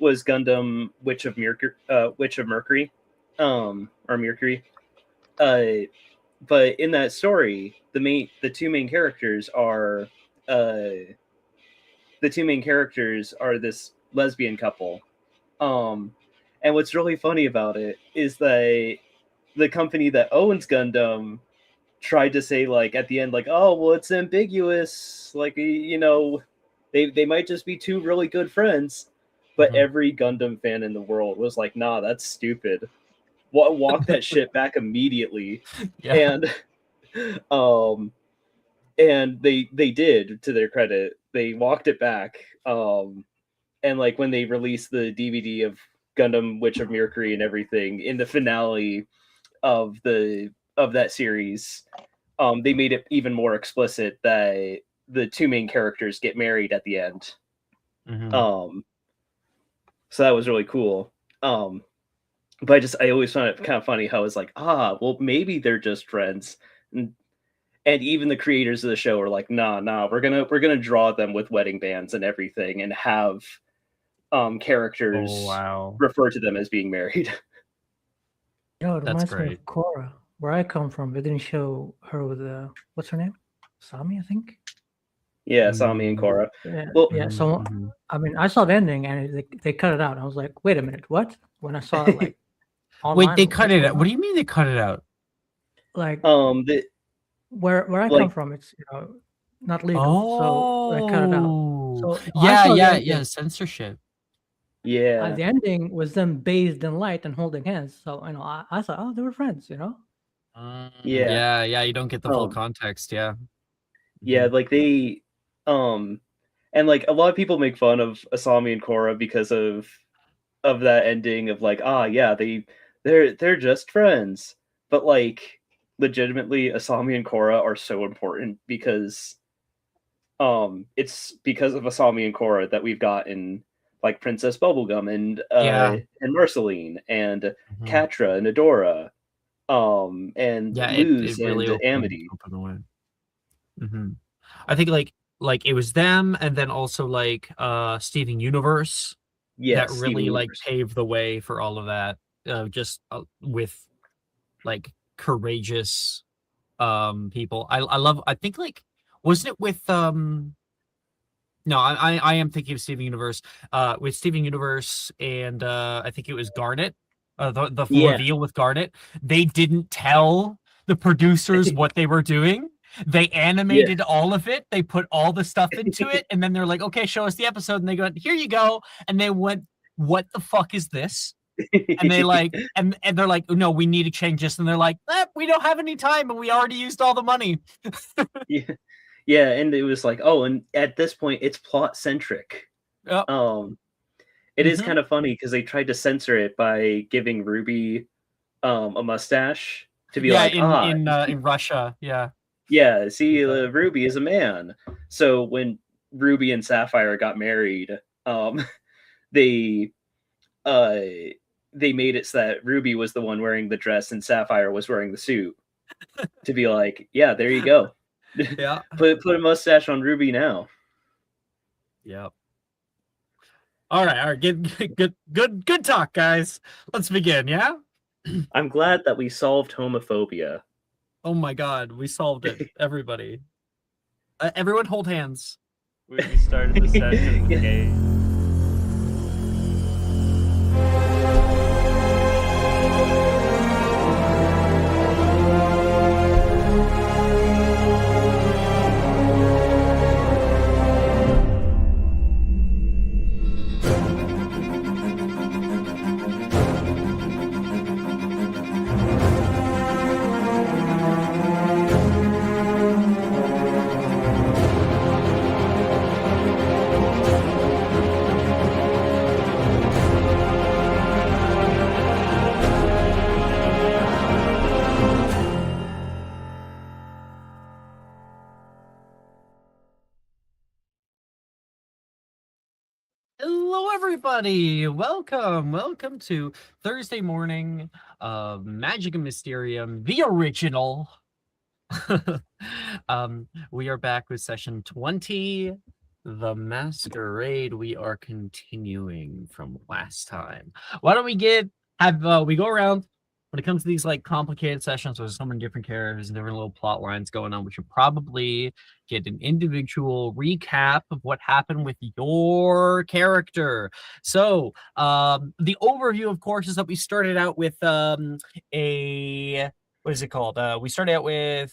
was Gundam Witch of Mercury, or Mercury. But in that story, the two main characters are this lesbian couple. And what's really funny about it is that the company that owns Gundam tried to say, like, at the end, like, oh, well, it's ambiguous, like, they might just be two really good friends. But every Gundam fan in the world was like, nah, that's stupid. Walk that shit back immediately. Yeah. And they did, to their credit. They walked it back. And like when they released the DVD of Gundam Witch of Mercury and everything in the finale of that series, they made it even more explicit that the two main characters get married at the end. So that was really cool. But I always found it kind of funny how it's like, well, maybe they're just friends. And even the creators of the show are like, nah, we're gonna draw them with wedding bands and everything, and have characters refer to them as being married. It reminds me of Korra, where I come from. They didn't show her with what's her name? Sami, I think. Yeah, Sami and Korra. Yeah, well, yeah. So I mean, I saw the ending and they cut it out. I was like, wait a minute, what? When I saw it, like, online, wait, they cut it out. What do you mean they cut it out? Like, where I come from, it's not legal, so I cut it out. So yeah, censorship. Yeah, the ending was them bathed in light and holding hands. So I thought, oh, they were friends, Yeah, you don't get the full context. Yeah, like they, and like a lot of people make fun of Asami and Korra because of that ending of like, yeah, they're just friends, but like legitimately Asami and Korra are so important because it's because of Asami and Korra that we've gotten like Princess Bubblegum and Marceline and Catra and Adora, and Luz and Amity. I think like it was them, and then also like Steven Universe that really like paved the way for all of that. Just with like courageous people. I think like, wasn't it with no, I am thinking of Steven Universe. With Steven Universe and I think it was Garnet. The reveal with Garnet. They didn't tell the producers what they were doing. They animated all of it. They put all the stuff into it, and then they're like, "Okay, show us the episode." And they go, "Here you go." And they went, "What the fuck is this?" And they like, and they're like, "No, we need to change this." And they're like, "We don't have any time, and we already used all the money." Yeah, and it was like, oh, and at this point, it's plot centric. Yep. It is kind of funny because they tried to censor it by giving Ruby a mustache to be like, in Russia, yeah. See, Ruby is a man. So when Ruby and Sapphire got married, they made it so that Ruby was the one wearing the dress and Sapphire was wearing the suit, to be like, yeah, there you go. Yeah. put a mustache on Ruby now. Yep. All right. Good talk, guys. Let's begin. Yeah. I'm glad that we solved homophobia. Oh my God, we solved it. Everybody, everyone, hold hands. We started the session. Okay. Hello, everybody. Welcome to Thursday morning of Magic and Mysterium, the original. We are back with session 20. The Masquerade, we are continuing from last time. Why don't we we go around when it comes to these like complicated sessions with so many different characters and different little plot lines going on. We should probably get an individual recap of what happened with your character. So the overview, of course, is that we started out with what is it called? We started out with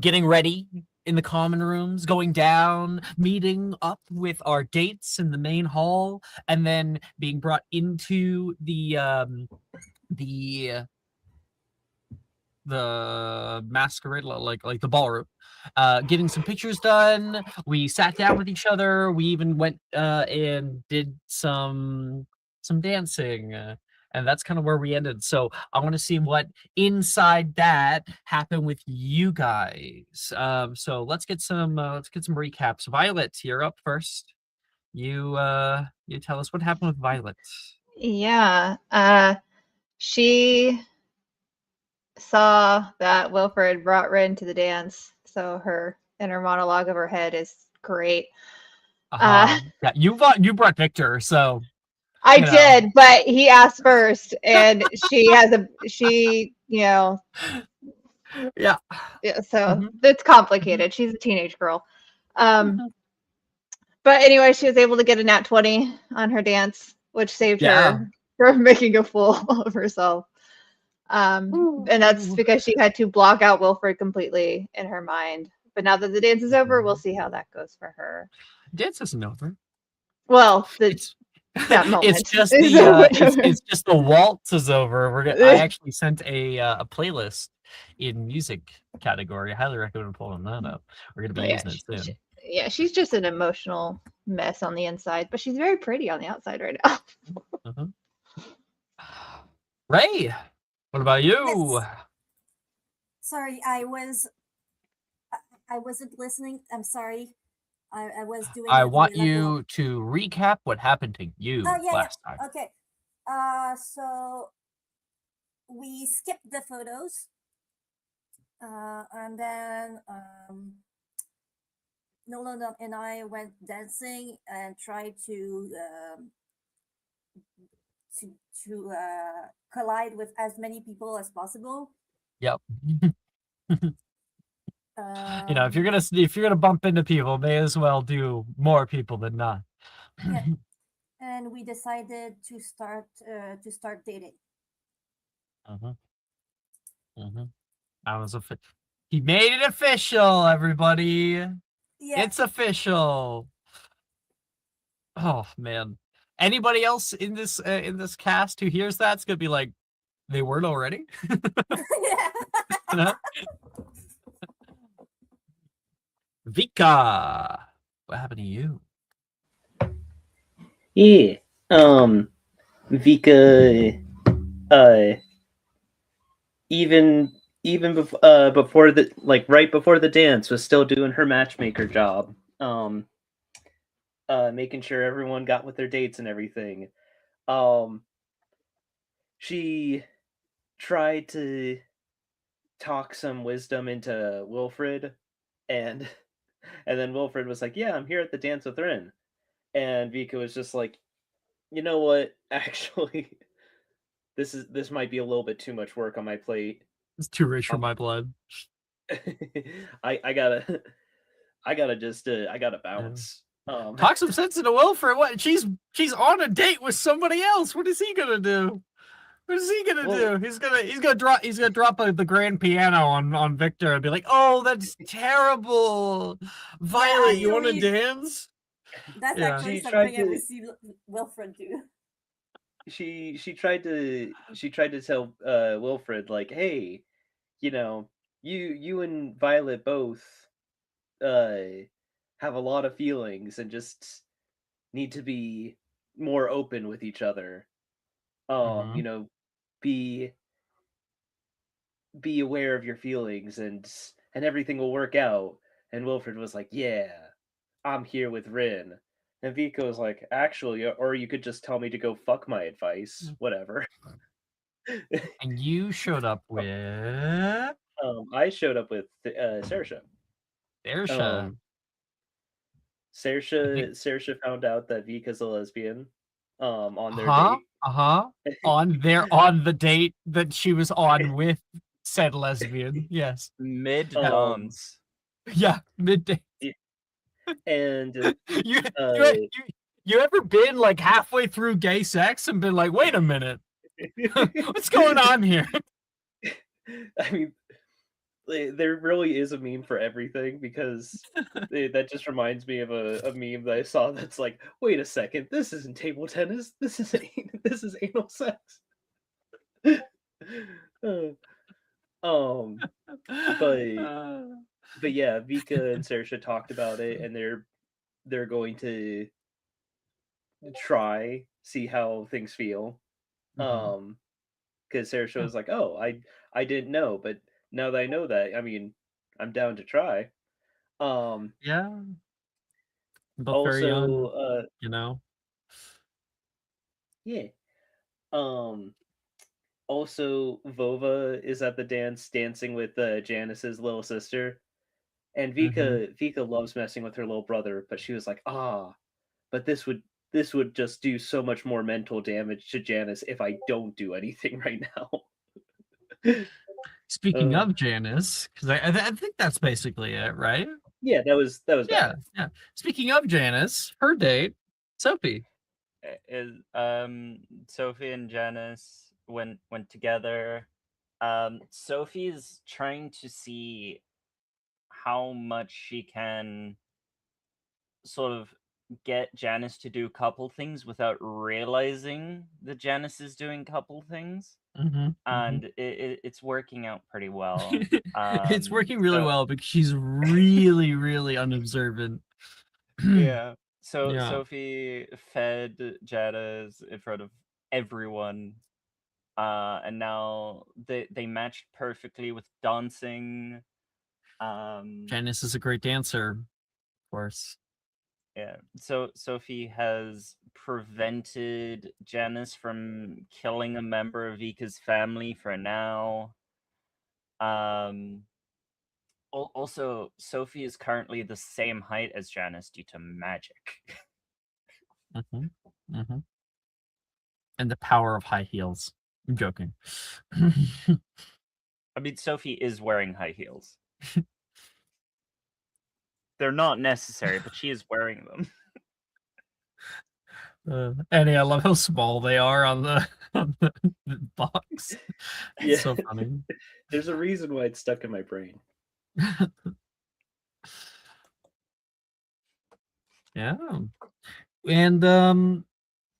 getting ready in the common rooms, going down, meeting up with our dates in the main hall, and then being brought into the Masquerade, like the ballroom, getting some pictures done. We sat down with each other. We even went and did some dancing. And that's kind of where we ended. So I want to see what inside that happened with you guys. So let's get some recaps. Violet, you're up first. You tell us what happened with Violet. Yeah. She saw that Wilfred brought Rin to the dance, so her inner monologue of her head is great. Yeah, you brought Victor, so I did, but he asked first, and she yeah. So it's complicated. She's a teenage girl. But anyway, she was able to get a nat 20 on her dance, which saved her from making a fool of herself. And that's because she had to block out Wilfred completely in her mind. But now that the dance is over, we'll see how that goes for her. Dance isn't over. Well, that moment. It's just the waltz is over. I actually sent a playlist in music category. I highly recommend pulling that up. We're gonna be using it soon. She's just an emotional mess on the inside, but she's very pretty on the outside right now. Ray, what about you? Yes. Sorry, I wasn't listening. I'm sorry. I was doing. I want you to recap what happened to you last time. Okay. So we skipped the photos. And then Nolan and I went dancing and tried to collide with as many people as possible. Yep. If you're gonna bump into people, may as well do more people than not. Yeah. And we decided to start dating. He made it official, everybody. Yeah. It's official. Oh man. Anybody else in this cast who hears that's gonna be like, they weren't already? Vika, what happened to you? Yeah. Vika, even before the right before the dance was still doing her matchmaker job. Making sure everyone got with their dates and everything. She tried to talk some wisdom into Wilfred, and then Wilfred was like, "Yeah, I'm here at the dance with Rin," and Vika was just like, "You know what? Actually, this might be a little bit too much work on my plate. It's too rich for my blood. I gotta bounce." Talk some sense into Wilfred. What? She's on a date with somebody else. What is he gonna do? What is he gonna do? He's gonna drop the grand piano on Victor and be like, "Oh, that's terrible, Violet. You want to dance?" That's actually something I would see Wilfred do. She tried to tell Wilfred, like, "Hey, you and Violet both have a lot of feelings and just need to be more open with each other. Be aware of your feelings and everything will work out." And Wilfred was like, "Yeah, I'm here with Rin." And Vika was like, "Actually, or you could just tell me to go fuck my advice, whatever." And you showed up with I showed up with Saoirse. Saoirse found out that Vika's a lesbian on their date. On the date that she was on with said lesbian. Yes. Mid dance. Yeah, midday. And you ever been like halfway through gay sex and been like, wait a minute, what's going on here? I mean, there really is a meme for everything, because that just reminds me of a meme that I saw that's like, wait a second, this isn't table tennis, this is anal sex. But yeah, Vika and Saoirse talked about it, and they're going to see how things feel. Because Saoirse was like, oh, I didn't know, but now that I know that, I mean, I'm down to try. Yeah. Both also, very young, you know. Yeah. Also, Vova is at the dance dancing with Janice's little sister, and Vika loves messing with her little brother, but she was like, but this would just do so much more mental damage to Janice if I don't do anything right now. Speaking of Janice, because I think that's basically it, right? Yeah, that was yeah. Speaking of Janice, her date, Sophie. Sophie and Janice went together. Sophie's trying to see how much she can sort of get Janice to do couple things without realizing that Janice is doing couple things. And it's working out pretty well. It's working really well because she's really, really unobservant. Yeah. So Sophie fed Janice in front of everyone. And now they matched perfectly with dancing. Janice is a great dancer, of course. Yeah. So Sophie has prevented Janice from killing a member of Vika's family for now. Also, Sophie is currently the same height as Janice due to magic. And the power of high heels. I'm joking. I mean, Sophie is wearing high heels. They're not necessary, but she is wearing them. Annie, I love how small they are on the box. It's so funny. There's a reason why it's stuck in my brain. Yeah. And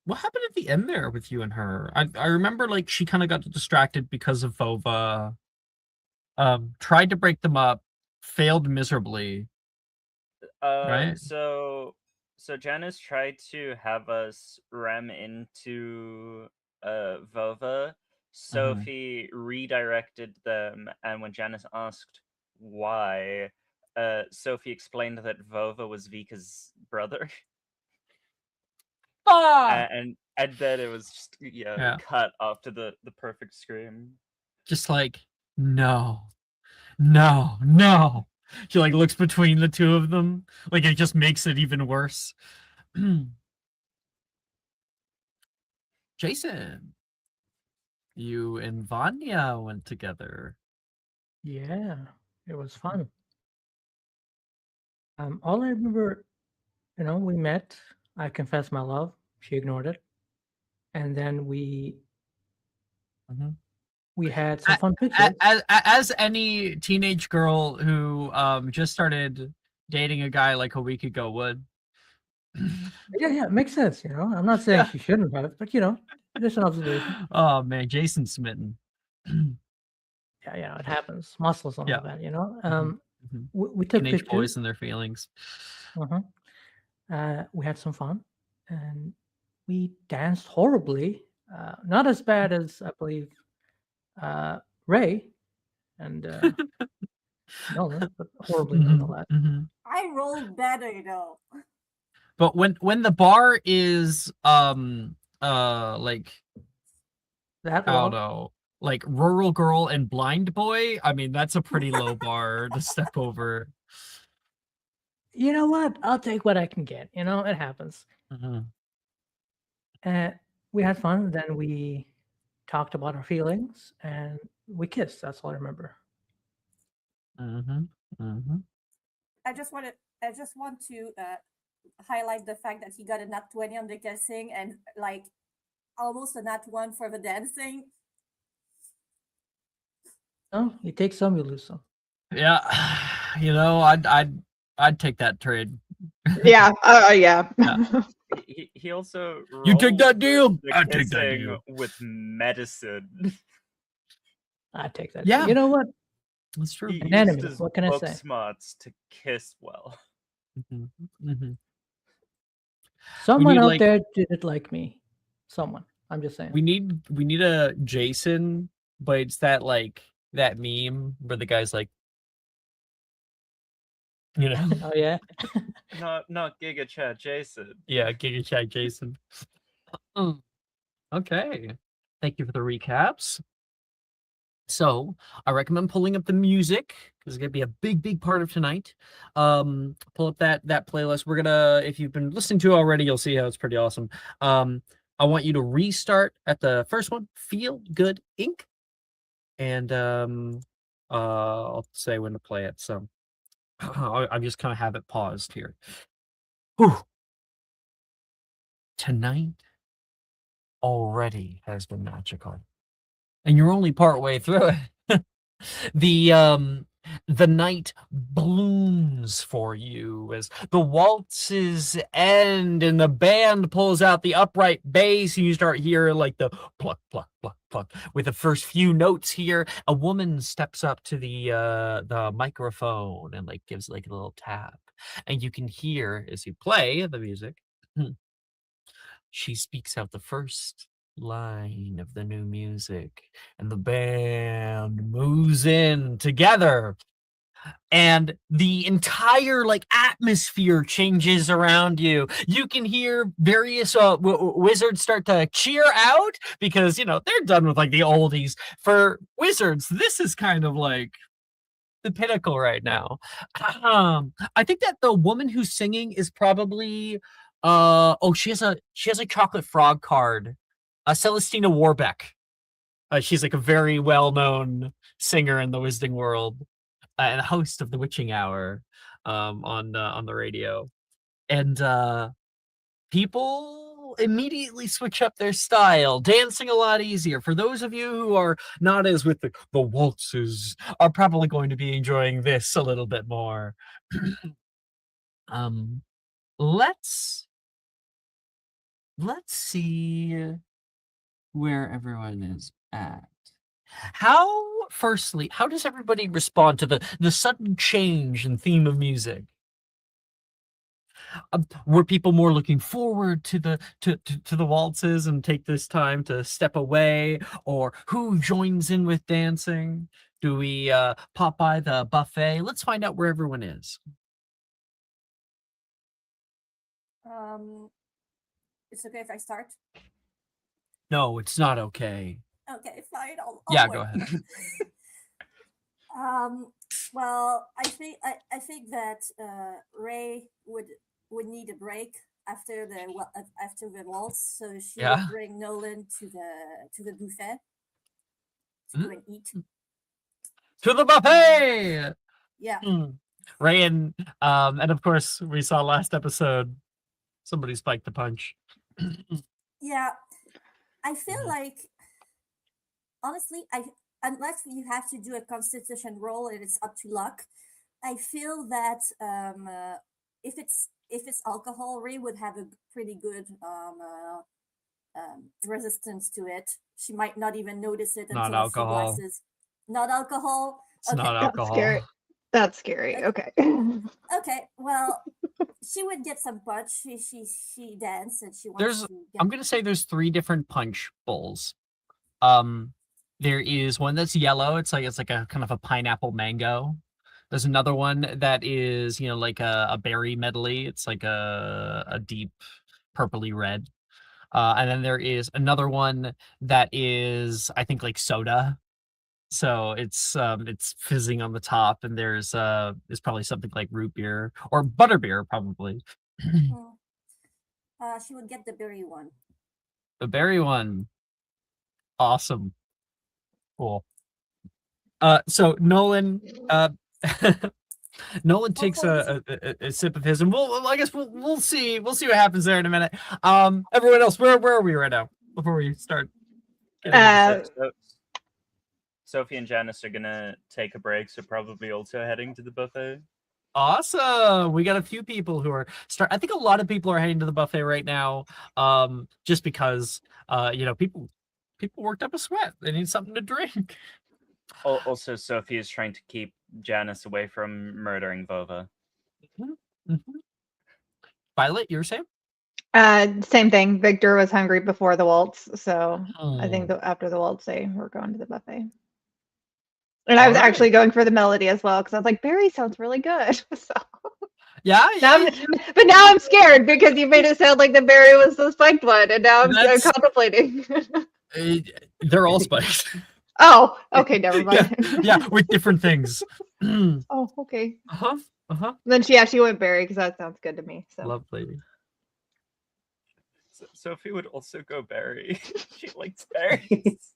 what happened at the end there with you and her? I remember like she kind of got distracted because of Vova. Tried to break them up, failed miserably. Right? So Janice tried to have us ram into Vova. Sophie redirected them, and when Janice asked why, Sophie explained that Vova was Vika's brother. And then it was just cut after the perfect scream. Just like, no. She like looks between the two of them. Like it just makes it even worse. Jason, you and Vanya went together. Yeah, it was fun. All I remember, we met. I confessed my love. She ignored it, and then we had some fun pictures. As any teenage girl who just started dating a guy like a week ago would. Yeah, it makes sense. I'm not saying she shouldn't have, but just an observation. Oh man, Jason's smitten. Yeah, it happens. Muscles and all that. We took teenage pictures. Boys and their feelings. We had some fun, and we danced horribly. Not as bad as I believe Ray and Nolan, but horribly nonetheless. I rolled better though. But when the bar is like that, I don't know, like Rural Girl and Blind Boy, I mean that's a pretty low bar to step over. you know what? I'll take what I can get. You know, it happens. We had fun. Then we talked about our feelings and we kissed. That's all I remember. I just want to highlight the fact that he got a nat 20 on the kissing and like almost a nat 1 for the dancing. Oh, you take some, you lose some. Yeah, you know, I'd take that trade. Yeah. Yeah. He also you take that deal. I take that deal with medicine. I take that. Yeah, you know what? That's true. He Anatomy. used his What can I book say? smarts to kiss well. Someone out there did it like me. Someone. I'm just saying. We need a Jason, but it's that like that meme where the guy's like, you know. Oh yeah. Not Giga Chat Jason. Yeah, Giga Chat Jason. Okay. Thank you for the recaps. So I recommend pulling up the music because it's gonna be a big part of tonight. Pull up that playlist. We're gonna, if you've been listening to it already, you'll see how it's pretty awesome. I want you to restart at the first one, Feel Good Inc. And I'll say when to play it. So I just kind of have it paused here. Whew. Tonight already has been magical. And you're only part way through it. The night blooms for you as the waltzes end and the band pulls out the upright bass and you start hearing like the pluck, pluck, pluck, pluck. With the first few notes here, a woman steps up to the microphone and like gives like a little tap. And you can hear as you play the music, she speaks out the first line of the new music and the band moves in together and the entire like atmosphere changes around you. You can hear various wizards start to cheer out because, you know, they're done with like the oldies. For wizards, this is kind of like the pinnacle right now. I think that the woman who's singing is probably she has a chocolate frog card. Celestina Warbeck. She's like a very well-known singer in the wizarding world and host of the Witching Hour on the radio. And people immediately switch up their style, dancing a lot easier. For those of you who are not as with the waltzes, are probably going to be enjoying this a little bit more. Let's see where everyone is at. Firstly, how does everybody respond to the sudden change in theme of music? Were people more looking forward to the waltzes and take this time to step away, or who joins in with dancing? Do we pop by the buffet? Let's find out where everyone is. It's okay if I start? No, it's not okay. Okay, fine. I'll yeah, wait. go ahead. Well, I think that Ray would need a break after the waltz, so she would bring Nolan to the buffet to go and eat. To the buffet. Yeah. Ray and of course we saw last episode somebody spiked the punch. Yeah, I feel like honestly, unless you have to do a constitution roll and it's up to luck, I feel that if it's alcohol, Ray would have a pretty good resistance to it. She might not even notice it until a few glasses. Not alcohol. It's not alcohol. That's scary. Okay. Okay. Well, she would get some punch. She danced and she wants to. I'm gonna say there's 3 different punch bowls. There is one that's yellow. It's like a kind of a pineapple mango. There's another one that is, you know, like a berry medley. It's like a deep purpley red. And then there is another one that is, I think, like soda. So it's fizzing on the top, and there's probably something like root beer or butterbeer, probably. She would get the berry one. The berry one. Awesome. Cool. So Nolan, Nolan takes a sip of his, and I guess we'll see what happens there in a minute. Everyone else, where are we right now before we start? Sophie and Janice are gonna take a break, so probably also heading to the buffet. Awesome. We got a few people who are I think a lot of people are heading to the buffet right now. Just because people worked up a sweat. They need something to drink. Also, Sophie is trying to keep Janice away from murdering Vova. Mm-hmm. Violet, you were saying? Same thing. Victor was hungry before the waltz, so I think after the waltz, we're going to the buffet. And I was actually going for the melody as well because I was like, Barry sounds really good. So yeah. But now I'm scared because you made it sound like the berry was the spiked one, and now I'm contemplating. They're all spiked. Oh, okay, never mind. Yeah, with different things. Oh, okay. Uh-huh. Then she went berry because that sounds good to me. So lovely. Sophie would also go berry. She likes berries.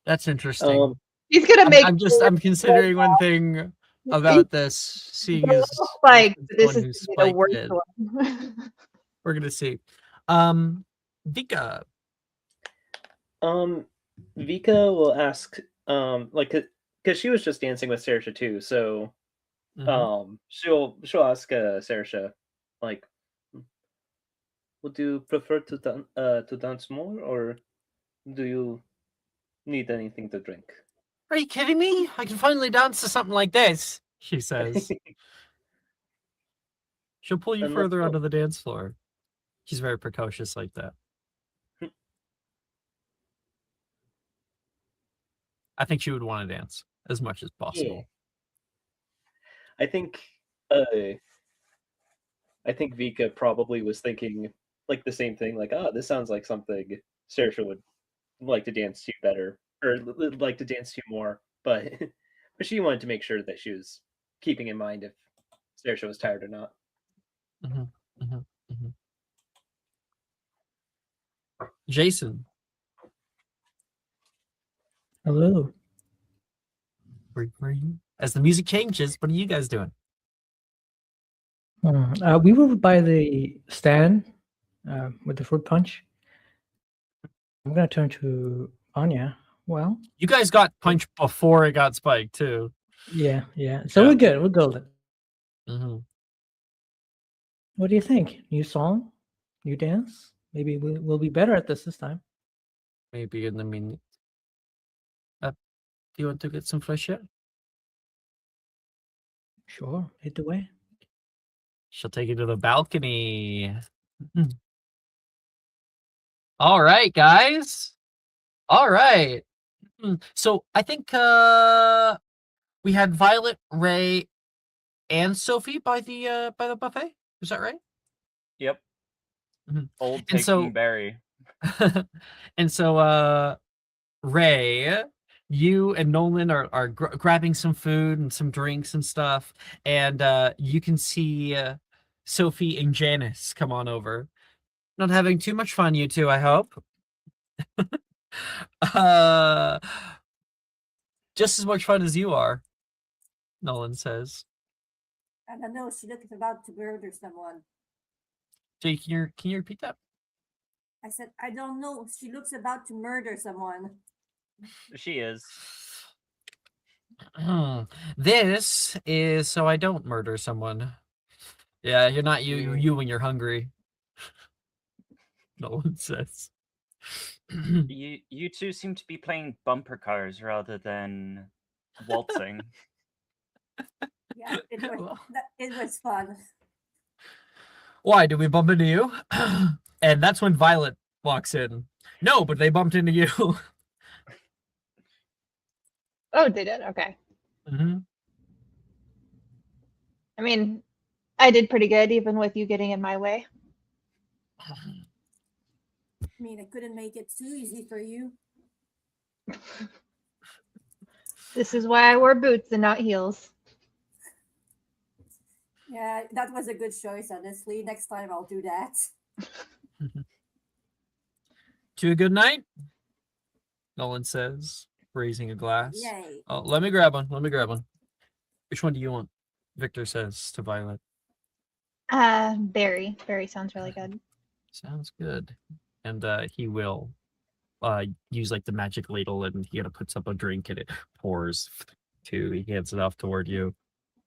That's interesting. He's gonna make. I'm considering one thing about this. Seeing as like this is the worst one. We're gonna see. Vika. Vika will ask, because she was just dancing with Saoirse too, so she'll ask Saoirse, like, would you prefer to dance more, or do you need anything to drink? Are you kidding me? I can finally dance to something like this, she says. She'll pull you further onto the dance floor. She's very precocious like that. I think she would want to dance as much as possible. Yeah. I think Vika probably was thinking like the same thing, like, this sounds like something Saoirse would like to dance to better, or like to dance to more, but she wanted to make sure that she was keeping in mind if Saoirse was tired or not. Jason. Hello. Where are you? As the music changes, what are you guys doing? We were by the stand with the fruit punch. I'm gonna turn to Anya. Well, you guys got punched before it got spiked too. Yeah. So we're good. We're golden. What do you think? New song, new dance. Maybe we'll be better at this time. Maybe in a minute. Do you want to get some fresh air? Sure, hit the way. She'll take you to the balcony. All right, guys. All right. So I think we had Violet, Ray, and Sophie by the buffet. Is that right? Yep. Old taking Barry. And so Ray, you and Nolan are grabbing some food and some drinks and stuff, and you can see Sophie and Janice come on over. Not having too much fun, you two, I hope. Just as much fun as you are, Nolan says. I don't know. She looks about to murder someone. Jay, can you repeat that? I said, I don't know. She looks about to murder someone. She is. This is so I don't murder someone. Yeah, you're not you when you're hungry. Nolan says. You two seem to be playing bumper cars rather than waltzing. Yeah, it was fun. Why, did we bump into you? And that's when Violet walks in. No, but they bumped into you. Oh, they did? Okay. Mm-hmm. I mean, I did pretty good even with you getting in my way. mean, I couldn't make it too easy for you. This is why I wore boots and not heels. Yeah, that was a good choice, honestly. Next time I'll do that. To a good night, Nolan says, raising a glass. Yay. Oh, let me grab one. Which one do you want? Victor says to Violet. Berry. Berry sounds really good. Sounds good. And he will use like the magic ladle, and he puts up a drink, and it pours too. He hands it off toward you.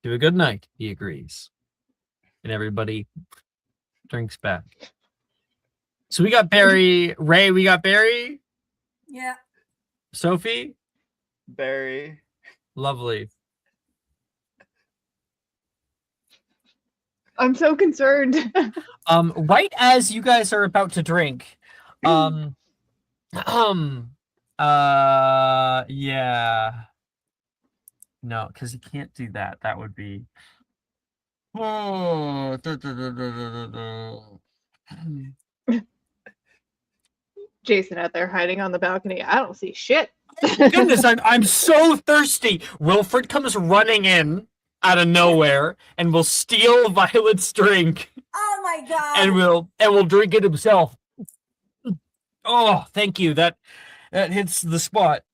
To a good night, he agrees. And everybody drinks back. So we got Barry, Ray, we got Barry. Yeah. Sophie? Barry. Lovely. I'm so concerned. Right as you guys are about to drink, yeah. No, because you can't do that. That would be Jason out there hiding on the balcony. I don't see shit. Goodness, I'm so thirsty. Wilfred comes running in out of nowhere and will steal Violet's drink. Oh my god. And will drink it himself. Oh, thank you. That hits the spot.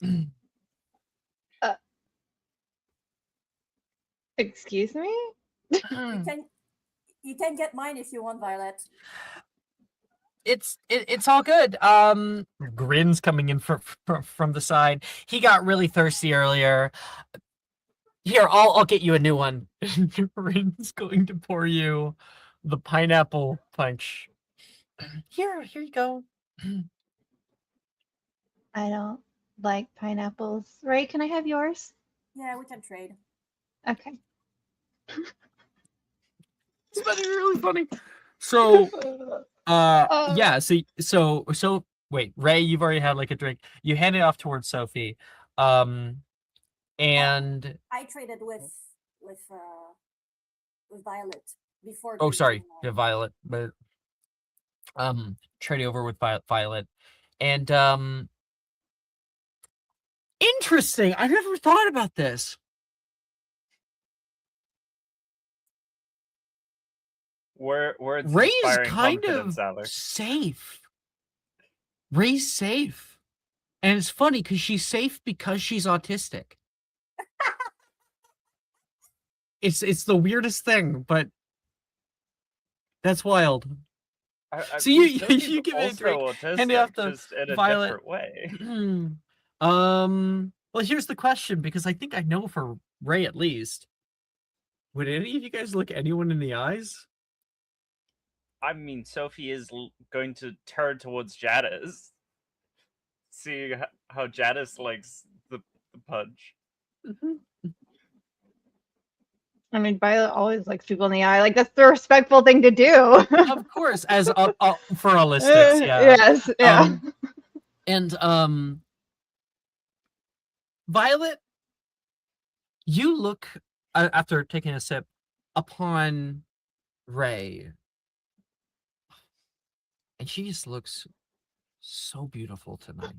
Excuse me? You can get mine if you want, Violet. It's all good. Grin's coming in from the side. He got really thirsty earlier. Here, I'll get you a new one. Grin's going to pour you the pineapple punch. Here you go. I don't like pineapples. Ray, can I have yours? Yeah, we can trade. Okay. It's really funny. So yeah, so wait, Ray, you've already had like a drink. You hand it off towards Sophie. And I traded with Violet before. Oh, sorry, yeah, Violet, but trade over with Violet. And interesting. I never thought about this. Ray is kind of safe. Ray's safe. And it's funny because she's safe because she's autistic. It's the weirdest thing, but that's wild. So you give it a drink, hand it off to Violet. Way. Well, here's the question, because I think I know for Ray at least. Would any of you guys look anyone in the eyes? I mean, Sophie is going to turn towards Jadis, see how Jadis likes the punch. I mean, Violet always likes people in the eye. Like, that's the respectful thing to do. Of course, as for holistics, yeah. Yes, yeah. And Violet, you look after taking a sip upon Ray. And she just looks so beautiful tonight.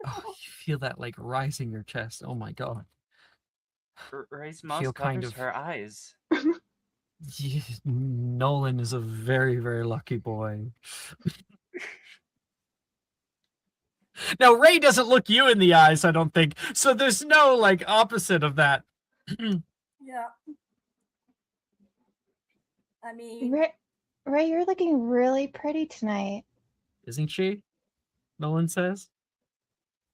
Oh, you feel that like rising your chest. Oh my god. Ray's mouth covers her eyes. Nolan is a very, very lucky boy. Now, Ray doesn't look you in the eyes, I don't think. So there's no like opposite of that. Yeah. I mean, Ray, you're looking really pretty tonight. Isn't she? Nolan says.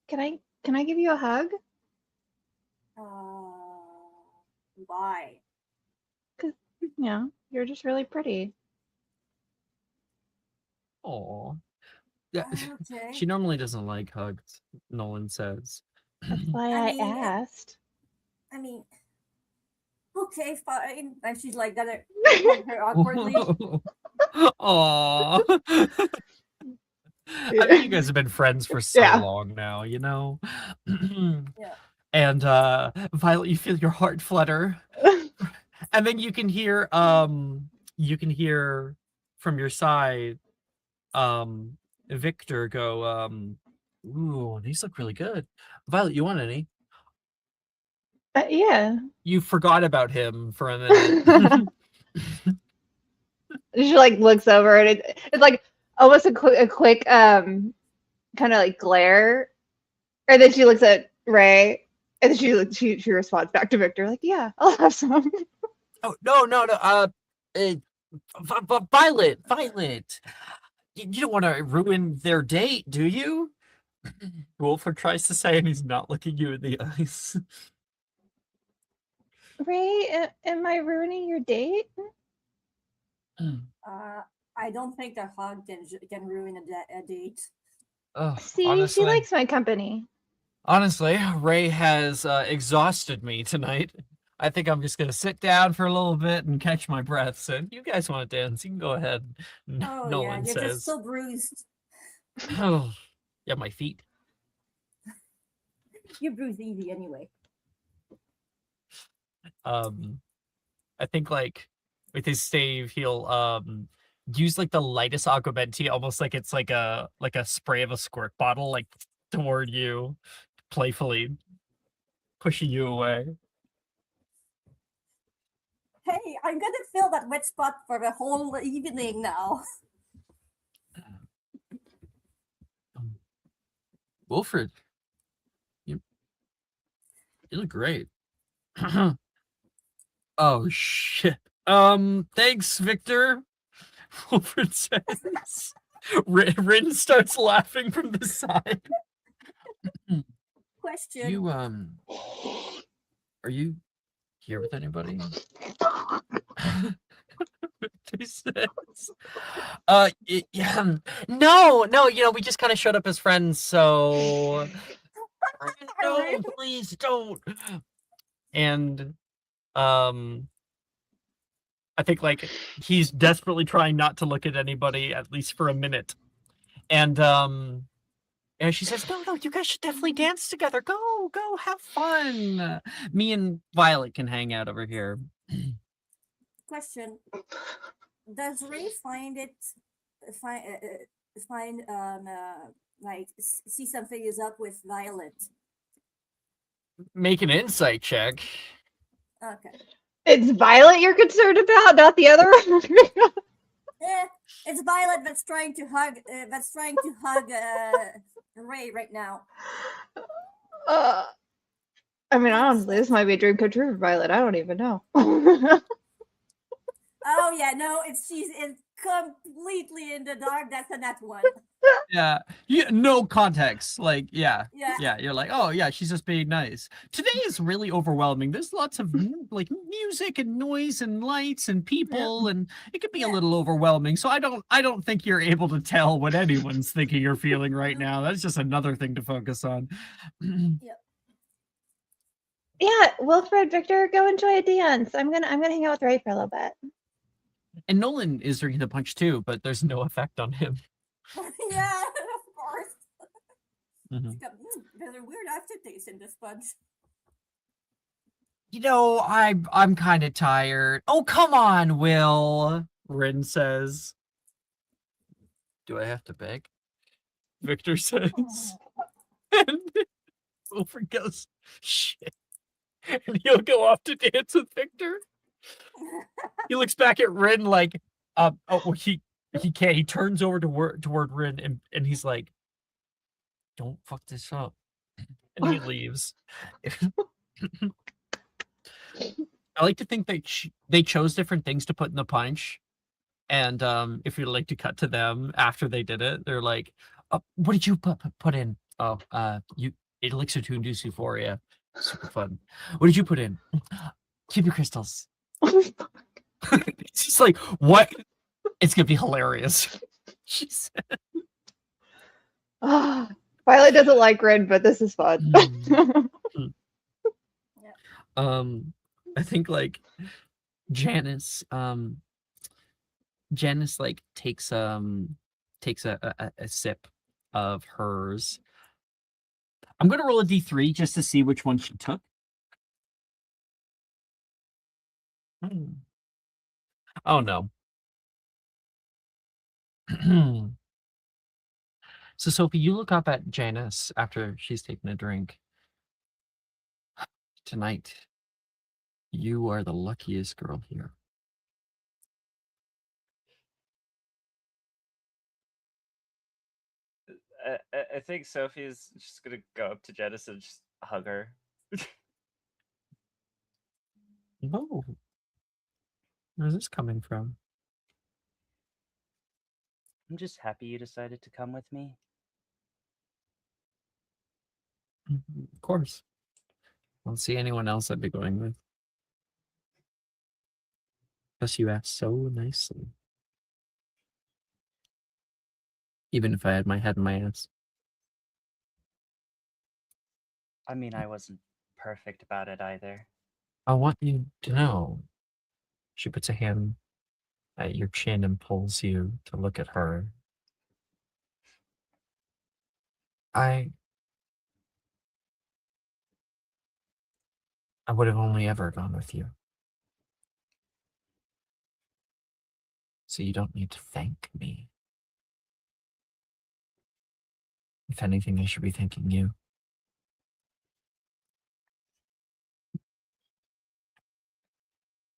Can I give you a hug? Why? Because, you're just really pretty. Oh. Yeah. Okay. She normally doesn't like hugs, Nolan says. That's why I asked. I mean, okay, fine. And she's like, gonna hug her awkwardly. Aww. I mean, you guys have been friends for so long now, you know? Yeah. And Violet, you feel your heart flutter. And then you can hear from your side, Victor go, ooh, these look really good. Violet, you want any? Yeah. You forgot about him for a minute. She like looks over and it's like almost a quick kind of like glare, and then she looks at Ray, and then she responds back to Victor like, "Yeah, I'll have some." Oh no. Violet, you don't want to ruin their date, do you? Wolford tries to say, and he's not looking you in the eyes. Ray, am I ruining your date? I don't think a hug can ruin a date. See, honestly, she likes my company. Honestly, Ray has exhausted me tonight. I think I'm just gonna sit down for a little bit and catch my breath. So if you guys want to dance, you can go ahead. Oh Nolan yeah, you're says. just so bruised. Oh, yeah, my feet. You're bruised easy anyway. I think like with his stave, he'll use like the lightest augmenti, almost like it's like a spray of a squirt bottle, like toward you, playfully pushing you away. Hey, I'm gonna fill that wet spot for the whole evening now. Wilfred, you look great. Oh shit. Thanks, Victor. Wilfred says. Rin starts laughing from the side. Question. You are you here with anybody? He says. Yeah. No, we just kind of showed up as friends, so no, please don't. And I think like he's desperately trying not to look at anybody, at least for a minute. And she says, no, you guys should definitely dance together. Go, have fun. Me and Violet can hang out over here. Question. Does Ray find like see something is up with Violet? Make an insight check. Okay. It's Violet you're concerned about, not the other one. It's Violet that's trying to hug. Ray right now. I mean, honestly, this might be a dream come true for Violet. I don't even know. Oh yeah, no, she's completely in the dark. That's a nat one. Yeah, no context. Like, yeah, you're like, oh yeah, she's just being nice. Today is really overwhelming. There's lots of like music and noise and lights and people, and it could be a little overwhelming. So I don't think you're able to tell what anyone's thinking or feeling right now. That's just another thing to focus on. Yeah, Wilfred, Victor, go enjoy a dance. I'm gonna hang out with Ray for a little bit. And Nolan is drinking the punch too, but there's no effect on him. Yeah, of course. Mm-hmm. There's a weird aftertaste in this punch. I'm kind of tired. Oh, come on, Will. Rin says. Do I have to beg? Victor says. And Wilfred goes, shit. And he'll go off to dance with Victor. He looks back at Rin like, he can't. He turns over toward Rin and he's like, don't fuck this up. And he leaves. I like to think that they chose different things to put in the punch. And if you'd like to cut to them after they did it, they're like, what did you put in? Oh, Elixir to induce euphoria. Super fun. What did you put in? Cubic crystals. It's just like, what? It's gonna be hilarious. She said. Violet doesn't like Rin, but this is fun. I think like Janice like takes a sip of hers. I'm gonna roll a d3 just to see which one she took. Oh no. So Sophie, you look up at Janice after she's taken a drink. Tonight, you are the luckiest girl here. I think Sophie's just gonna go up to Janice and just hug her. No. Where's this coming from? I'm just happy you decided to come with me. Of course. I don't see anyone else I'd be going with. Plus, you asked so nicely. Even if I had my head in my ass. I mean, I wasn't perfect about it either. I want you to know. She puts a hand at your chin and pulls you to look at her. I would have only ever gone with you. So you don't need to thank me. If anything, I should be thanking you.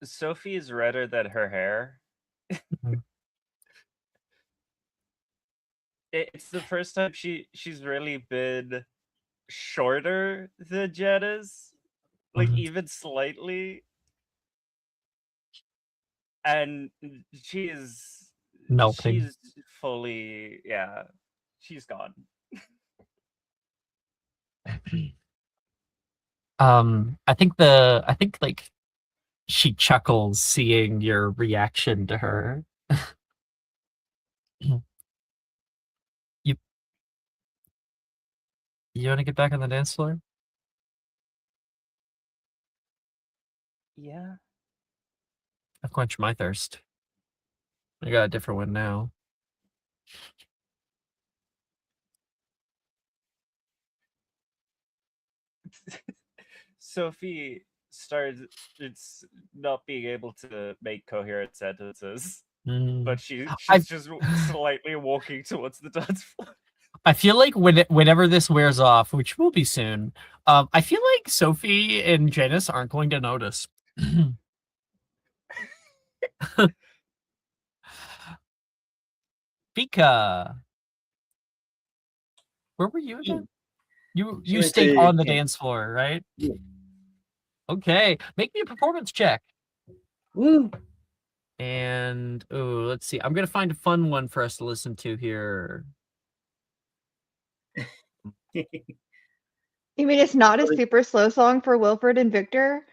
Sophie is redder than her hair. Mhm. It's the first time she's really been shorter than Janice, like Mhm. even slightly, and she's Melting. fully, yeah, she's gone. I think like she chuckles seeing your reaction to her. You want to get back on the dance floor? Yeah. I've quenched my thirst. I got a different one now. Sophie starts it's not being able to make coherent sentences, but she's just slightly walking towards the dance floor. I feel like whenever this wears off, which will be soon, I feel like Sophie and Janice aren't going to notice. Vika, where were you again? You stayed on the dance floor, right? Yeah. Okay, make me a performance check. Woo! And let's see. I'm gonna find a fun one for us to listen to here. You mean it's not a super slow song for Wilfred and Victor?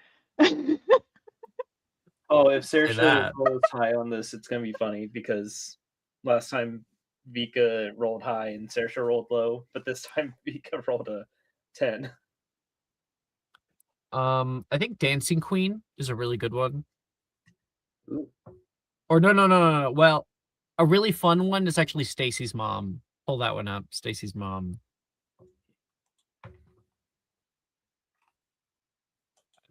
Oh, if Saoirse rolls high on this, it's gonna be funny because last time Vika rolled high and Saoirse rolled low, but this time Vika rolled a 10. I think Dancing Queen is a really good one. Ooh. Or no. Well, a really fun one is actually Stacy's Mom. Pull that one up. Stacy's Mom. I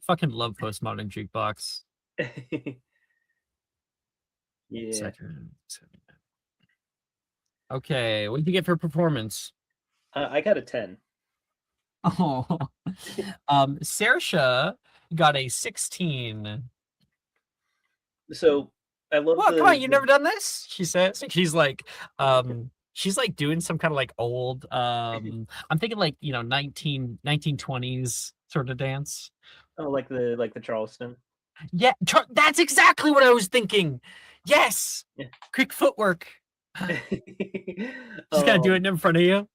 fucking love Postmodern Jukebox. Yeah. Okay, what did you get for performance? I got a 10. Oh, Saoirse got a 16. So I love. Well, come on, you've never done this? She says. She's like doing some kind of like old. I'm thinking like 1920s sort of dance. Oh, like the Charleston. Yeah, that's exactly what I was thinking. Yes, yeah. Quick footwork. Just gotta do it in front of you.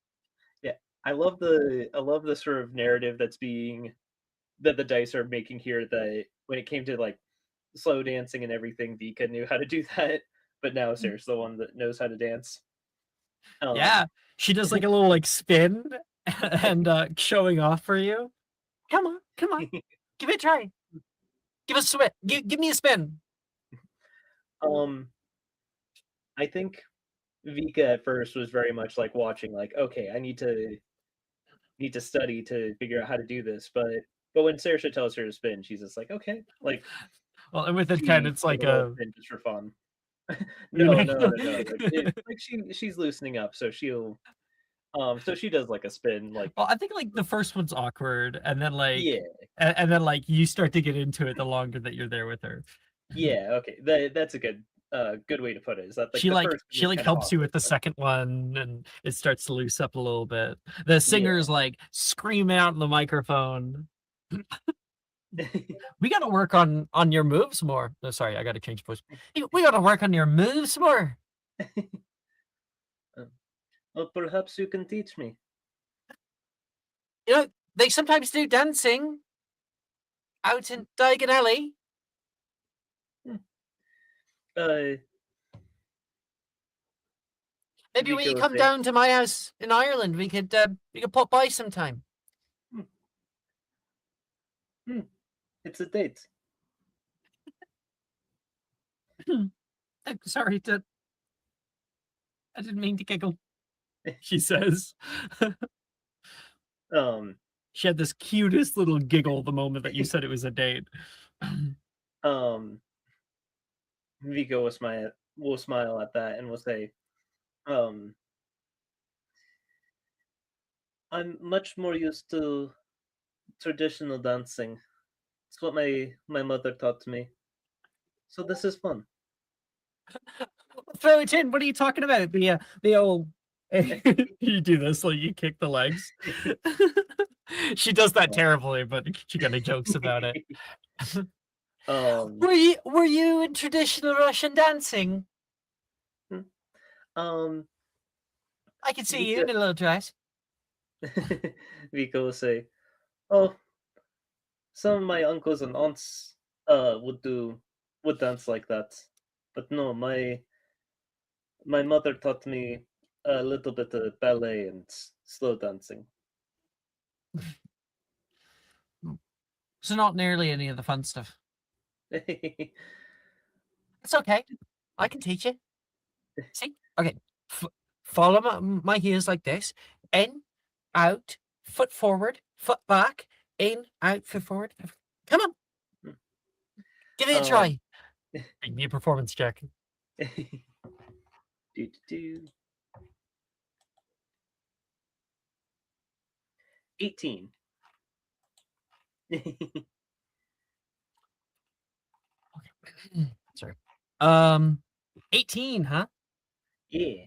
Yeah, I love the sort of narrative that the dice are making here. That when it came to like slow dancing and everything, Vika knew how to do that, but now Sarah's the one that knows how to dance. Yeah, she does like a little like spin and showing off for you. Come on, give it a try. Give us a spin. Give me a spin. I think Vika at first was very much like watching, like, okay, I need to study to figure out how to do this, but when Saoirse tells her to spin, she's just like, okay, like. Well, and with the 10, it's like a spin just for fun. No. Like she's loosening up, so she'll So she does like a spin, like. Well, I think like the first one's awkward, and then like Yeah. and then like you start to get into it the longer that you're there with her. Yeah. Okay. That's a good way to put it. Is that like she helps you with the second one, and it starts to loose up a little bit. The singer's like screaming out in the microphone. We got to work on your moves more. No, sorry, I got to change voice. We got to work on your moves more. Well, perhaps you can teach me. You know, they sometimes do dancing out in Diagon Alley. Maybe when you come down to my house in Ireland, we could pop by sometime. It's a date. Sorry, I didn't mean to giggle. She says. She had this cutest little giggle the moment that you said it was a date. Vico will smile at that and will say, I'm much more used to traditional dancing. It's what my mother taught me. So this is fun. Throw it in. What are you talking about? The old you do this, like you kick the legs. She does that terribly, but she kind of jokes about it. Were you in traditional Russian dancing? I can see you in a little dress. Vico will say, "Oh, some of my uncles and aunts would dance like that, but no, my mother taught me a little bit of ballet and slow dancing." So not nearly any of the fun stuff. It's okay. I can teach you. See? Okay. Follow my heels like this. In, out, foot forward, foot back, in, out, foot forward. Come on. Give it a try. Give me a performance check. 18. Sorry. 18, huh? Yeah.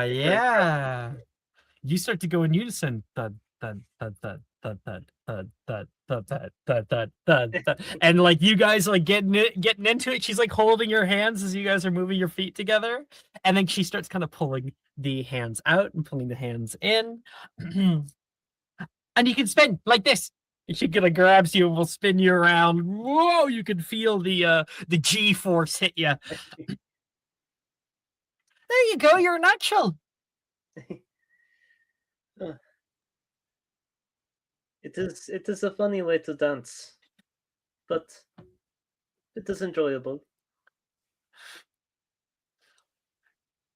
Yeah. You start to go in unison. Thud, thud, thud, thud, thud, thud, thud, thud, thud, thud, thud, thud, thud. And like you guys like getting into it. She's like holding your hands as you guys are moving your feet together. And then she starts kind of pulling the hands out and pulling the hands in. And you can spin like this. She kind of grabs you and will spin you around. Whoa, you can feel the G force hit you. There you go, you're a natural. It is a funny way to dance, but it is enjoyable.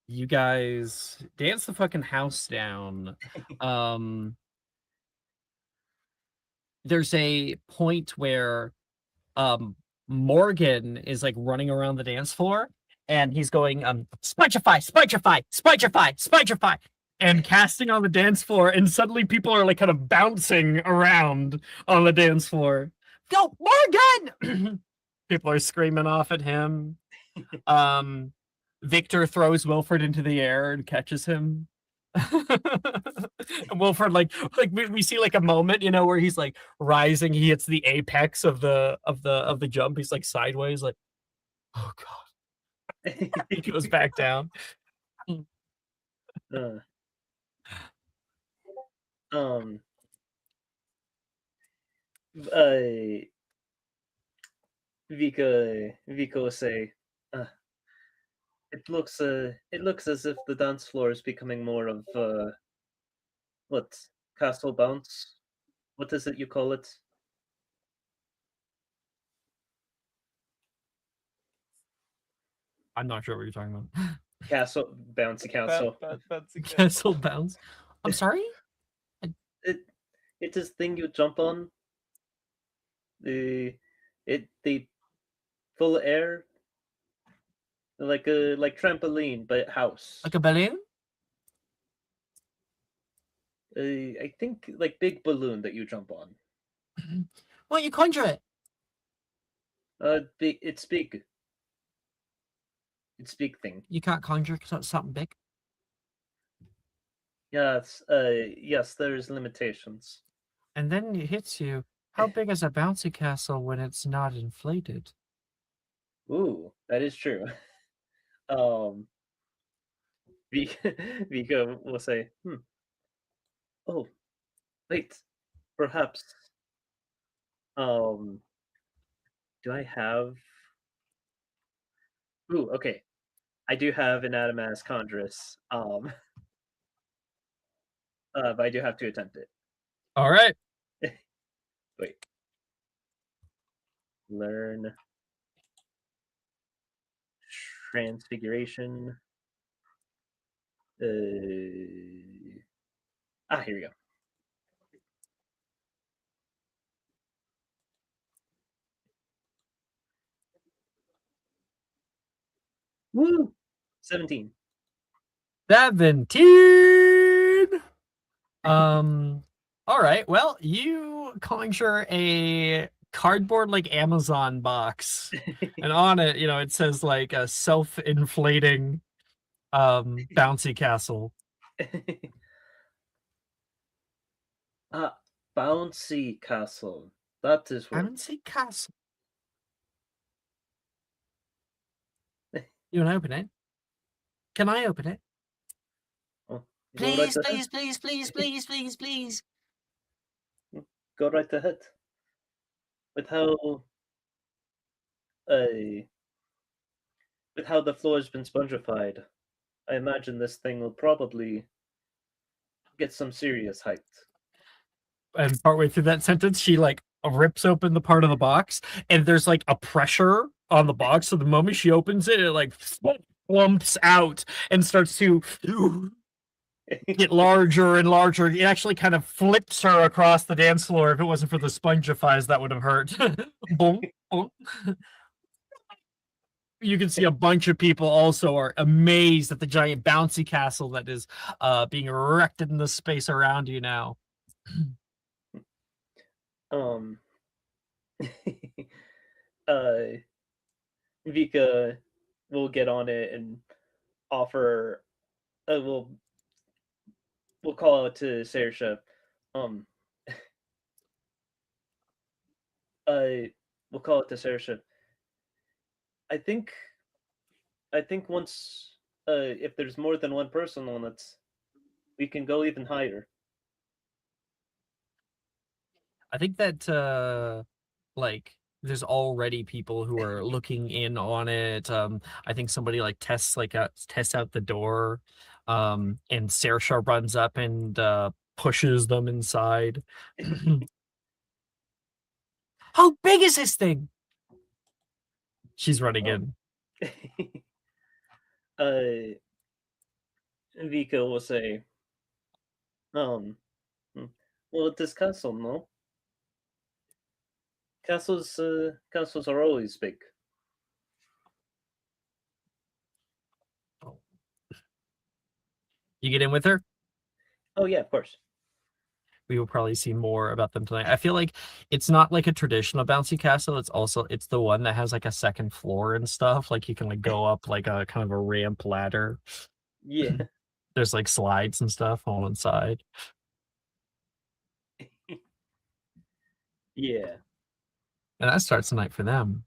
You guys dance the fucking house down. There's a point where Morgan is like running around the dance floor and he's going spongify, spongify, spongify, spongify, and casting on the dance floor, and suddenly people are like kind of bouncing around on the dance floor. Go, Morgan! People are screaming off at him. Victor throws Wilfred into the air and catches him. And Wilfred like we see like a moment, you know, where he's like rising, he hits the apex of the jump, he's like sideways, like, oh god. He goes back down. Vico say, it looks as if the dance floor is becoming more of what, castle bounce? What is it you call it? I'm not sure what you're talking about. Castle bouncy castle. Castle bounce. I'm sorry? It is thing you jump on. The full air. like a trampoline, but house. Like a balloon? I think like big balloon that you jump on. Well, you conjure it. It's big. It's big thing. You can't conjure something big. Yes. Yes. There's limitations. And then it hits you. How big is a bouncy castle when it's not inflated? Ooh, that is true. Vika will say, oh, wait, perhaps, do I have, okay, I do have an Adamas Conjurus, but I do have to attempt it. All right. Wait. Learn Transfiguration. Here we go. Woo! 17. 17. All right. Well, you conjure a cardboard like Amazon box, and on it, it says like a self-inflating bouncy castle. Bouncy castle. That is what. Bouncy castle. You want to open it? Can I open it? Oh, please, please, please, please, please, please, please. Go right ahead. With how the floor has been spongified, I imagine this thing will probably get some serious height. And partway through that sentence, she like rips open the part of the box, and there's like a pressure on the box. So the moment she opens it, it like flumps out and starts to get larger and larger. It actually kind of flips her across the dance floor. If it wasn't for the spongifies, that would have hurt. Boom, boom. You can see a bunch of people also are amazed at the giant bouncy castle that is being erected in the space around you now. Vika will get on it and offer. We'll call out to Saoirse. We'll call it to Saoirse. I think once if there's more than one person on it, we can go even higher. I think that like there's already people who are looking in on it. I think somebody like tests out the door, and Saoirse runs up and pushes them inside. How big is this thing? She's running in. Vika will say, well, this castle, no? Castles are always big. You get in with her? Oh yeah, of course. We will probably see more about them tonight. I feel like it's not like a traditional bouncy castle. It's the one that has like a second floor and stuff. Like you can like go up like a kind of a ramp ladder. Yeah. There's like slides and stuff all inside. Yeah. And that starts the night for them.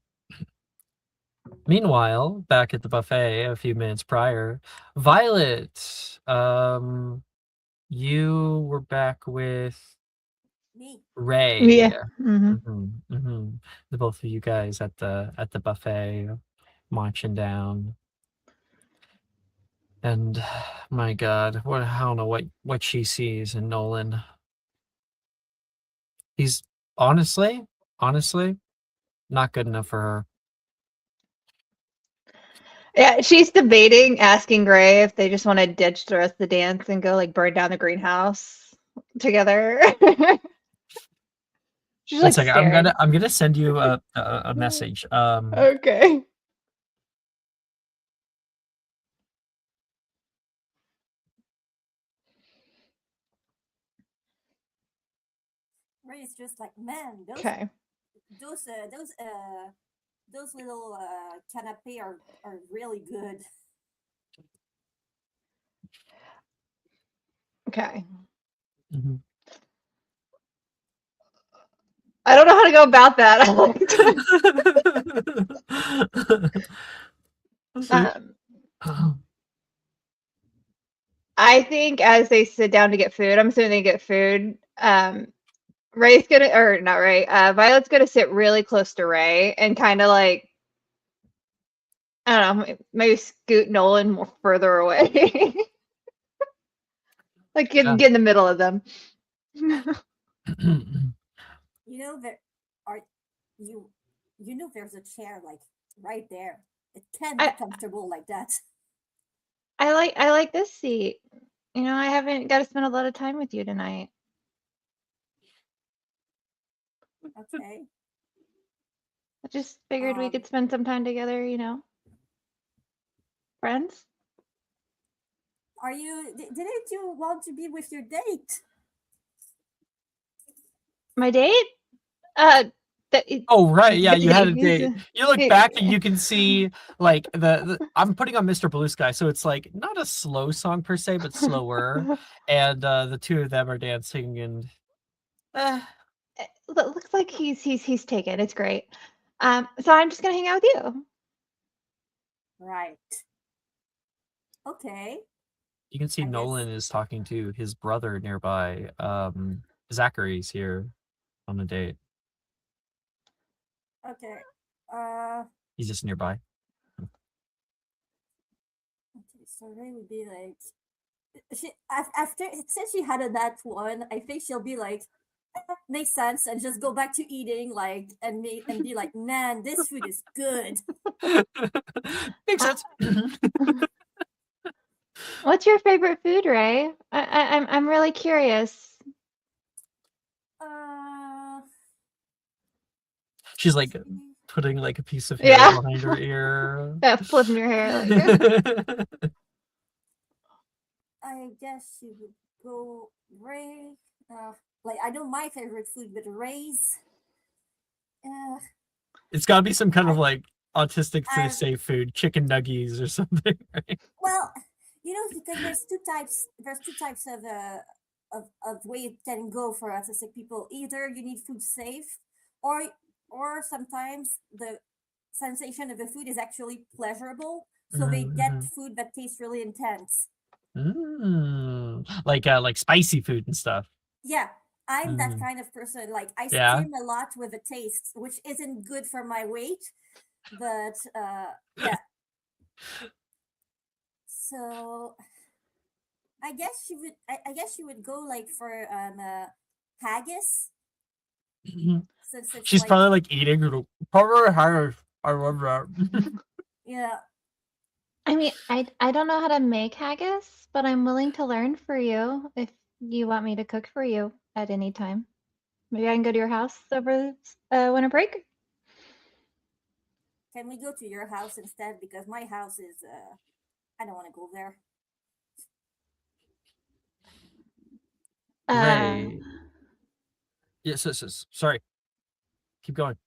Meanwhile, back at the buffet a few minutes prior, Violet, you were back with me, Ray. Yeah. The both of you guys at the buffet, marching down. And my God, I don't know what she sees in Nolan. He's honestly, not good enough for her. Yeah, she's debating asking Gray if they just want to ditch the rest of the dance and go like burn down the greenhouse together. She's like staring. I'm gonna send you a message. Okay. Ray is just like, man, Okay. those little canapé are really good. Okay. Mhm. I don't know how to go about that. I think as they sit down to get food, I'm assuming they get food. Ray's gonna, or not Ray, Violet's gonna sit really close to Ray and kind of like, I don't know, maybe scoot Nolan more further away. Like get in the middle of them. You know there are you know there's a chair like right there. It can't be comfortable like that. I like this seat. You know, I haven't got to spend a lot of time with you tonight. Okay. I just figured we could spend some time together, you know. Friends? Didn't you want to be with your date? My date? Oh right, yeah, you had a date. You look back and you can see like the I'm putting on Mr. Blue Sky, so it's like not a slow song per se, but slower. And the two of them are dancing and It looks like he's taken. It's great. So I'm just gonna hang out with you. Right. Okay. You can see Nolan is talking to his brother nearby. Zachary's here on a date. Okay. He's just nearby. Okay, so Ray would be like, after since she had a that one, I think she'll be like, makes sense, and just go back to eating, like, and be like, man, this food is good. Makes sense. What's your favorite food, Ray? I'm really curious. She's like putting like a piece of hair behind her ear. Yeah, flipping your hair. Like. I guess she would go Ray. Like I know my favorite food, but Ray's. It's got to be some kind of like autistic to say food, chicken nuggies or something, right? Well, you know, because there's two types of way it can go for autistic people. Either you need food safe, or sometimes the sensation of the food is actually pleasurable, so they get food that tastes really intense. Like spicy food and stuff. Yeah, I'm that kind of person. Like I stim a lot with the taste, which isn't good for my weight, but yeah. So I guess she would. I guess she would go like for haggis. She's like, probably like eating. Probably haggis. I love that. Yeah. I mean, I don't know how to make haggis, but I'm willing to learn for you if you want me to cook for you at any time. Maybe I can go to your house over winter break. Can we go to your house instead? Because my house is I don't want to go there. Ray. Yes, sorry. Keep going.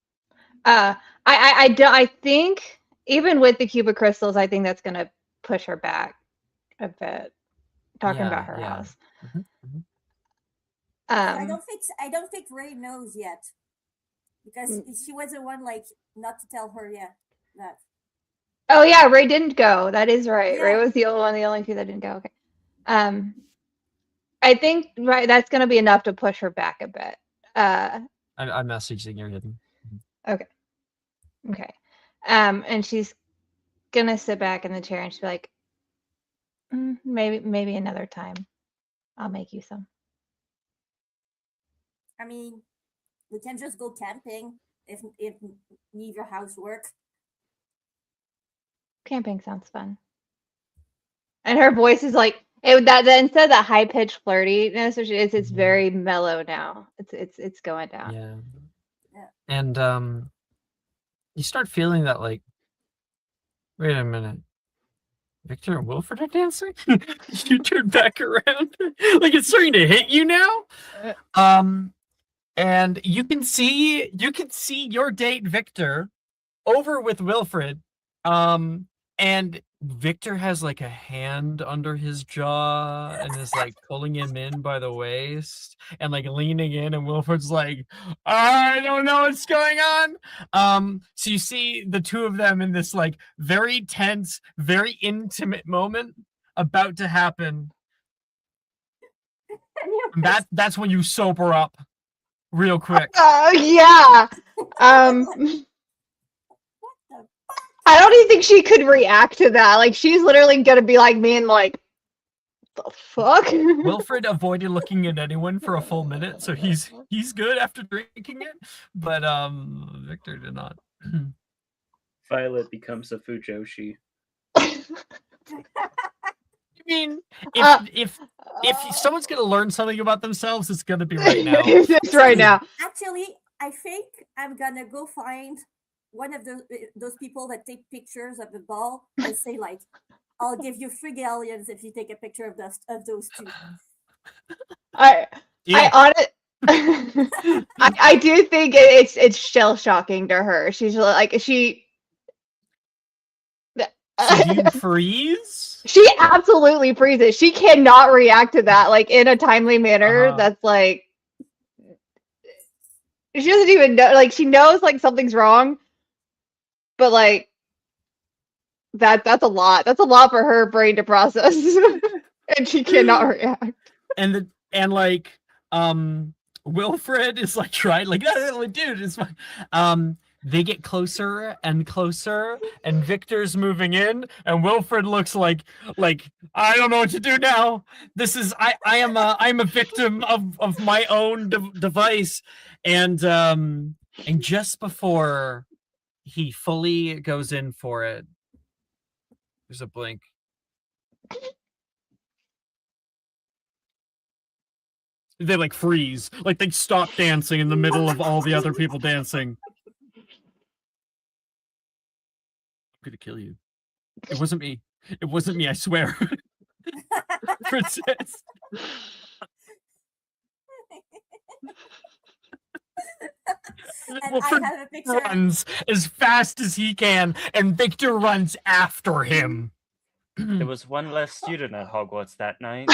I think even with the cubic crystals, I think that's gonna push her back a bit. Talking about her house. I don't think Ray knows yet, because she was the one like not to tell her yet that. Oh yeah, Ray didn't go. That is right. Yeah. Ray was the only two that didn't go. Okay. I think that's gonna be enough to push her back a bit. I'm messaging her. Okay. Okay. And she's gonna sit back in the chair and she's like, maybe another time I'll make you some. I mean, we can just go camping if neither house work. Camping sounds fun. And her voice is like that instead of that high pitched flirtiness, which it's very mellow now. It's going down. Yeah. And you start feeling that like, wait a minute, Victor and Wilfred are dancing? You turn back around. Like it's starting to hit you now. And you can see your date Victor over with Wilfred. And Victor has like a hand under his jaw and is like pulling him in by the waist and like leaning in, and Wilfred's like, I don't know what's going on. So you see the two of them in this like very tense, very intimate moment about to happen. And that's when you sober up real quick. Yeah. I don't even think she could react to that. Like, she's literally gonna be like me and like, the fuck? Wilfred avoided looking at anyone for a full minute, so he's good after drinking it. But Victor did not. Violet becomes a Fujoshi. I mean, if someone's gonna learn something about themselves, it's gonna be right now. It's right now. Actually, I think I'm gonna go find one of those people that take pictures of the ball and say like, I'll give you 3 galleons if you take a picture of those two. I do think it's shell shocking to her. She's like she. So do you freeze? She absolutely freezes. She cannot react to that like in a timely manner. That's like she doesn't even know. Like she knows like something's wrong, but like that's a lot. That's a lot for her brain to process, and she cannot react. And Wilfred is like trying, like, dude, it's fine. They get closer and closer, and Victor's moving in, and Wilfred looks like I don't know what to do now. This is I'm a victim of my own device, and just before he fully goes in for it, there's a blink. They like freeze, like they stop dancing in the middle of all the other people dancing. I'm gonna kill you. It wasn't me. It wasn't me, I swear. Princess. Wilfred I have a picture. Runs as fast as he can, and Victor runs after him. There was one less student at Hogwarts that night.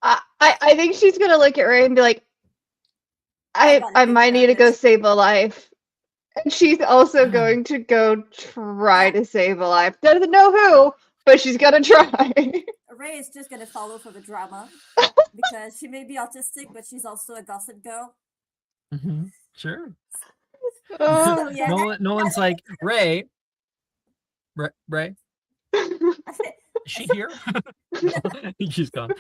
I think she's gonna look at Ray and be like, I might need to go save a life. And she's also going to go try to save a life. Doesn't know who, but she's gonna try. Ray is just gonna follow for the drama because she may be autistic, but she's also a gossip girl. Sure. So, yeah. Nolan's like, Ray. Is she here? She's gone.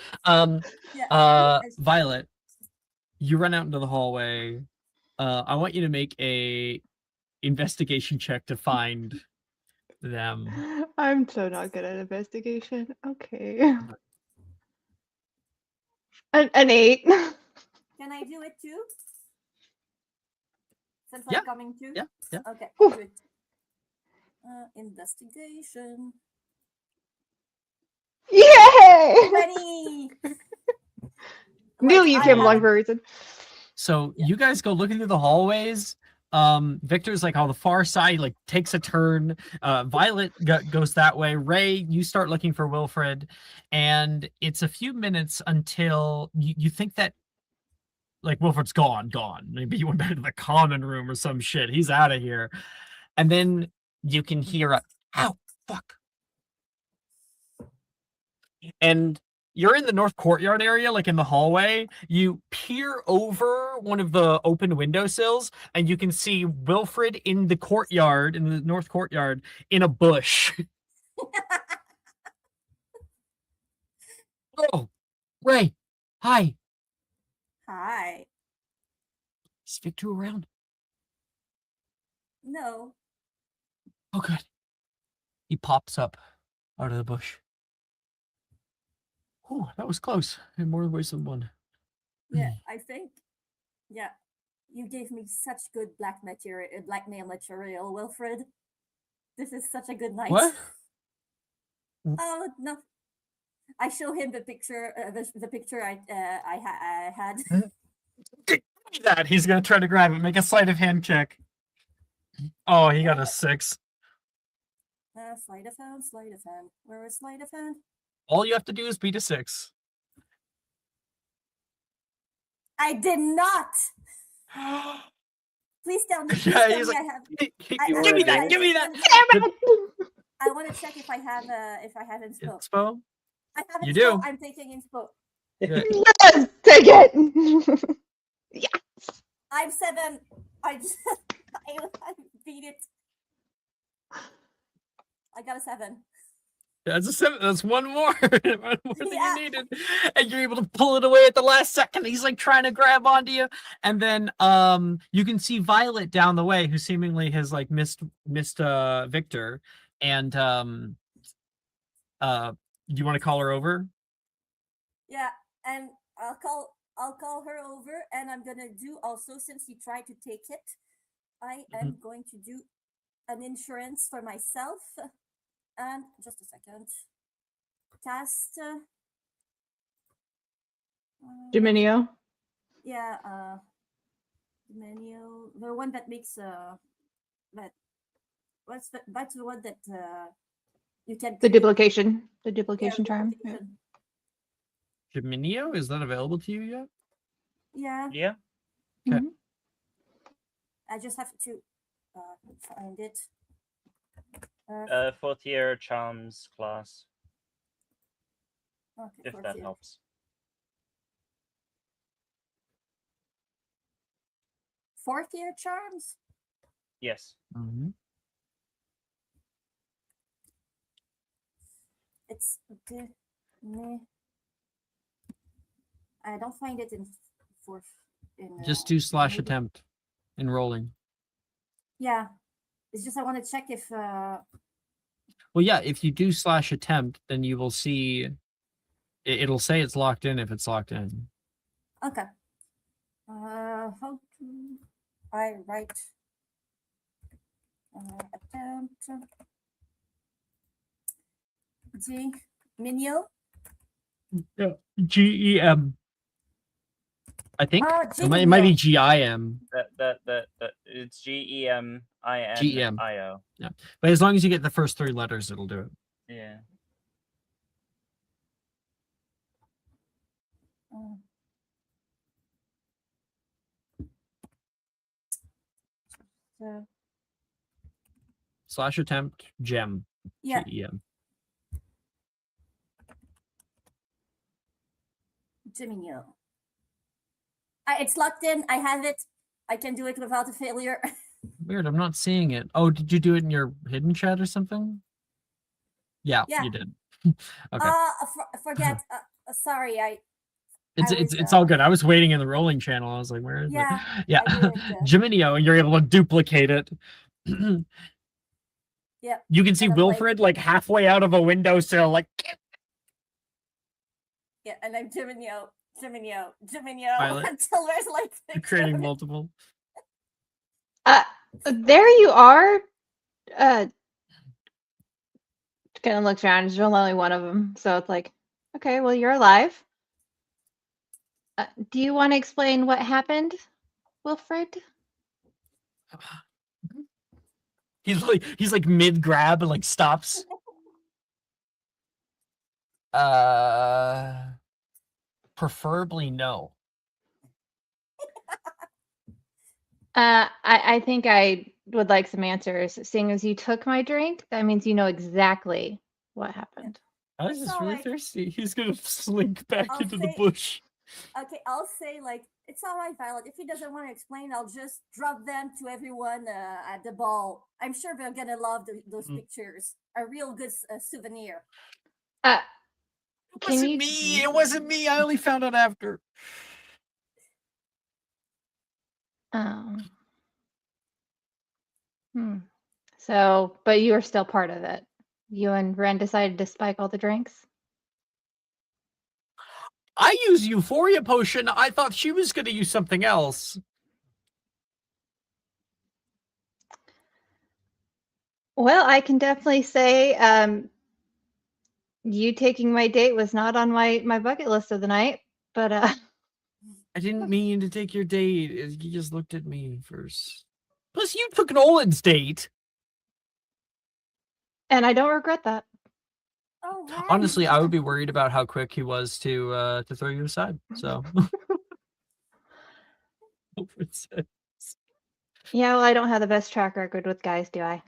Violet, you run out into the hallway. I want you to make a investigation check to find them. I'm so not good at investigation. Okay. An 8. Can I do it too? Since Yeah. I'm coming too? Yeah. Okay, good. Investigation. Yay! 20! Knew you came along for a reason. So you guys go looking through the hallways. Victor's like on the far side, like takes a turn. Violet goes that way. Ray, you start looking for Wilfred, and it's a few minutes until you think that like Wilfred's gone. Maybe he went back to the common room or some shit. He's out of here. And then you can hear a ow, fuck. And you're in the north courtyard area, like in the hallway. You peer over one of the open windowsills, and you can see Wilfred in the courtyard, in the north courtyard, in a bush. Oh, Ray. Hi. Hi. Is Victor around? No. Oh, good. He pops up out of the bush. Oh, that was close in more ways than one. Yeah, I think. Yeah, you gave me such good blackmail material, Wilfred. This is such a good night. What? Oh no, I show him the picture, the picture I had. Give me that. He's gonna try to grab it. Make a sleight of hand check. Oh, he got a 6. Sleight of hand, sleight of hand. Where is sleight of hand? All you have to do is beat a 6. I did not. Please tell me. Please Yeah, tell he's me like, I have. give me that. Give me that. I want to check if I have inspo. Inspo? I have You inspo. do. I'm taking inspo. Yes, take it. I'm 7. I beat it. I got a 7. That's a 7. That's one more. One more than Yeah. you needed. And you're able to pull it away at the last second. He's like trying to grab onto you. And then you can see Violet down the way, who seemingly has like missed Victor. And do you want to call her over? Yeah, and I'll call her over, and I'm gonna do also, since he tried to take it, I am going to do an insurance for myself. And just a second. Cast Dominio. Yeah, Dominio. The one that makes that's the one that you can The duplication charm. duplication. Dominio? Is that available to you yet? Yeah. Yeah. Okay. Mm-hmm. I just have to find it. 4th year charms class, Okay, if that helps. 4th year charms. Yes. Mm-hmm. It's I don't find it in 4th. Just do / attempt in rolling. Yeah, it's just I want to check if. Well, yeah, if you do / attempt, then you will see it'll say it's locked in if it's locked in. Okay. How do I write attempt Minio? Yeah. GEM. I think it might be GIM. That it's GEMINIO. GEM. Yeah, but as long as you get the first 3 letters, it'll do it. Yeah. / attempt gem. Yeah. GEM. Dominio. It's locked in. I have it. I can do it without a failure. Weird, I'm not seeing it. Oh, did you do it in your hidden chat or something? Yeah. You did. Okay. Forget. Sorry, It's all good. I was waiting in the rolling channel. I was like, where is it? Yeah. Dominio, and you're able to duplicate it. Yeah. You can see Wilfred like halfway out of a windowsill, like. Yeah, and I'm Dominio, Violet. until there's like Creating multiple. There you are. Kind of looks around. There's only one of them, so it's like, okay, well, you're alive. Do you want to explain what happened, Wilfred? He's like mid grab and like stops. Preferably no. I think I would like some answers. Seeing as you took my drink, that means you know exactly what happened. I was just really thirsty. He's gonna slink back into the bush. Okay, I'll say like, it's all right, Violet. If he doesn't want to explain, I'll just drop them to everyone at the ball. I'm sure they're gonna love those pictures. A real good souvenir. It wasn't me. It wasn't me. I only found out after. So, but you are still part of it. You and Ren decided to spike all the drinks? I use Euphoria potion. I thought she was going to use something else. Well, I can definitely say You taking my date was not on my bucket list of the night, but I didn't mean to take your date. You just looked at me first. Plus, you took Nolan's date. And I don't regret that. Oh, right. Honestly, I would be worried about how quick he was to throw you aside. So, yeah, well, I don't have the best track record with guys, do I?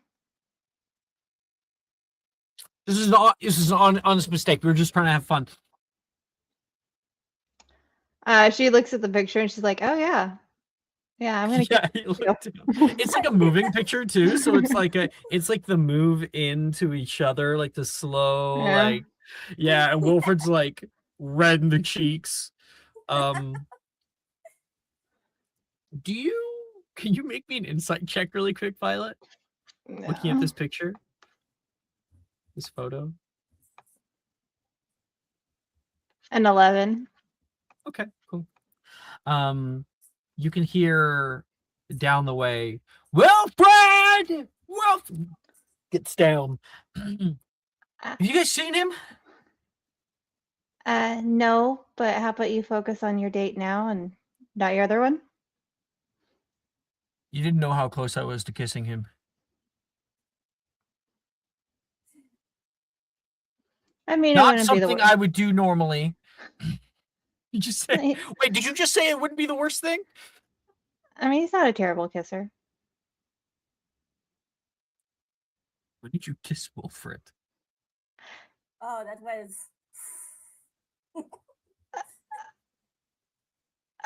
This is an honest mistake. We were just trying to have fun. She looks at the picture and she's like, "Oh yeah, yeah, I'm gonna." Yeah, it's like a moving picture too. So it's like the move into each other, like the slow, and Wilfred's like red in the cheeks. Can you make me an insight check really quick, Violet? No. Looking at this picture. This photo. An 11. Okay, cool. You can hear down the way, Wilfred! Wilfred gets down. Have you guys seen him? No, but how about you focus on your date now and not your other one? You didn't know how close I was to kissing him. I mean, not something I would do normally. You just said, wait, did you just say it wouldn't be the worst thing? I mean, he's not a terrible kisser. When did you kiss Wilfred? Oh, that was.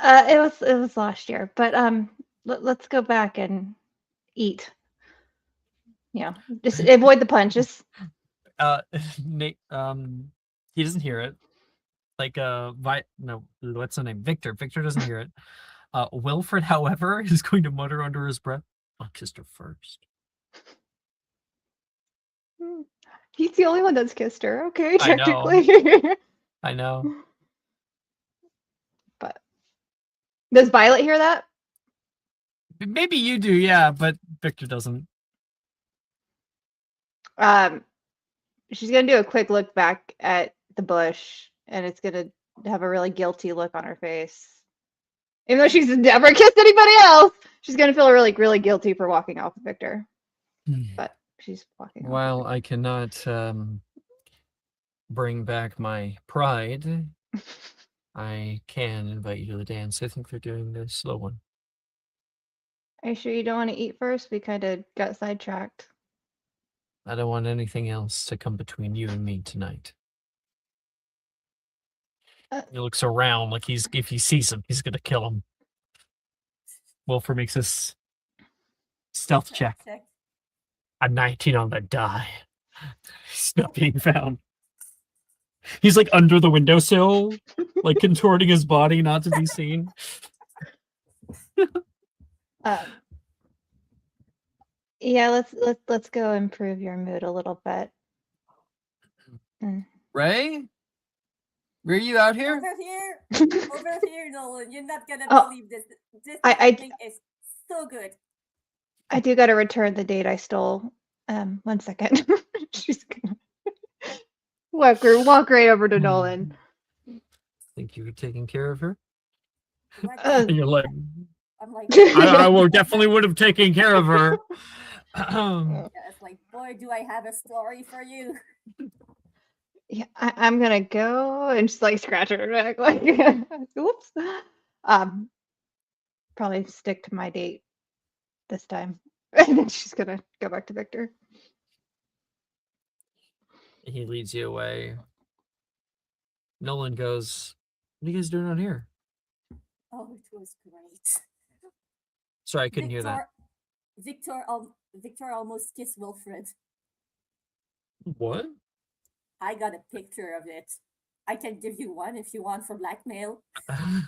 It was last year, but let's go back and eat. Just avoid the punches. Nate, he doesn't hear it. Like what's the name? Victor. Victor doesn't hear it. Wilfred, however, is going to mutter under his breath, "I kissed her first." He's the only one that's kissed her. Okay, technically. I know. But does Violet hear that? Maybe you do, yeah, but Victor doesn't. She's gonna do a quick look back at the bush, and it's gonna have a really guilty look on her face. Even though she's never kissed anybody else, she's gonna feel really, really guilty for walking off with Victor. But she's walking off. While I cannot bring back my pride, I can invite you to the dance. I think they're doing the slow one. Are you sure you don't want to eat first? We kind of got sidetracked. I don't want anything else to come between you and me tonight. He looks around like if he sees him, he's gonna kill him. Wilfred makes this stealth check. A 19 on the die. He's not being found. He's like under the windowsill, like contorting his body not to be seen. Yeah, let's go improve your mood a little bit. Ray? Were you out here? Over here, Nolan. You're not gonna believe this. This thing is so good. I do gotta return the date I stole. 1 second. She's gonna walk right over to Nolan. Think you were taking care of her? And you're like, I'm like, I definitely would have taken care of her. It's like, boy, do I have a story for you. Yeah, I'm gonna go and just like scratch her back, like, oops. Probably stick to my date this time, and then she's gonna go back to Victor. He leads you away. Nolan goes, "What are you guys doing out here?" Oh, it was great. Sorry, I couldn't hear that. Victor almost kissed Wilfred. What? I got a picture of it. I can give you one if you want for blackmail. I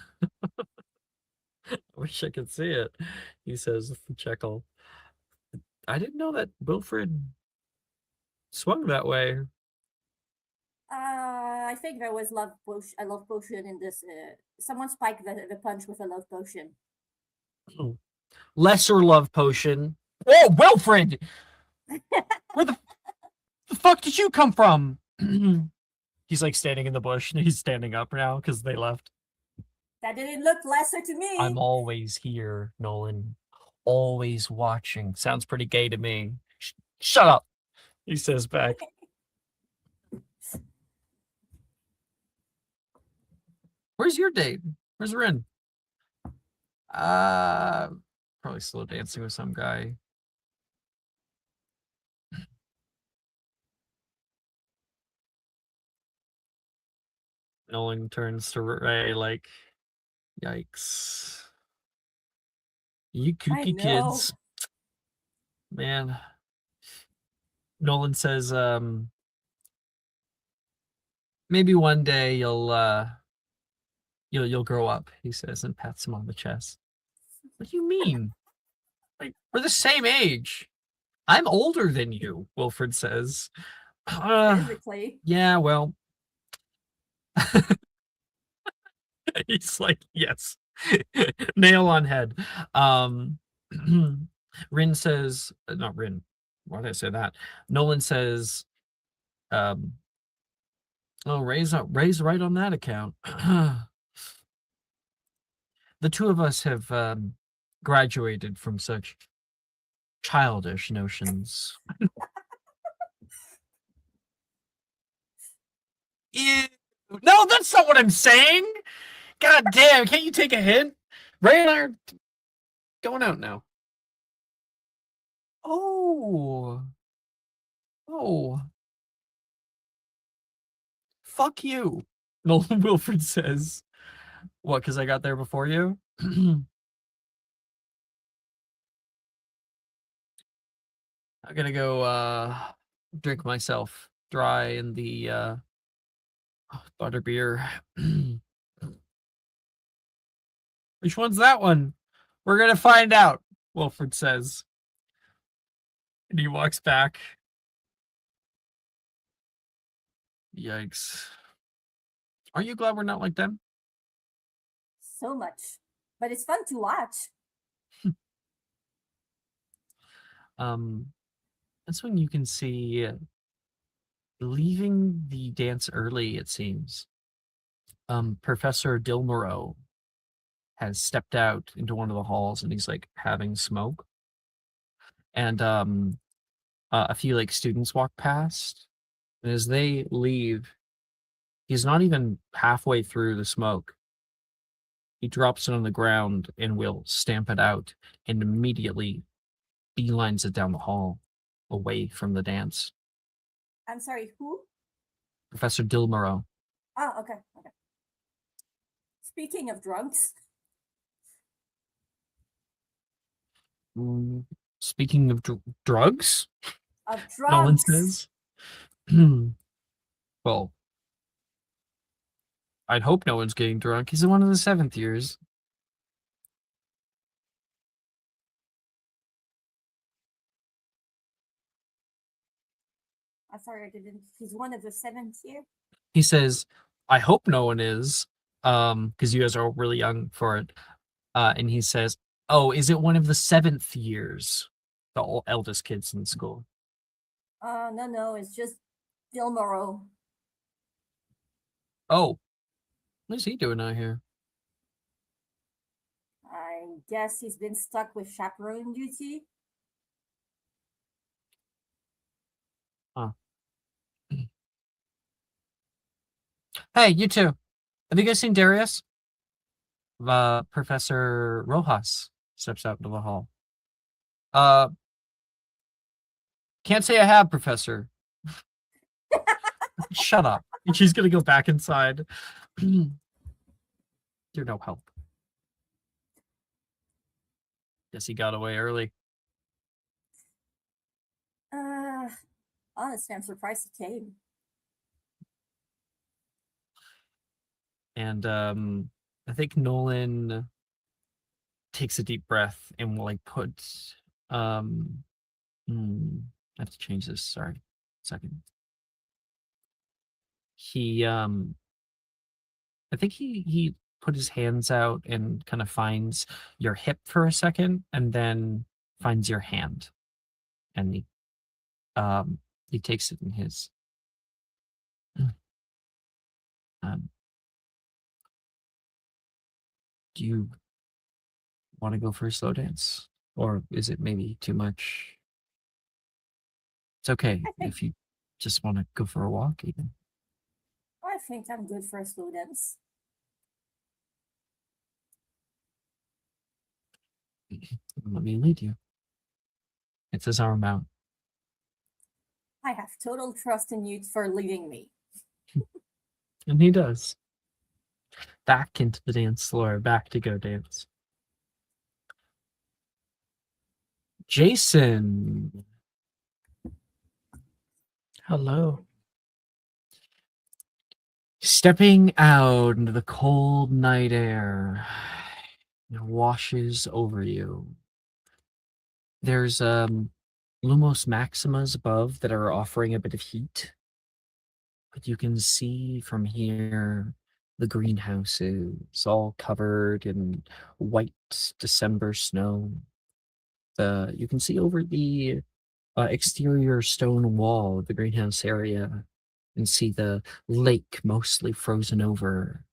wish I could see it. He says, "Checkle." I didn't know that Wilfred swung that way. I think there was a love potion in this. Someone spiked the punch with a love potion. Oh. Lesser love potion. Oh, Wilfred! Where the fuck did you come from? He's like standing in the bush and he's standing up now because they left. That didn't look lesser to me. I'm always here, Nolan. Always watching. Sounds pretty gay to me. Shut up, he says back. Where's your date? Where's Rin? Probably slow dancing with some guy. Nolan turns to Ray like, yikes. You kooky kids. Man. Nolan says, maybe one day you'll grow up, he says, and pats him on the chest. What do you mean? Like, we're the same age. I'm older than you, Wilfred says. Physically. Yeah, well. He's like, yes. Nail on head. Rin says, not Rin. Why did I say that? Nolan says, oh, Ray's right on that account. The two of us have graduated from such childish notions. Ew. No, that's not what I'm saying. God damn, can't you take a hint? Ray and I are going out now. Oh. Fuck you. Nolan Wilfred says. What, because I got there before you? I'm gonna go drink myself dry in the butterbeer. Which one's that one? We're gonna find out, Wilfred says. And he walks back. Yikes. Aren't you glad we're not like them? So much. But it's fun to watch. That's when you can see leaving the dance early, it seems. Professor Dilmorow has stepped out into one of the halls and he's like having smoke. And a few like students walk past. And as they leave, he's not even halfway through the smoke. He drops it on the ground and will stamp it out and immediately beelines it down the hall away from the dance. I'm sorry, who? Professor Dilmorow. Oh, okay. Speaking of drunks. Speaking of drugs? Of drugs. No one says. Well, I'd hope no one's getting drunk. He's in one of the 7th years. I'm sorry, I didn't. He's one of the 7th year? He says, I hope no one is, because you guys are all really young for it. And he says, oh, is it one of the 7th years? The eldest kids in school. No, it's just Dilmorow. Oh, what is he doing out here? I guess he's been stuck with chaperone duty. Huh. Hey, you two. Have you guys seen Darius? Professor Rojas steps out into the hall. Can't say I have, Professor. Shut up. And she's gonna go back inside. You're no help. Guess he got away early. Honestly, I'm surprised he came. And I think Nolan takes a deep breath and will like put I have to change this, sorry. Second. He I think he put his hands out and kind of finds your hip for a second and then finds your hand. And he takes it in his. Do you want to go for a slow dance? Or is it maybe too much? It's okay if you just want to go for a walk, even. I think I'm good for a slow dance. Let me lead you. It's his arm out. I have total trust in you for leading me. And he does. Back into the dance floor, back to go dance. Jason. Hello. Stepping out into the cold night air, it washes over you. There's Lumos Maximas above that are offering a bit of heat. But you can see from here the greenhouses all covered in white December snow. You can see over the exterior stone wall of the greenhouse area and see the lake mostly frozen over,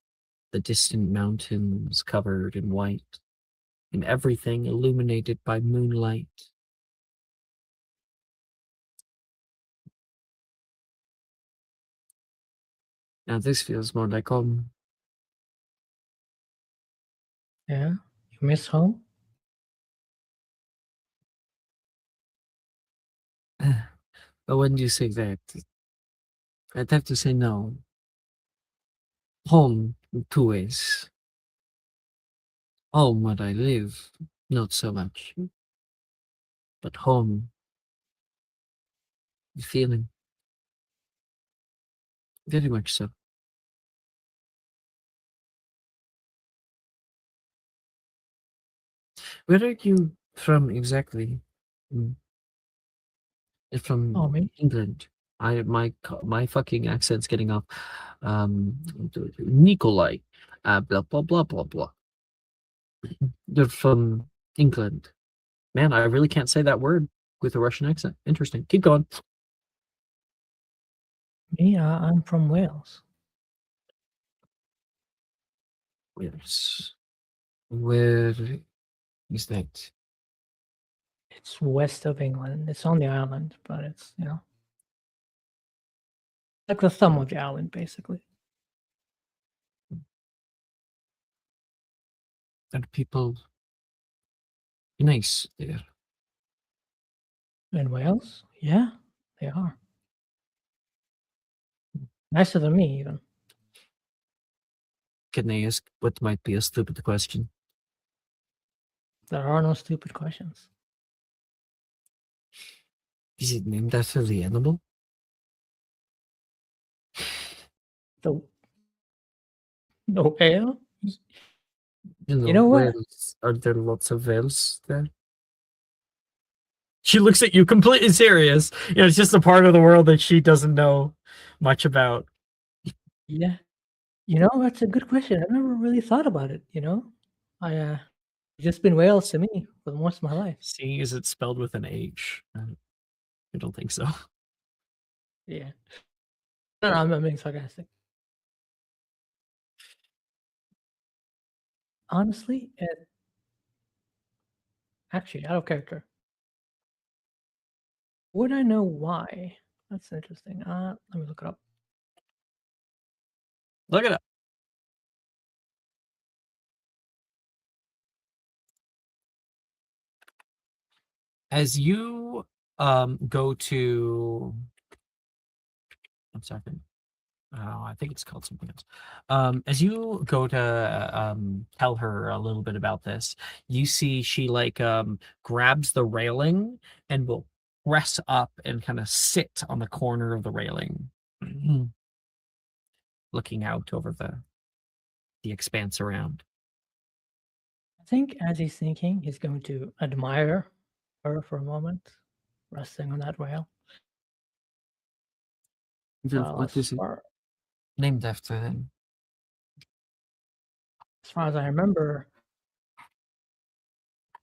the distant mountains covered in white, and everything illuminated by moonlight. Now this feels more like home. Yeah, you miss home? But when you say that, I'd have to say no. Home, two ways. Home where I live, not so much. But home, the feeling. Very much so. Where are you from exactly? From Me? England. My fucking accent's getting off. Nikolai. Blah blah blah blah blah. They're from England. Man, I really can't say that word with a Russian accent. Interesting. Keep going. Me, I'm from Wales. Wales. Where is that? It's west of England. It's on the island, but it's, like the thumb of the island, basically. Are people nice there? In Wales? Yeah, they are. Nicer than me, even. Can I ask what might be a stupid question? There are no stupid questions. Is it named after the animal? The whale? You know what? whales. Are there lots of whales there? She looks at you completely serious. It's just a part of the world that she doesn't know much about. Yeah. That's a good question. I've never really thought about it, I just been Wales to me for most of my life. Seeing as it's spelled with an H, I don't think so. Yeah. No, I'm being sarcastic. Honestly, actually, out of character. Would I know why? That's interesting. Let me look it up. Look it up. As you go to, one second. I think it's called something else. As you go to tell her a little bit about this, you see she grabs the railing and will press up and kind of sit on the corner of the railing, looking out over the expanse around. I think as he's thinking, he's going to admire her for a moment, resting on that rail. What is it named after then? As far as I remember,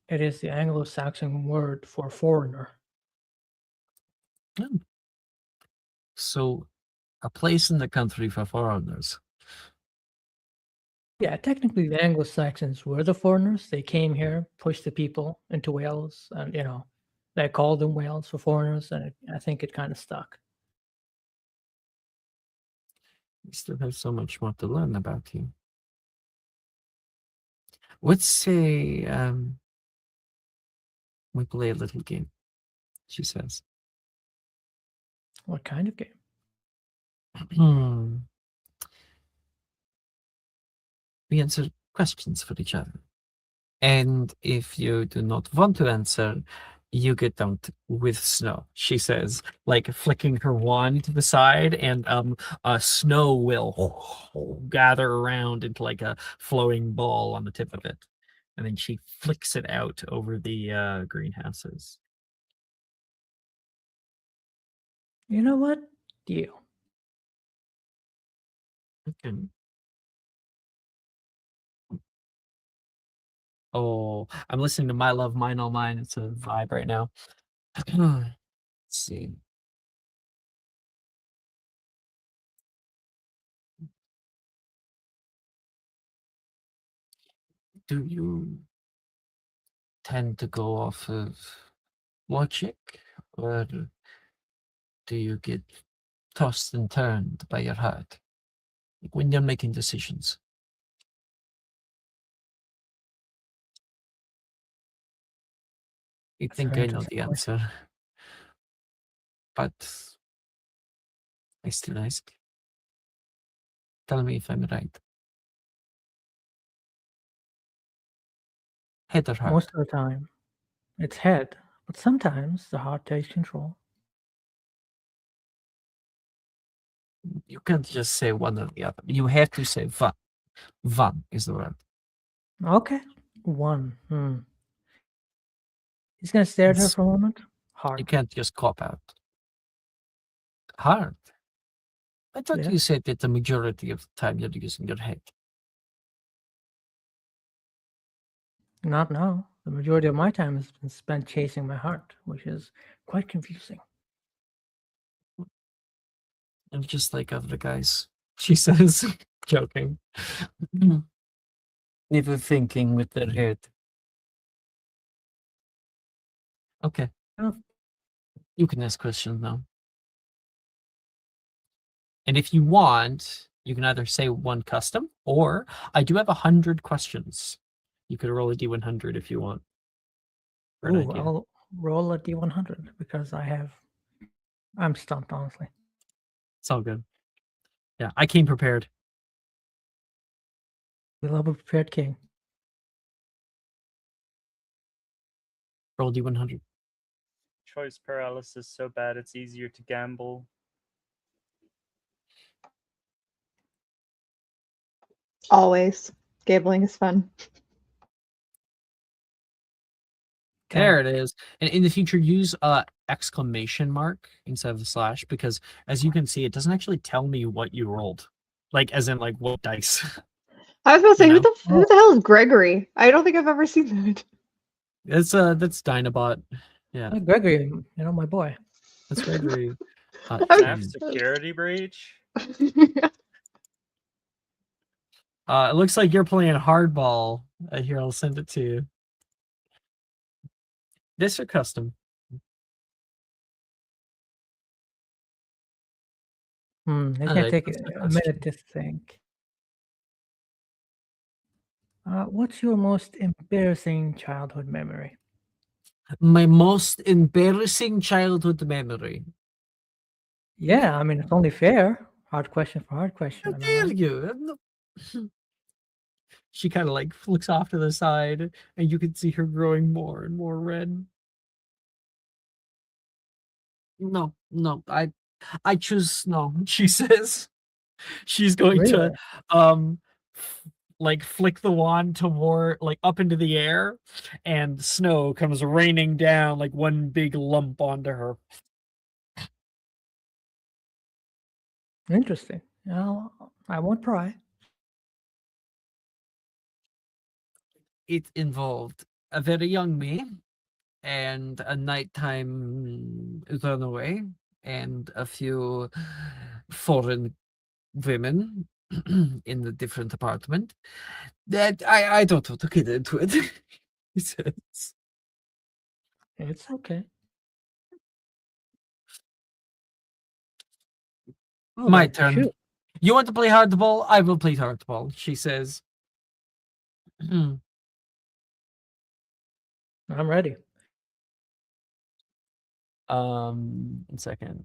it is the Anglo-Saxon word for foreigner. Oh. So, a place in the country for foreigners. Yeah, technically the Anglo-Saxons were the foreigners. They came here, pushed the people into Wales, and they called them Wales for foreigners, and I think it kind of stuck. We still have so much more to learn about you. Let's say we play a little game, she says. What kind of game? We answer questions for each other. And if you do not want to answer, you get dumped with snow, she says, like flicking her wand to the side, and snow will gather around into like a flowing ball on the tip of it. And then she flicks it out over the greenhouses. You know what? Deal. Okay. Oh, I'm listening to My Love, Mine, All Mine. It's a vibe right now. Let's see. Do you tend to go off of logic, or do you get tossed and turned by your heart, like when you're making decisions? I think I know the answer, but I still ask. Tell me if I'm right. Head or heart? Most of the time, it's head, but sometimes the heart takes control. You can't just say one or the other. You have to say one. One is the word. Okay, one. He's gonna stare at her for a moment. Heart. You can't just cop out. Heart? I thought you said that the majority of the time you're using your head. Not now. The majority of my time has been spent chasing my heart, which is quite confusing. I'm just like other guys, she says, joking. Never thinking with their head. Okay. You can ask questions now. And if you want, you can either say one custom, or I do have 100 questions. You could roll a D100 if you want. Ooh, I'll roll a D100 because I'm stumped, honestly. It's all good. Yeah, I came prepared. We love a prepared king. Roll D100. Choice paralysis so bad it's easier to gamble. Always. Gambling is fun. There it is. And in the future, use exclamation mark instead of the slash, because as you can see, it doesn't actually tell me what you rolled. Like, as in, like, what dice. I was about to say, who the hell is Gregory? I don't think I've ever seen that. That's Dinobot. Yeah. Gregory, my boy. That's Gregory. Security breach? It looks like you're playing hardball. Here, I'll send it to you. This or custom? It's gonna take a minute to think. What's your most embarrassing childhood memory? My most embarrassing childhood memory. Yeah, I mean, it's only fair. Hard question for hard question. How dare you? She kind of like looks off to the side, and you can see her growing more and more red. No, I choose no, she says. She's going to like flick the wand toward like up into the air, and snow comes raining down like one big lump onto her. Interesting. I won't pry. It involved a very young me and a nighttime runaway and a few foreign women in the different apartment. That I don't want to get into it. He says. It's okay. Oh, My turn. Shoot. You want to play hardball? I will play hardball, she says. I'm ready. 1 second.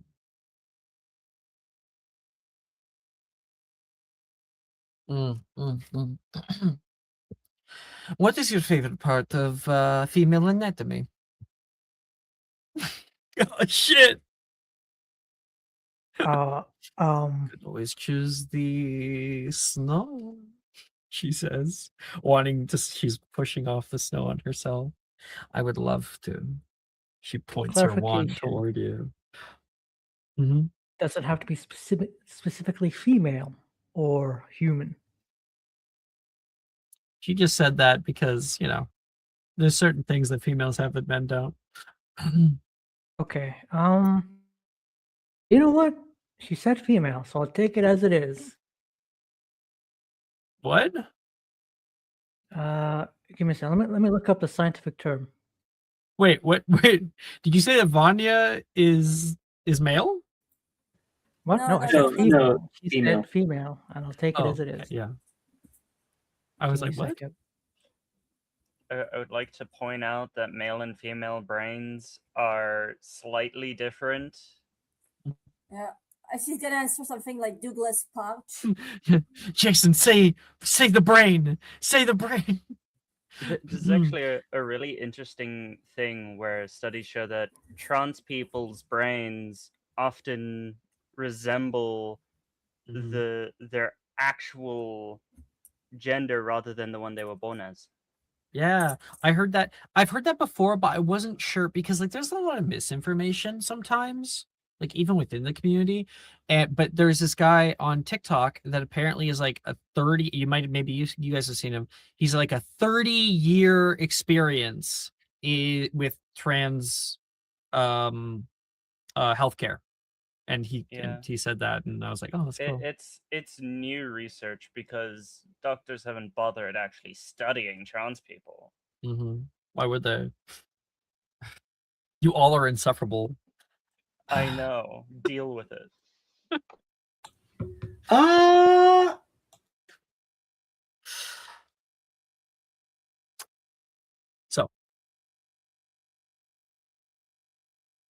What is your favorite part of female anatomy? Oh shit! Could always choose the snow. She says, wanting to. She's pushing off the snow on herself. I would love to. She points her wand toward you. Mm-hmm. Does it have to be specifically female or human? She just said that because, there's certain things that females have that men don't. Okay. You know what? She said female, so I'll take it as it is. What? Give me a second. Let me look up the scientific term. Wait, what? Wait, did you say that Vanya is male? What? No, I said female. She said female, and I'll take it as it is. Yeah. I was like, what? I would like to point out that male and female brains are slightly different. Yeah. She's gonna answer something like Douglas Pouch. Jason, say the brain. Say the brain. This is actually a really interesting thing where studies show that trans people's brains often resemble their actual gender rather than the one they were born as. Yeah, I heard that. I've heard that before, but I wasn't sure because there's a lot of misinformation sometimes, even within the community. But there's this guy on TikTok that apparently is like a 30. Maybe you guys have seen him. He's like a 30-year experience with trans healthcare. And he said that, and I was like, oh, that's cool. It's new research because doctors haven't bothered actually studying trans people. Why would they? You all are insufferable. I know. Deal with it. So,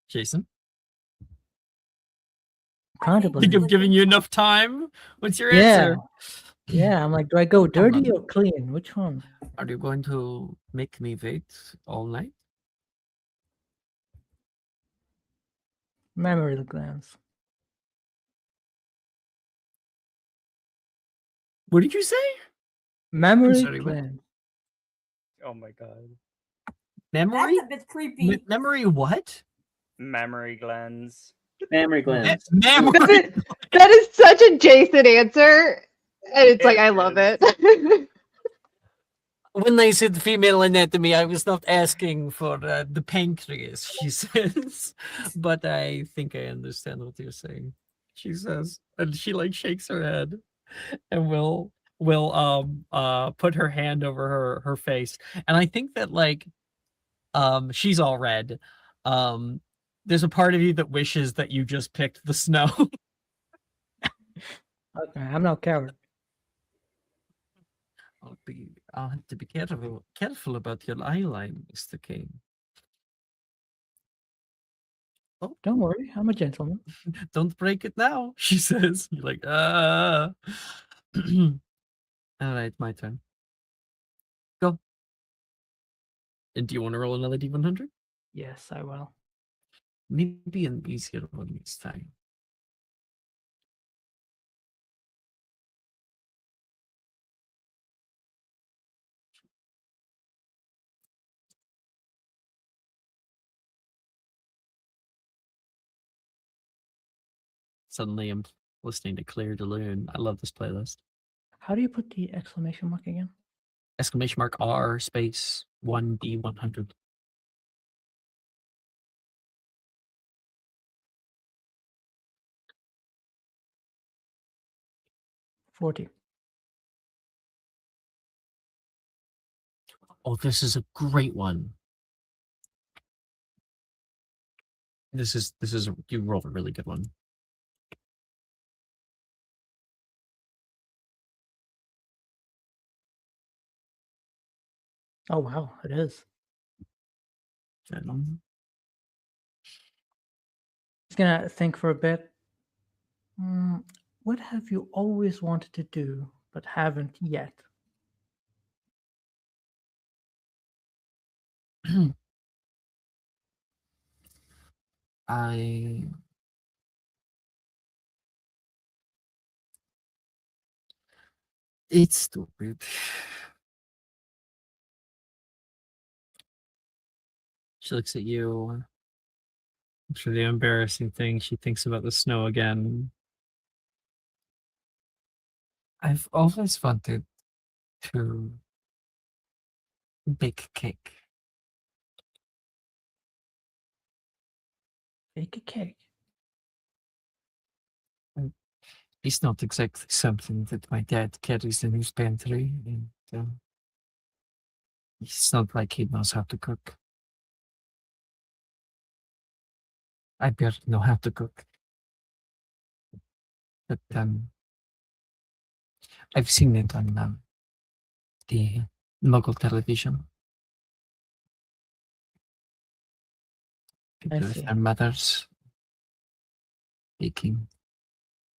Jason? Contemplating. Think I'm giving you enough time? What's your answer? Yeah, I'm like, do I go dirty or clean? Which one? Are you going to make me wait all night? Mammary glands. What did you say? Mammary glands. Oh my god. Memory? That's a bit creepy. Memory what? Mammary glands. Mammary glands. Memory. That is such a Jason answer. And it's like, I love it. When they said female anatomy, I was not asking for the pancreas, she says. But I think I understand what you're saying, she says. And she shakes her head and will put her hand over her face. And I think that she's all red. There's a part of you that wishes that you just picked the snow. Okay, I'm no coward. I'll have to be careful about your eyeline, Mr. Kane. Oh, don't worry, I'm a gentleman. Don't break it now, she says. You're like, All right, my turn. Go. And do you want to roll another D100? Yes, I will. Maybe an easier one this time. Suddenly I'm listening to Claire de Lune. I love this playlist. How do you put the exclamation mark again? Exclamation mark R space 1D100. 40. Oh, this is a great one. This is you rolled a really good one. Oh wow, it is. Venom. Just gonna think for a bit. What have you always wanted to do but haven't yet? It's stupid. She looks at you. After the embarrassing thing, she thinks about the snow again. I've always wanted to bake cake. Bake a cake. It's not exactly something that my dad carries in his pantry, and it's not like he knows how to cook. I barely know how to cook. But I've seen it on the local television. People with see. their mothers baking.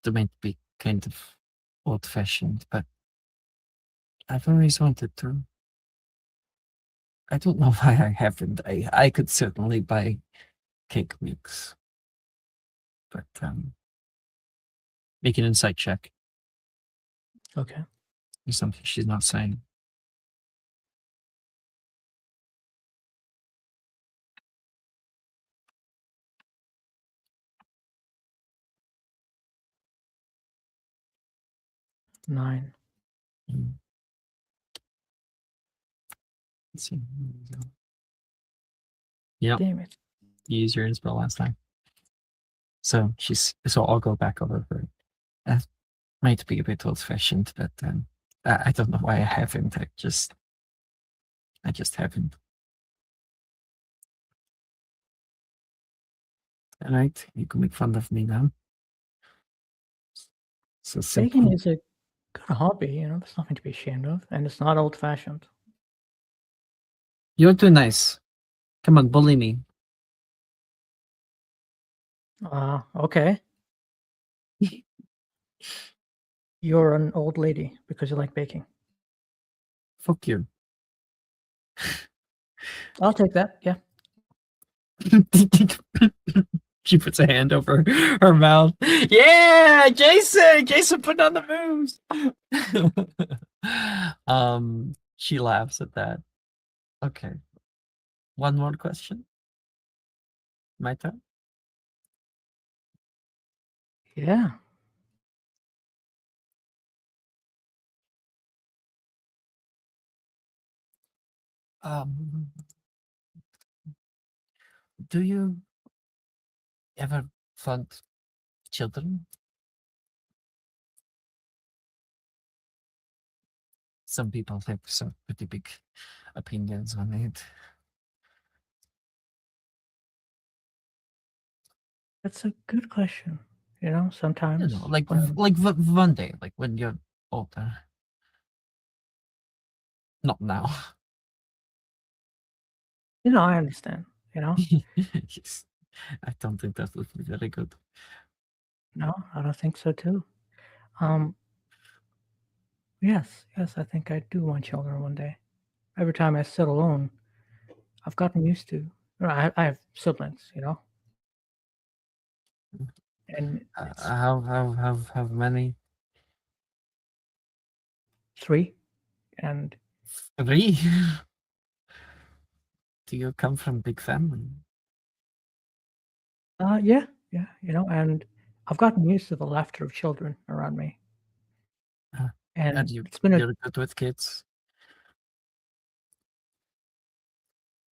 They might be kind of old-fashioned, but I've always wanted to. I don't know why I haven't. I could certainly buy cake mix, but make an insight check. Okay. There's something she's not saying. Nine. Let's see. Yeah. Damn it. You used your inspo last time. So I'll go back over her. That might be a bit old fashioned, but I don't know why I haven't. I just haven't. Alright, you can make fun of me now. So Baking is a good hobby, there's nothing to be ashamed of, and it's not old fashioned. You're too nice. Come on, bully me. Okay. You're an old lady because you like baking. Fuck you. I'll take that, yeah. She puts a hand over her mouth. Yeah, Jason putting on the moves. She laughs at that. Okay. One more question. My turn. Yeah. Do you ever want children? Some people have some pretty big opinions on it. That's a good question. Sometimes. Like one day, like when you're older. Not now. I understand, Yes. I don't think that would be very good. No, I don't think so too. Yes, I think I do want children one day. Every time I sit alone, I've gotten used to. I have siblings, and How many? 3, and 3? Do you come from big family? yeah, and I've gotten used to the laughter of children around me. And you're good with kids.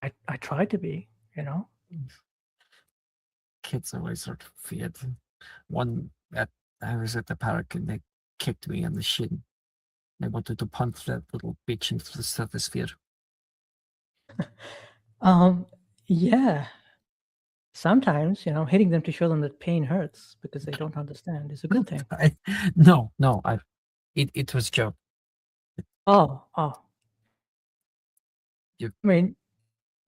I try to be, Kids always sort of weird. One that I was at the park and kicked me on the shin. I wanted to punch that little bitch into the stratosphere. Yeah. Sometimes, hitting them to show them that pain hurts because they don't understand is a good thing. No, it was a joke. Oh. You- I mean,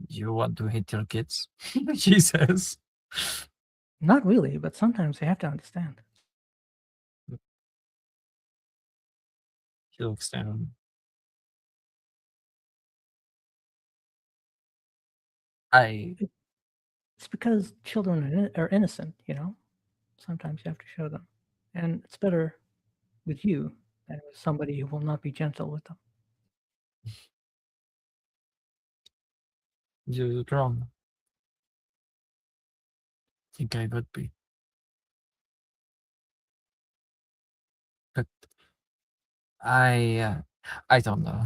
You want to hit your kids? She says. not really, but sometimes they have to understand. She looks down. It's because children are innocent, Sometimes you have to show them. And it's better with you than with somebody who will not be gentle with them. You're wrong. I think I would be. But I don't know.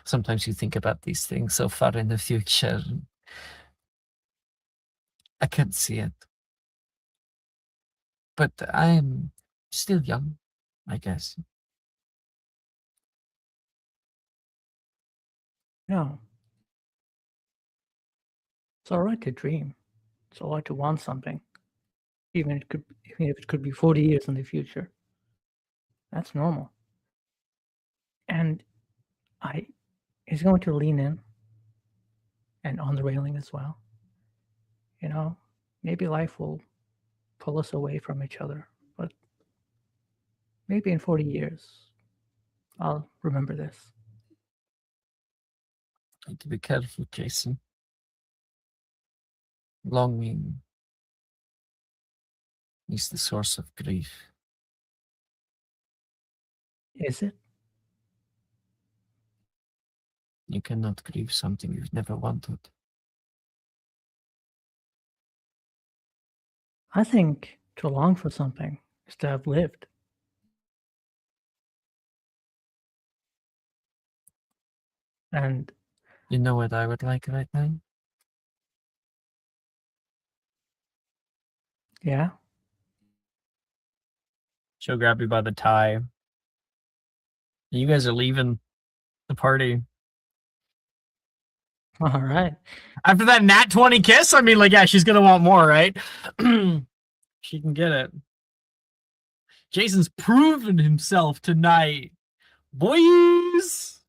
Sometimes you think about these things so far in the future. I can't see it. But I'm still young, I guess. No. It's all right to dream. It's all right to want something. Even if it could be 40 years in the future. That's normal. And he's going to lean in and on the railing as well. Maybe life will pull us away from each other, but maybe in 40 years, I'll remember this. Need to be careful, Jason. Longing is the source of grief. Is it? You cannot grieve something you've never wanted. I think to long for something is to have lived. And you know what I would like right now? Yeah. She'll grab you by the tie. You guys are leaving the party. All right. After that nat 20 kiss, I mean, yeah, she's gonna want more, right? She can get it. Jason's proven himself tonight. Boys!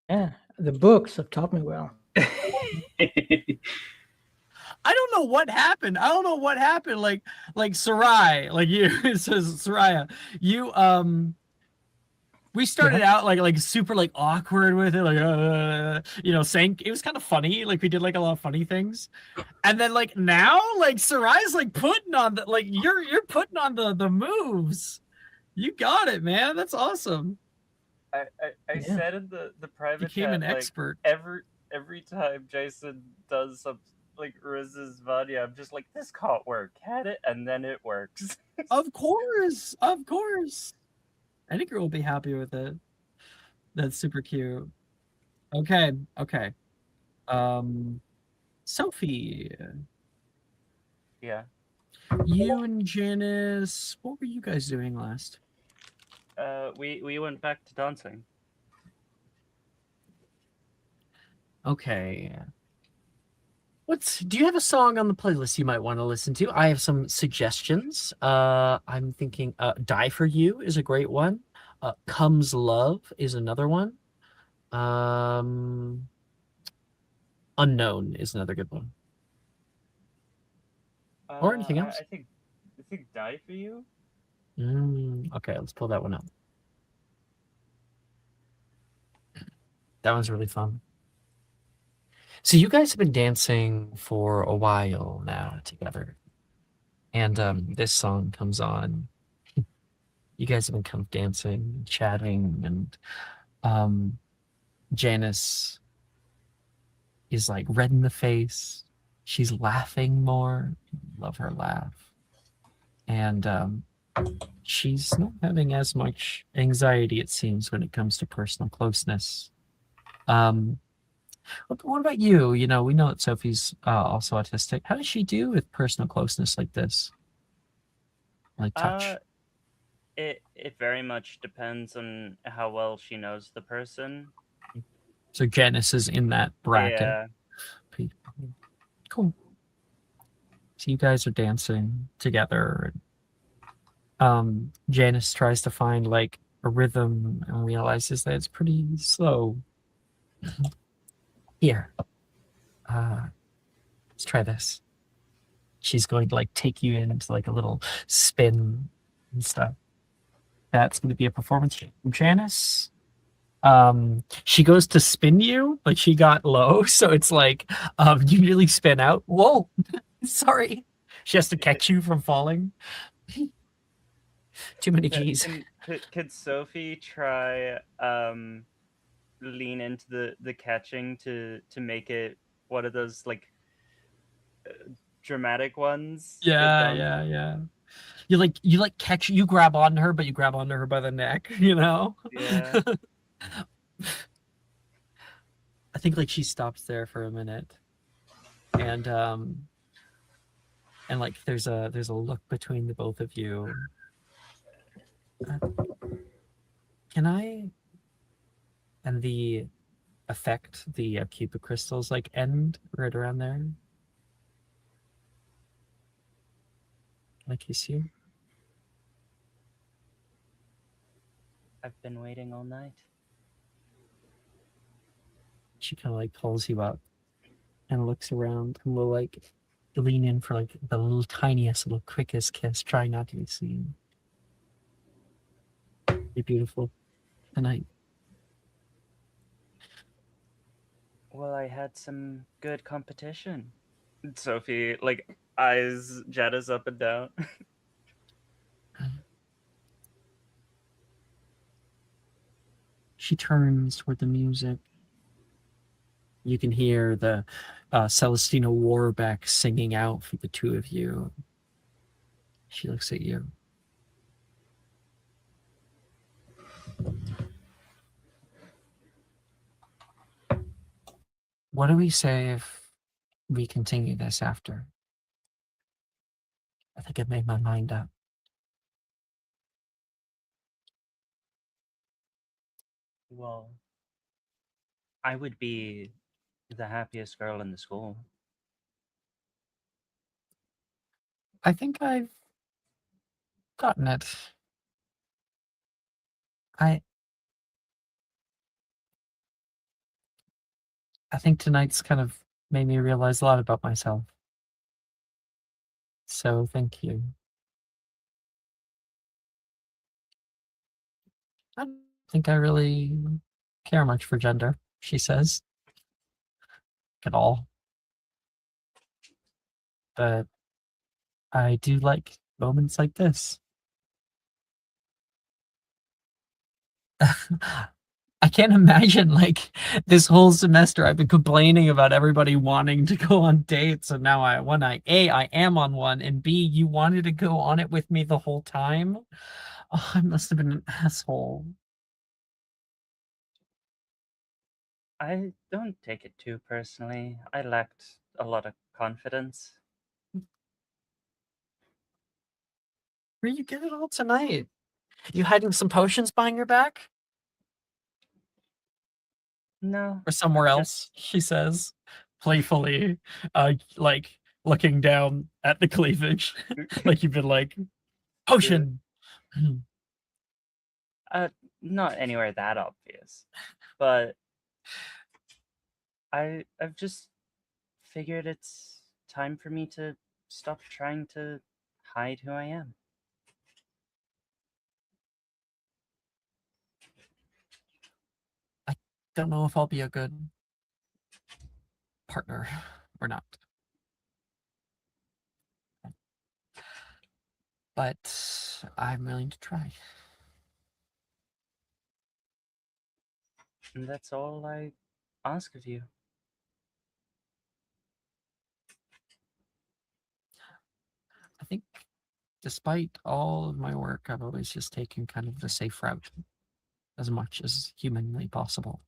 Yeah, the books have taught me well. I don't know what happened. Like Sarai, you, it says Saraya, you, we started out like super awkward with it, saying it was kind of funny. We did a lot of funny things. And then now, Sarai's putting on the, you're putting on the moves. You got it, man. That's awesome. I said in the private became chat, an expert. Every time Jason does some Riz's Vanya, I'm just this can't work, can it? And then it works. Of course. Any girl will be happy with it. That's super cute. Okay. Sophie. Yeah. You and Janice, what were you guys doing last? We went back to dancing. Okay. Do you have a song on the playlist you might want to listen to? I have some suggestions. I'm thinking Die For You is a great one. Comes Love is another one. Unknown is another good one. Or anything else? I think Die For You. Okay, let's pull that one up. That one's really fun. So you guys have been dancing for a while now together. And this song comes on. You guys have been kind of dancing, chatting, and Janice is red in the face. She's laughing more. Love her laugh. And she's not having as much anxiety, it seems, when it comes to personal closeness. What about you? We know that Sophie's also autistic. How does she do with personal closeness like this? Touch? It very much depends on how well she knows the person. So Janice is in that bracket. Yeah. Cool. So you guys are dancing together. Janice tries to find like a rhythm and realizes that it's pretty slow. Here, let's try this. She's going to like take you into like a little spin and stuff. That's going to be a performance from Janice. She goes to spin you, but she got low, so it's like you nearly spin out. Whoa, sorry. She has to catch you from falling. Too many G's. Could Sophie try lean into the catching to make it one of those like dramatic ones? Yeah. You catch, you grab on her, but you grab onto her by the neck, you know? Yeah. I think like she stops there for a minute. And like there's a look between the both of you. Can I and the effect, the Cupid crystals like end right around there? Can I kiss you? I've been waiting all night. She kind of like pulls you up and looks around and will like lean in for like the little tiniest, little quickest kiss, trying not to be seen. You're beautiful tonight. Well, I had some good competition. Sophie, like, eyes Jada's up and down. She turns toward the music. You can hear the Celestina Warbeck singing out for the two of you. She looks at you. What do we say if we continue this after? I think I've made my mind up. Well, I would be the happiest girl in the school. I think I've gotten it. I think tonight's kind of made me realize a lot about myself. So thank you. I don't think I really care much for gender, she says. At all. But I do like moments like this. I can't imagine like this whole semester I've been complaining about everybody wanting to go on dates, and now I am on one, and B, you wanted to go on it with me the whole time. Oh, I must have been an asshole. I don't take it too personally. I lacked a lot of confidence. Where you get it all tonight? You hiding some potions behind your back? No. Or somewhere else, she says, playfully, like looking down at the cleavage. Like you've been like, potion! Not anywhere that obvious. But I've just figured it's time for me to stop trying to hide who I am. I don't know if I'll be a good partner or not. But I'm willing to try. And that's all I ask of you. I think despite all of my work, I've always just taken kind of the safe route as much as humanly possible.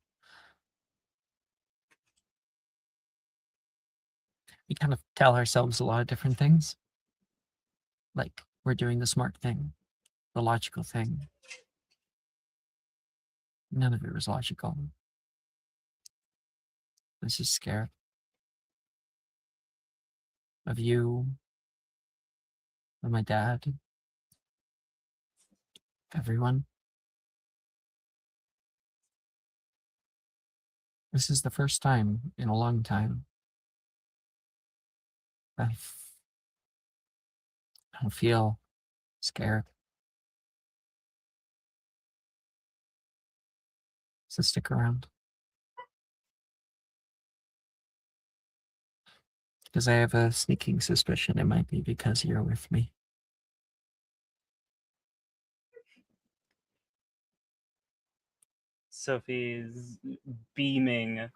We kind of tell ourselves a lot of different things. Like, we're doing the smart thing. the logical thing. None of it was logical. I was just scared of you, of my dad, everyone. This is the first time in a long time I don't feel scared. So stick around. Because I have a sneaking suspicion it might be because you're with me. Sophie's beaming,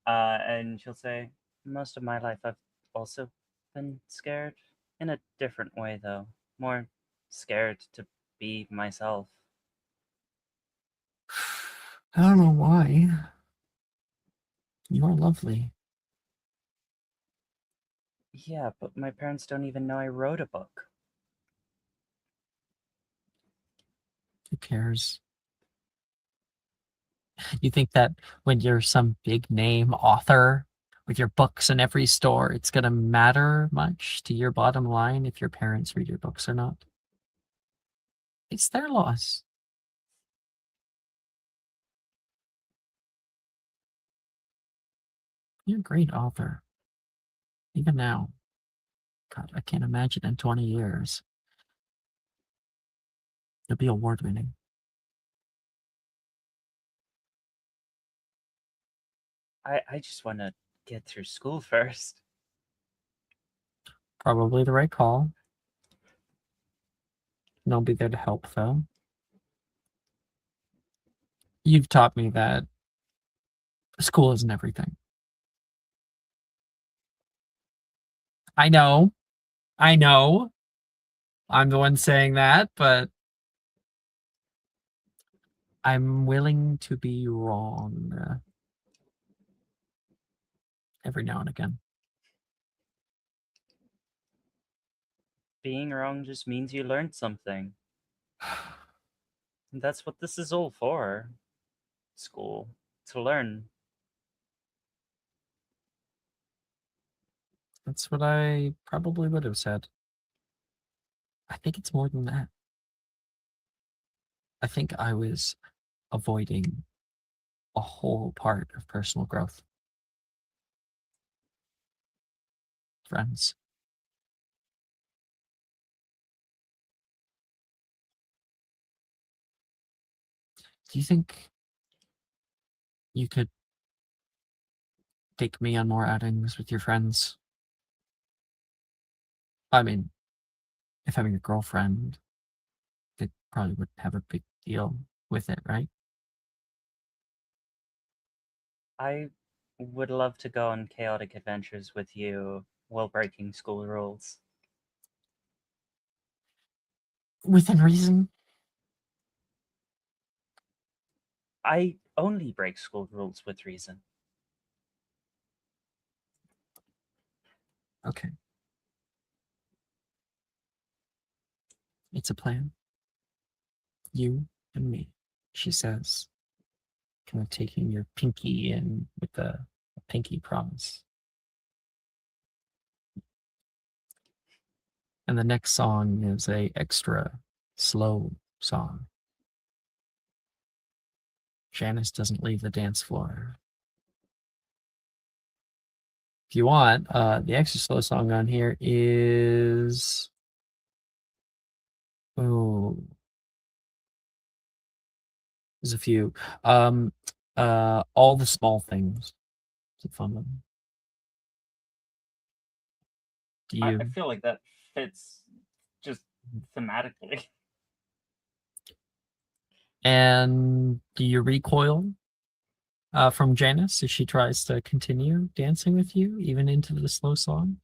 and she'll say, most of my life I've also been scared. In a different way, though. More scared to be myself. I don't know why. You're lovely. Yeah, but my parents don't even know I wrote a book. Who cares? You think that when you're some big name author with your books in every store, it's going to matter much to your bottom line if your parents read your books or not? It's their loss. You're a great author. Even now. God, I can't imagine in 20 years. You'll be award winning. I just want to get through school first. Probably the right call. And I'll be there to help, though. You've taught me that school isn't everything. I know. I'm the one saying that, but I'm willing to be wrong every now and again. Being wrong just means you learned something. And that's what this is all for. School. To learn. That's what I probably would have said. I think it's more than that. I think I was avoiding a whole part of personal growth. Friends. Do you think you could take me on more outings with your friends? I mean, if having a girlfriend, they probably wouldn't have a big deal with it, right? I would love to go on chaotic adventures with you while breaking school rules. Within reason? I only break school rules with reason. Okay. It's a plan. You and me, she says, kind of taking your pinky in with a pinky promise. And the next song is a extra slow song. Janice doesn't leave the dance floor. If you want, the extra slow song on here is... Oh, there's a few. All the Small Things. It's a fun one. Do you? I feel like that fits just thematically. And do you recoil from Janice as she tries to continue dancing with you, even into the slow song?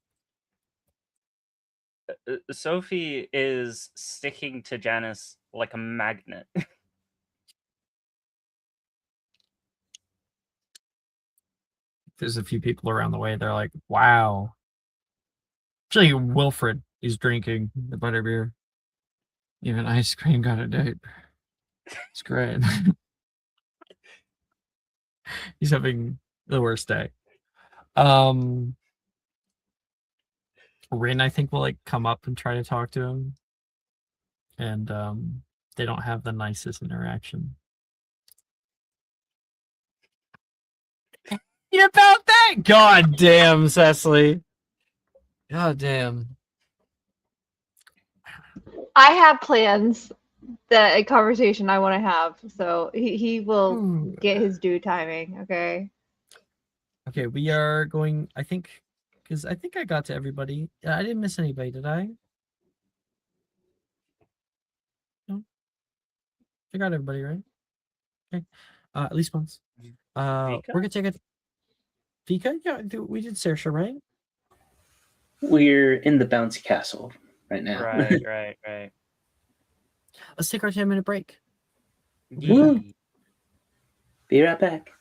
Sophie is sticking to Janice like a magnet. There's a few people around the way. They're like, wow. Actually, Wilfred is drinking the butterbeer. Even ice cream got a date. It's great. He's having the worst day. Rin, I think, will like come up and try to talk to him. And they don't have the nicest interaction. About that? God damn, Cecily. God damn. I have plans, that a conversation I want to have, so he will get his due timing. Okay. Okay, we are going. I think, because I think I got to everybody. I didn't miss anybody, did I? No, I got everybody right. Okay, at least once. We're gonna take it. Vika, yeah, we did Saoirse, right? We're in the bouncy castle right now. Right. Let's take our 10-minute break. Woo. Be right back.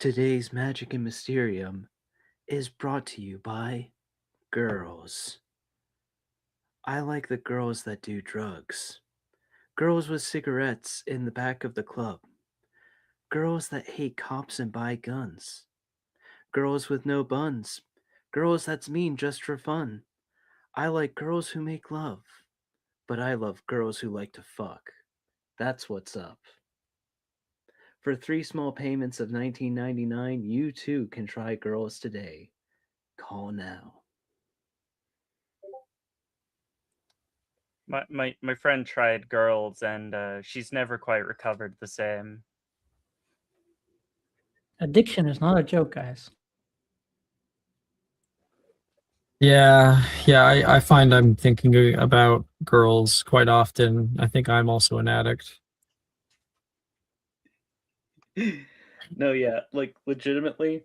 Today's Magic and Mysterium is brought to you by girls. I like the girls that do drugs. Girls with cigarettes in the back of the club. Girls that hate cops and buy guns. Girls with no buns. Girls that's mean just for fun. I like girls who make love, but I love girls who like to fuck. That's what's up. For 3 small payments of $19.99, you too can try girls today. Call now. My friend tried girls, and she's never quite recovered the same. Addiction is not a joke, guys. Yeah, I find I'm thinking about girls quite often. I think I'm also an addict. No, yeah, like legitimately,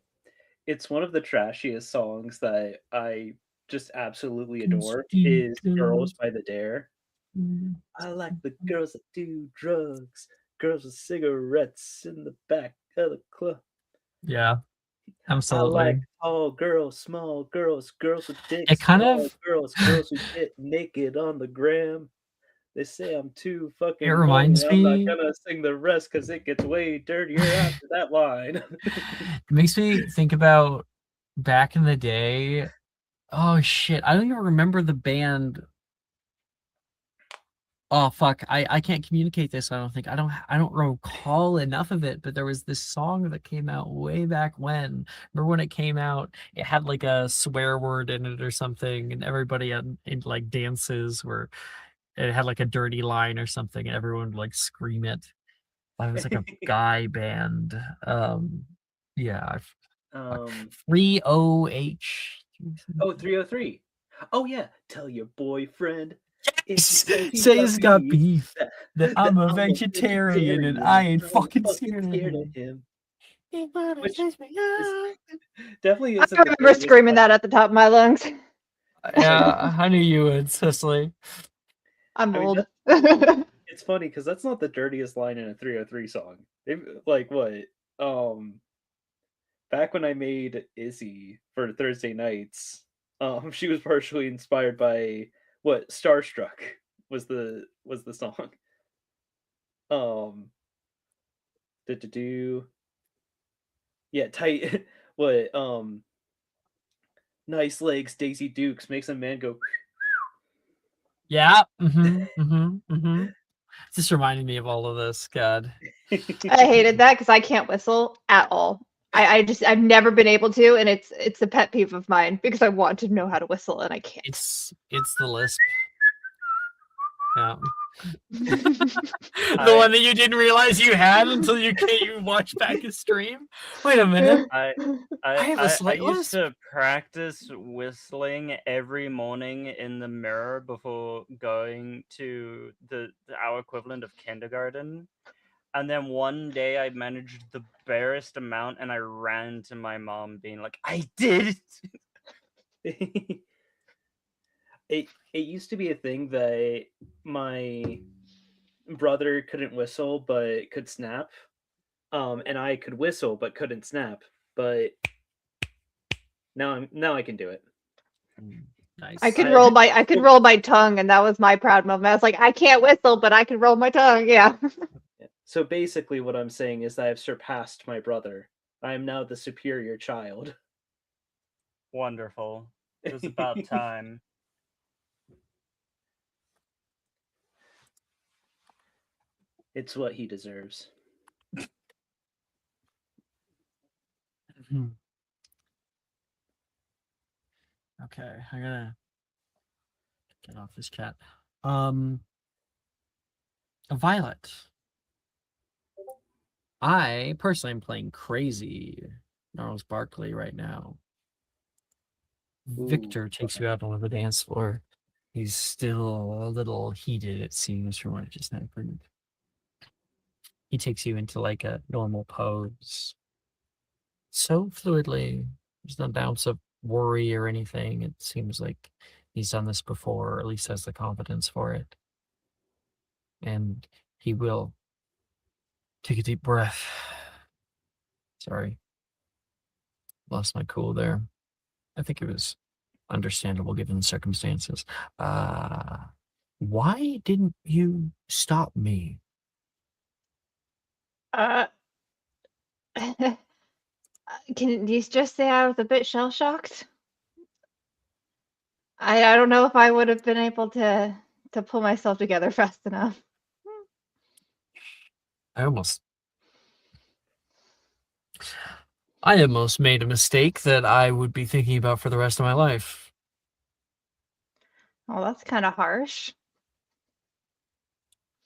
it's one of the trashiest songs that I just absolutely adore is Girls by The Dare. I like the girls that do drugs, girls with cigarettes in the back of the club. Yeah, absolutely. I like tall girls, small girls, girls with dicks, It kind small of girls, girls who get naked on the gram. They say I'm too it fucking reminds funny. I'm not me gonna sing the rest because it gets way dirtier after that line. it makes me think about back in the day. Oh shit, I don't even remember the band. Oh fuck, I can't communicate this. I don't think I don't recall enough of it, but there was this song that came out way back when. Remember when it came out? It had like a swear word in it or something, and everybody in like dances where it had like a dirty line or something, and everyone would like scream it. It was like a guy band. Yeah, fuck. 30H. Oh, 303. Oh yeah, tell your boyfriend if he Yes! says he's Say got he's got beef, beef, that, that that I'm a I'm a vegetarian and I vegetarian ain't and I ain't fucking fucking scared of scared of him. him. Which is definitely I isn't the remember dirtiest screaming line. that at the top of my lungs. Yeah, I knew you would, Cicely. I'm I mean, old. it's funny because that's not the dirtiest line in a 303 song. They've like what? Back when I made Izzy for Thursday nights, she was partially inspired by what Starstruck was the song. Um, do yeah, tight. What nice legs, Daisy Dukes makes a man go. Yeah. Just reminding me of all of this. God. I hated that because I can't whistle at all. I've never been able to, and it's a pet peeve of mine because I want to know how to whistle and I can't. It's the lisp. Yeah. The The one that you didn't realize you had until you watched back his stream. Wait a minute. I have a slight used lisp. to practice whistling every morning in the mirror before going to our equivalent of kindergarten. And then one day I managed the barest amount and I ran to my mom being like, I did it used to be a thing that my brother couldn't whistle but could snap. And I could whistle but couldn't snap. But now I can do it. Nice. I could roll my tongue, and that was my proud moment. I was like, I can't whistle, but I can roll my tongue. Yeah. So basically, what I'm saying is that I've surpassed my brother. I am now the superior child. Wonderful. It was about time. It's what he deserves. Okay, I'm gonna get off this chat. Violet. I personally am playing Crazy Gnarls Barkley right now. Victor takes you out on the dance floor. He's still a little heated, it seems, from what I just happened. He takes you into like a normal pose. So fluidly. There's no ounce of worry or anything. It seems like he's done this before, or at least has the confidence for it. And he will take a deep breath. Sorry. lost my cool there. I think it was understandable given the circumstances. Why didn't you stop me? Can you just say I was a bit shell shocked? I don't know if I would have been able to pull myself together fast enough. I almost made a mistake that I would be thinking about for the rest of my life. Oh, that's kind of harsh.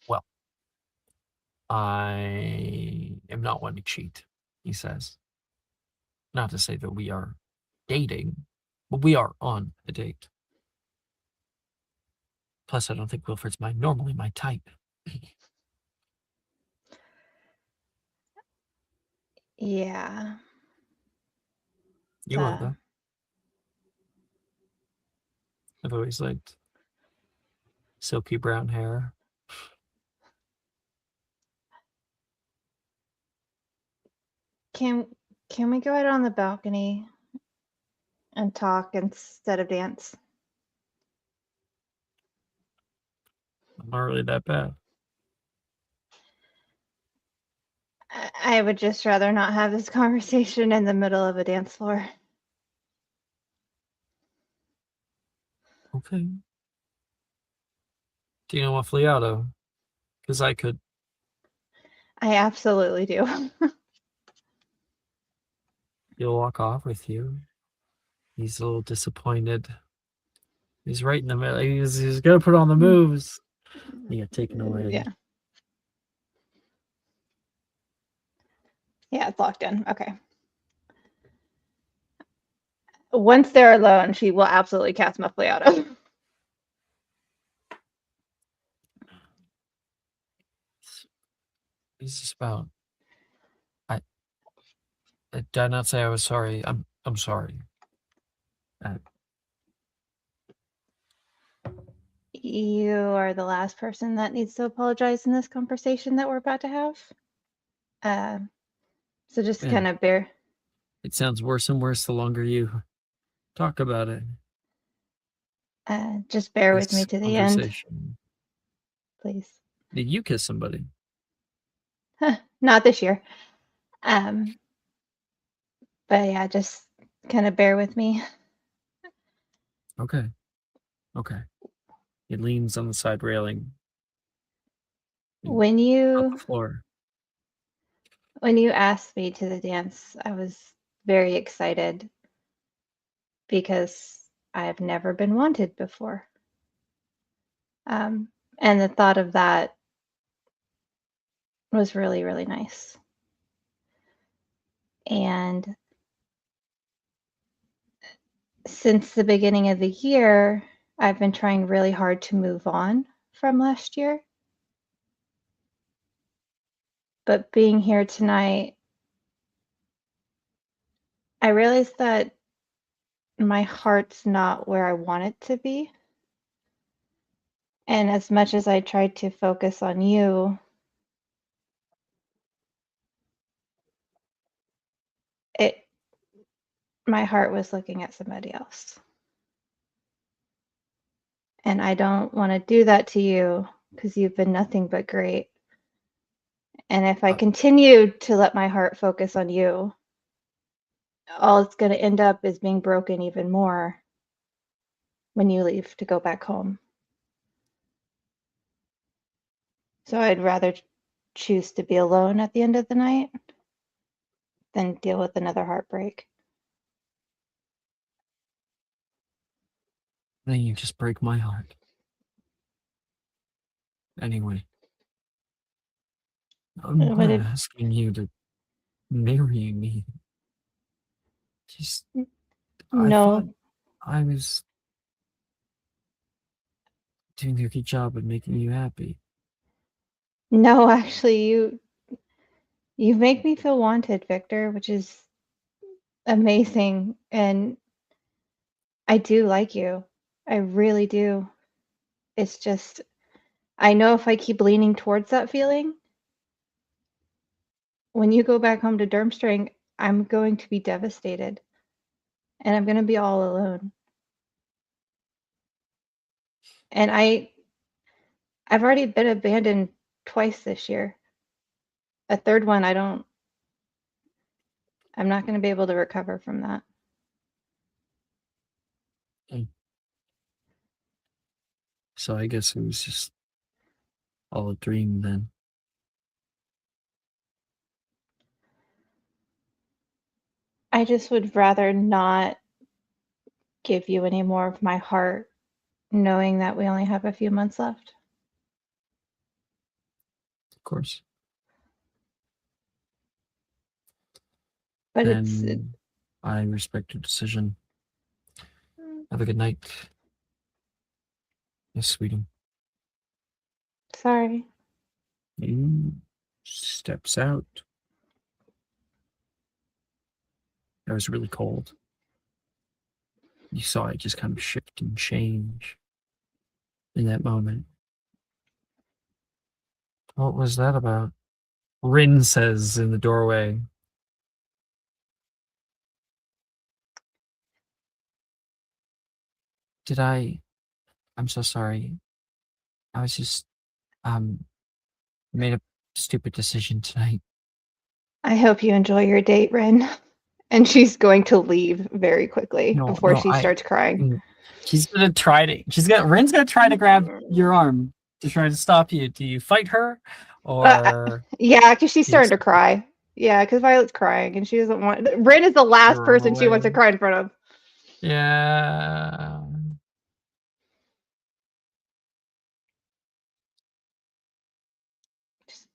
Well, I am not one to cheat, he says. Not to say that we are dating, but we are on a date. Plus, I don't think Wilfred's normally my type. Yeah. You are, though. I've always liked silky brown hair. Can we go out on the balcony and talk instead of dance? I'm not really that bad. I would just rather not have this conversation in the middle of a dance floor. Okay. Do you know what Fliato? Because I could. I absolutely do. He'll walk off with you. He's a little disappointed. He's right in the middle. He's gonna put on the moves. He got taken away. Yeah. Yeah, it's locked in. Okay. Once they're alone, she will absolutely cast Muffliato. He's just about. Did I not say I was sorry? I'm sorry. You are the last person that needs to apologize in this conversation that we're about to have. So just kind of bear. It sounds worse and worse the longer you talk about it. Just bear with me to the end, please. Did you kiss somebody? Not this year. But yeah, just kind of bear with me. Okay. He leans on the side railing. When On you the floor. asked me to the dance, I was very excited because I have never been wanted before. And the thought of that was really, really nice. And since the beginning of the year, I've been trying really hard to move on from last year. But being here tonight, I realized that my heart's not where I want it to be. And as much as I tried to focus on you, my heart was looking at somebody else. And I don't want to do that to you because you've been nothing but great. And if I continue to let my heart focus on you, all it's going to end up is being broken even more when you leave to go back home. So I'd rather choose to be alone at the end of the night than deal with another heartbreak. Then you just break my heart. Anyway. I'm not asking you to marry me. Just, I thought I was doing a good job of making you happy. No, actually, you make me feel wanted, Victor, which is amazing. And I do like you. I really do. It's just, I know if I keep leaning towards that feeling, when you go back home to Durmstrang, I'm going to be devastated. and I'm going to be all alone. And I've already been abandoned twice this year. A third one, I'm not going to be able to recover from that. So I guess it was just all a dream then. I just would rather not give you any more of my heart, knowing that we only have a few months left. Of course. But then I respect your decision. Have a good night. Yes, sweetie. Sorry. Steps out. It was really cold. You saw it just kind of shift and change in that moment. What was that about? Rin says in the doorway. I'm so sorry. I was just, made a stupid decision tonight. I hope you enjoy your date, Rin. And she's going to leave very quickly before she starts crying. She's gonna Rin's gonna try to grab your arm to try to stop you. Do you fight her? Or yeah, because she's starting to cry. Yeah, because Violet's crying and she doesn't want Rin is the last person she wants to cry in front of. Yeah. Just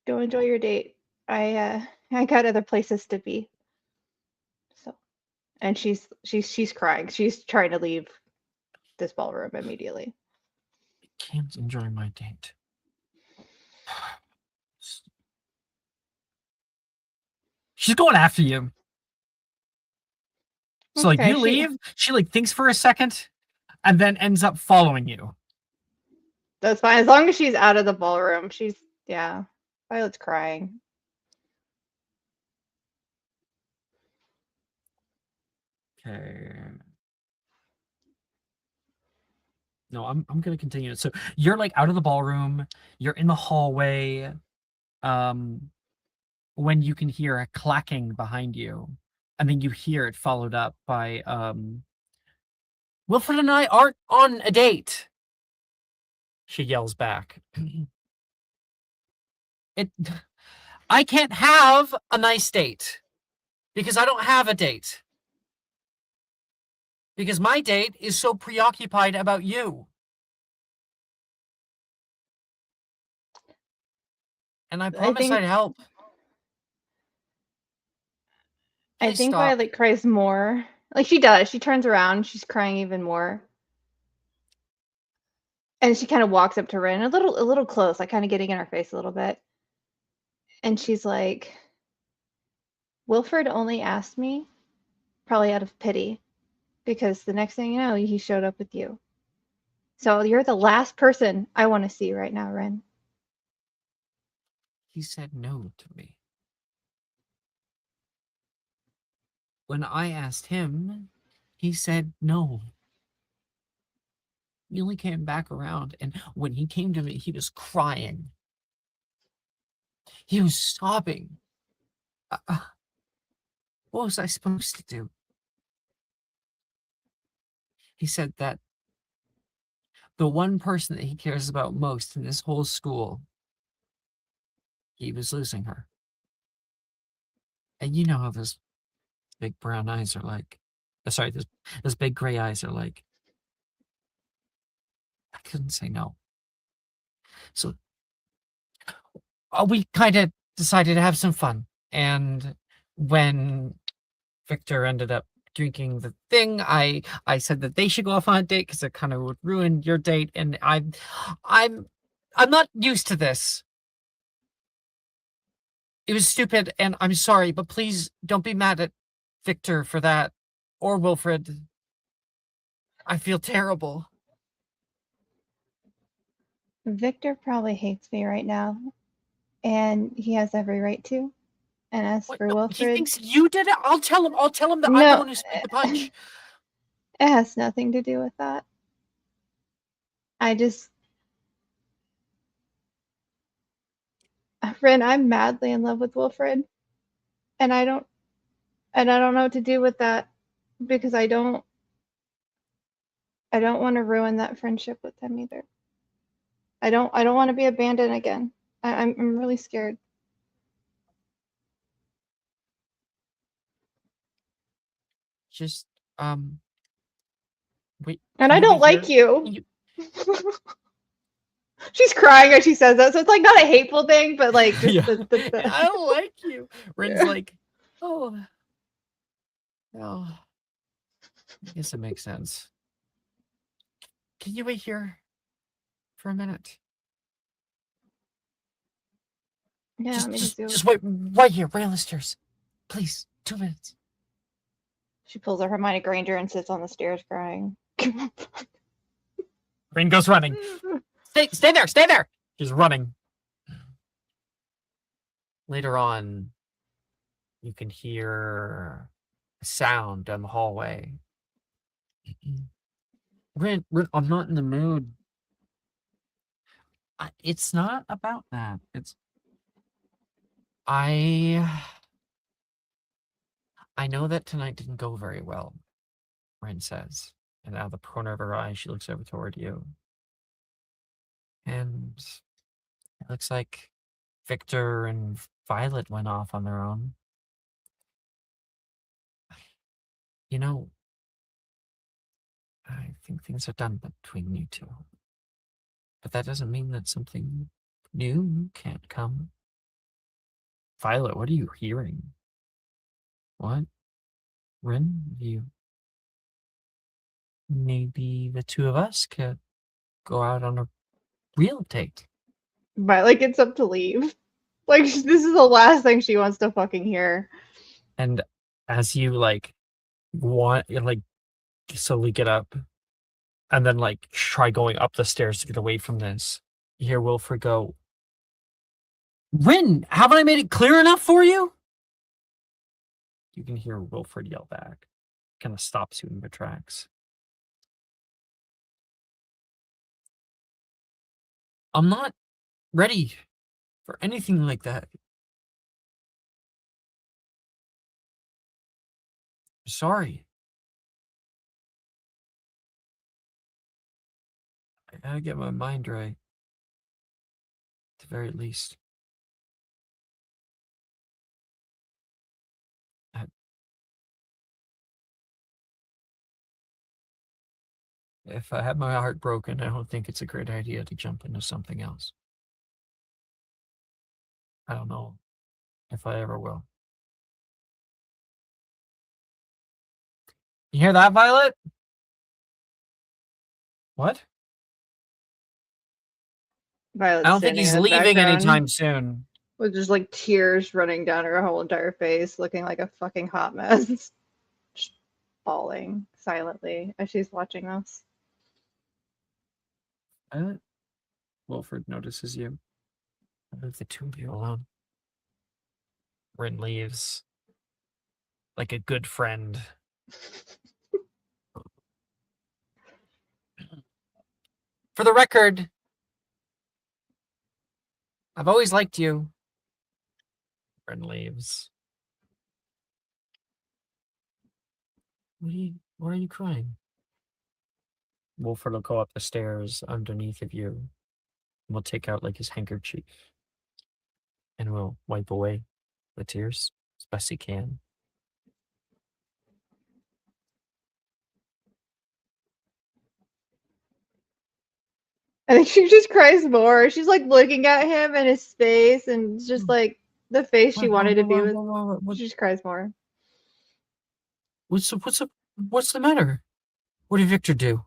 go enjoy your date. I got other places to be. So, and she's crying. She's trying to leave this ballroom immediately. I can't enjoy my date. She's going after you. So like you leave, she like thinks for a second and then ends up following you. That's fine. As long as she's out of the ballroom. Violet's crying. Okay. No, I'm gonna continue. So you're like out of the ballroom, you're in the hallway, when you can hear a clacking behind you, and then you hear it followed up by Wilfred and I aren't on a date. She yells back. I can't have a nice date because I don't have a date. Because my date is so preoccupied about you. And I promised I'd help. I think Violet cries more. Like she does. She turns around. She's crying even more. And she kind of walks up to Rin a little close, like kind of getting in her face a little bit. And she's like, Wilfred only asked me, probably out of pity, because the next thing you know, he showed up with you. So you're the last person I want to see right now, Rin. He said no to me. When I asked him, he said no. He only came back around, and when he came to me, he was crying. He was sobbing. What was I supposed to do? He said that the one person that he cares about most in this whole school, he was losing her. And you know how those big brown eyes are like. Sorry, those big gray eyes are like. I couldn't say no. So we kind of decided to have some fun. And when Victor ended up drinking the thing, I said that they should go off on a date because it kind of would ruin your date. And I'm not used to this. It was stupid, and I'm sorry, but please don't be mad at Victor for that, or Wilfred. I feel terrible. Victor probably hates me right now, and he has every right to. and ask for No, Wilfred. he thinks you did it. I'll tell him that I'm the one who spit the punch. It has nothing to do with that. Rin, I'm madly in love with Wilfred, and I don't know what to do with that because I don't want to ruin that friendship with him either. I don't want to be abandoned again. I'm really scared. Just wait. And I don't like you. She's crying as she says that, so it's like not a hateful thing, but like just I don't like you. Rin's like, oh, I guess it makes sense. Can you wait here for a minute? Yeah, just wait right here, right on the stairs. Please, 2 minutes. She pulls a Hermione Granger and sits on the stairs crying. Rin goes running. Stay there. She's running. Later on, you can hear a sound down the hallway. Rin, I'm not in the mood. It's not about that. I know that tonight didn't go very well, Rin says. And out of the corner of her eye, she looks over toward you. And it looks like Victor and Violet went off on their own. You know, I think things are done between you two. But that doesn't mean that something new can't come. Violet, what are you hearing? What? Rin, maybe the two of us could go out on a real date. Violet gets up to leave. Like, this is the last thing she wants to fucking hear. And as you, slowly get up and then, try going up the stairs to get away from this, you hear Wilfred go, Rin, haven't I made it clear enough for you? You can hear Wilfred yell back. Kind of stops you in your tracks. I'm not ready for anything like that. Sorry. I gotta get my mind right. At the very least. If I have my heart broken, I don't think it's a great idea to jump into something else. I don't know if I ever will. You hear that, Violet? What? Violet's I don't think he's leaving anytime soon. With just tears running down her whole entire face, looking like a fucking hot mess. Just bawling silently as she's watching us. Violet? Wilfred notices you. I leave the two of you alone. Rin leaves. Like a good friend. For the record, I've always liked you. Rin leaves. Why are you crying? Wilfred will go up the stairs underneath of you. And we'll take out his handkerchief. And we'll wipe away the tears as best he can. I think she just cries more. She's looking at him and his face, and it's just the face she wanted to be with. She just cries more. What's the matter? What did Victor do?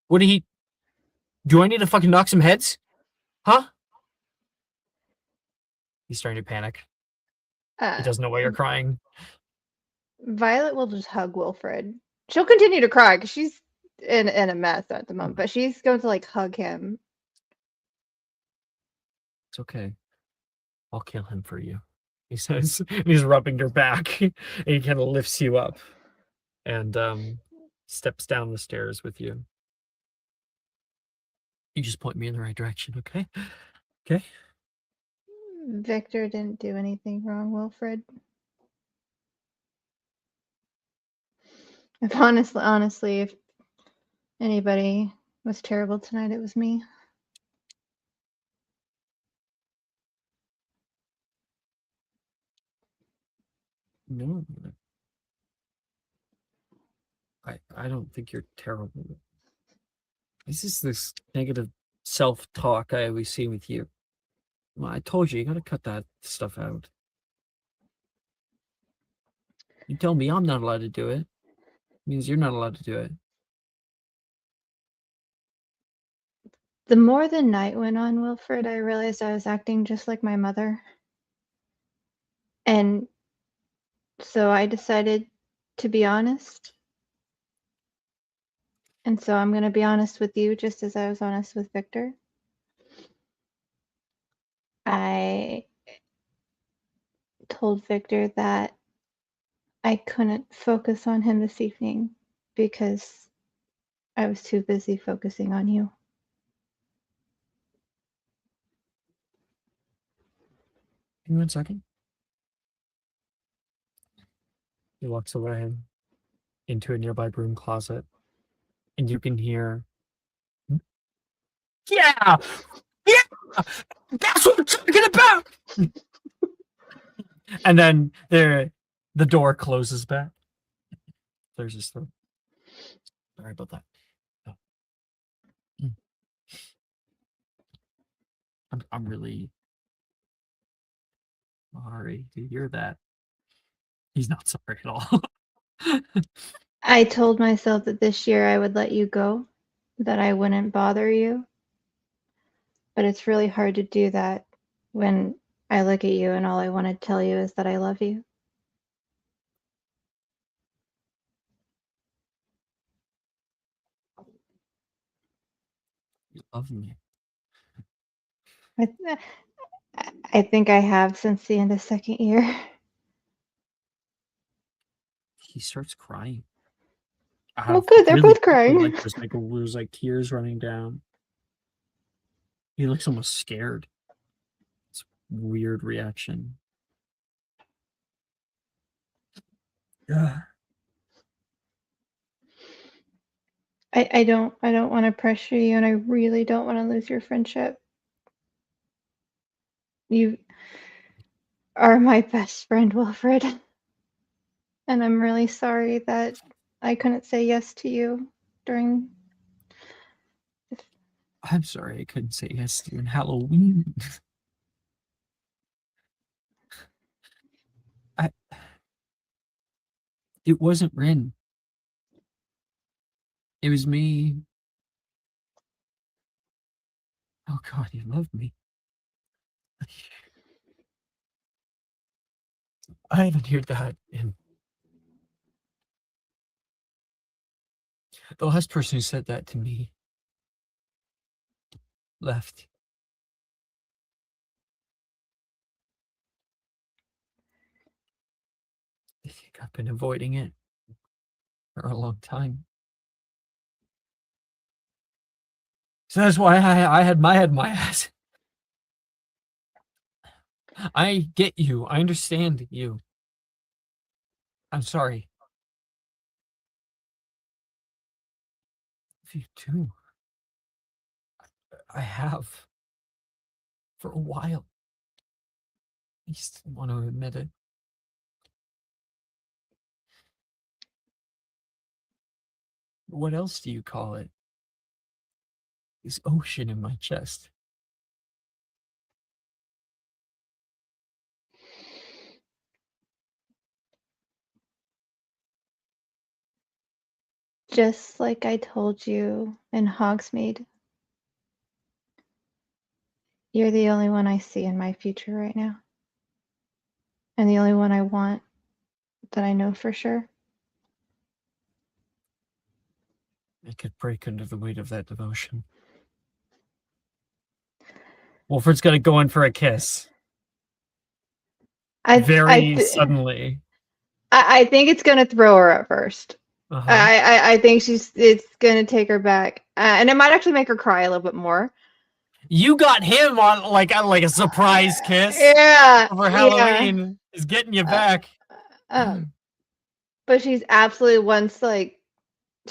Do I need to fucking knock some heads? Huh? He's starting to panic. He doesn't know why you're crying. Violet will just hug Wilfred. She'll continue to cry because she's in a mess at the moment, but she's going to hug him. It's okay. I'll kill him for you, he says. He's rubbing your back, and he kind of lifts you up and steps down the stairs with you. You just point me in the right direction, okay? Okay? Victor didn't do anything wrong, Wilfred. If honestly, if anybody was terrible tonight, it was me. No. I don't think you're terrible. This is this negative self-talk I always see with you. Well, I told you gotta cut that stuff out. You tell me I'm not allowed to do it. It means you're not allowed to do it. The more the night went on, Wilfred, I realized I was acting just like my mother. And so I decided to be honest. And so I'm going to be honest with you just as I was honest with Victor. I told Victor that I couldn't focus on him this evening because I was too busy focusing on you. Give me 1 second. He walks away into a nearby broom closet, and you can hear, yeah! Yeah! That's what I'm talking about! And then the door closes back. There's his throat. Sorry about that. Oh. I'm really sorry to hear that. He's not sorry at all. I told myself that this year I would let you go, that I wouldn't bother you. But it's really hard to do that when I look at you and all I want to tell you is that I love you. You love me. I think I have since the end of second year. He starts crying. Well, good. They're both crying. Like there's like tears running down. He looks almost scared. It's a weird reaction. Yeah. I don't want to pressure you, and I really don't want to lose your friendship. You are my best friend, Wilfred. And I'm really sorry that I couldn't say yes to you during. I'm sorry I couldn't say yes to you on Halloween. It wasn't Rin. It was me. Oh God, you love me. I haven't heard that in. The last person who said that to me left. I think I've been avoiding it for a long time. So that's why I had my head in my ass. I get you. I understand you. I'm sorry. If you too. I have. For a while. I just don't want to admit it. What else do you call it? This ocean in my chest. Just like I told you in Hogsmeade, you're the only one I see in my future right now. And the only one I want that I know for sure. I could break under the weight of that devotion. Wolford's gonna go in for a kiss. suddenly. I think it's gonna throw her at first. I think it's gonna take her back, and it might actually make her cry a little bit more. You got him on like a surprise kiss. Yeah, for Halloween. Is getting you back. But she's absolutely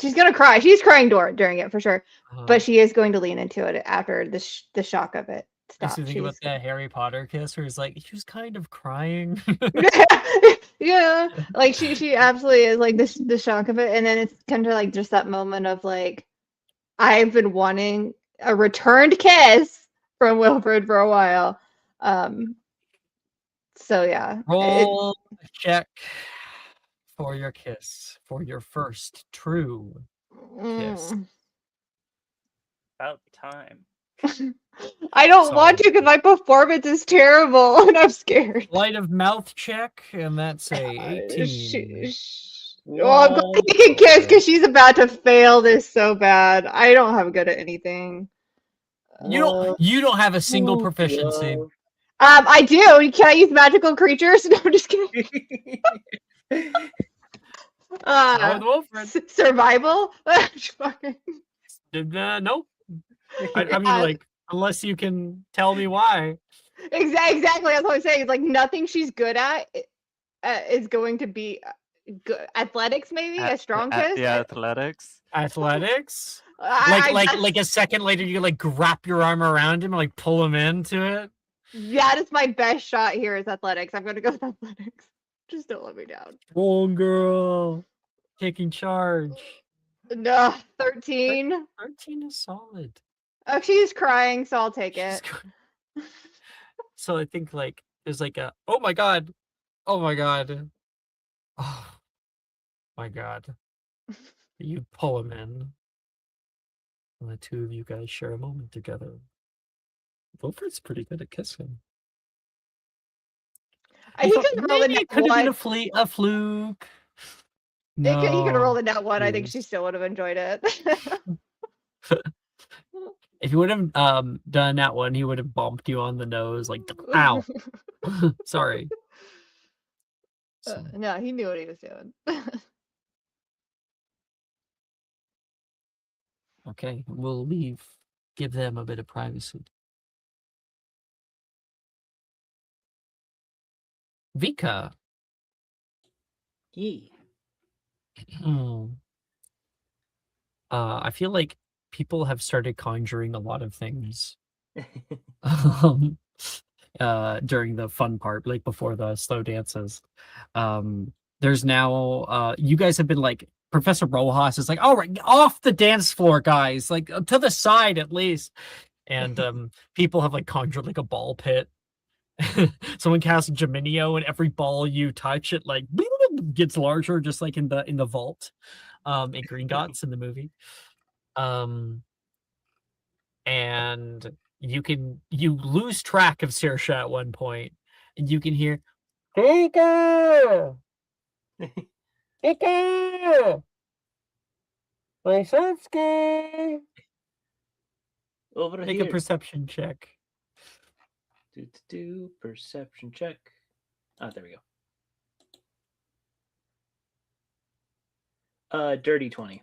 she's gonna cry. She's crying during it for sure. But she is going to lean into it after the shock of it. Stop. You think about that Harry Potter kiss where he's like, she was kind of crying. Yeah, like she absolutely is like the shock of it, and then it's kind of like just that moment of like, I've been wanting a returned kiss from Wilfred for a while. So yeah. Roll a check for your kiss, for your first true kiss. About time. I don't want to because my performance is terrible and I'm scared. Light of mouth check, and that's a 18. I'm glad he can kiss because she's about to fail this so bad. I don't have good at anything. You don't have a single proficiency. I do. Can I use magical creatures? No, I'm just kidding. Survival? Nope. I mean, like, unless you can tell me why. Exactly. That's what I'm saying. It's like nothing she's good at is going to be good. Athletics, maybe a strong kiss. Yeah, athletics. Athletics. Like a second later, you like wrap your arm around him and like pull him into it. That is my best shot here. Is athletics. I'm gonna go with athletics. Just don't let me down. Strong girl, taking charge. No, 13. 13 is solid. Oh, she's crying, so I'll take it. So I think like there's like a oh my god, oh my god. You pull him in, and the two of you guys share a moment together. Wilfred's pretty good at kissing. He could roll it could have been a fluke. No. He could have rolled a nat one. I think she still would have enjoyed it. If he would have done that one, he would have bumped you on the nose like, ow. Sorry. No, he knew what he was doing. Okay, we'll give them a bit of privacy. Vika. Yeah. I feel like people have started conjuring a lot of things during the fun part, like before the slow dances. There's now you guys have been like Professor Rojas is like, all right, off the dance floor, guys, like to the side at least. And people have like conjured like a ball pit. Someone casts Geminio, and every ball you touch, it like gets larger, just like in the vault in Green Dots in the movie. And you lose track of Saoirse at one point, and you can hear Vika! Vika! Wysocki! Over Make here. a perception check. Perception check. Oh, there we go. Dirty 20.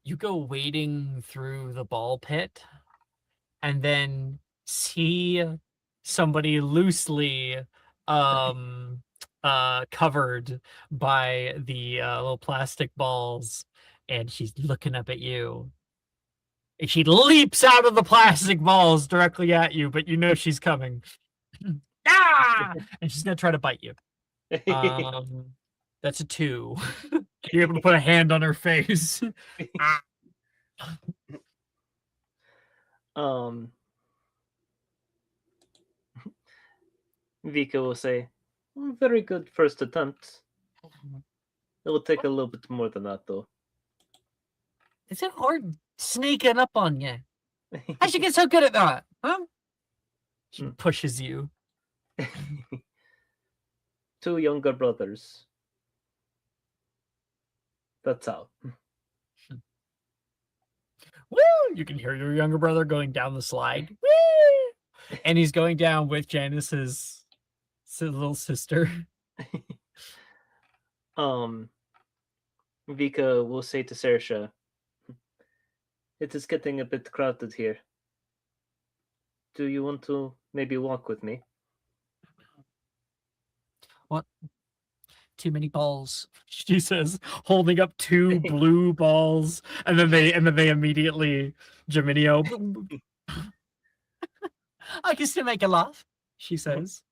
You go wading through the ball pit and then see somebody loosely covered by the little plastic balls, and she's looking up at you. And she leaps out of the plastic balls directly at you, but you know she's coming. Ah! And she's gonna try to bite you. That's a 2. You're able to put a hand on her face. Vika will say, very good first attempt. It will take a little bit more than that, though. Is it hard sneaking up on you? How'd you get so good at that? Huh? She pushes you. 2 younger brothers. That's how. Woo! You can hear your younger brother going down the slide. Woo! And he's going down with Janice's little sister. Vika will say to Sersha, "It is getting a bit crowded here. Do you want to maybe walk with me?" What? Too many balls, she says, holding up 2 blue balls, and then they immediately Geminio. I can still make a laugh, she says.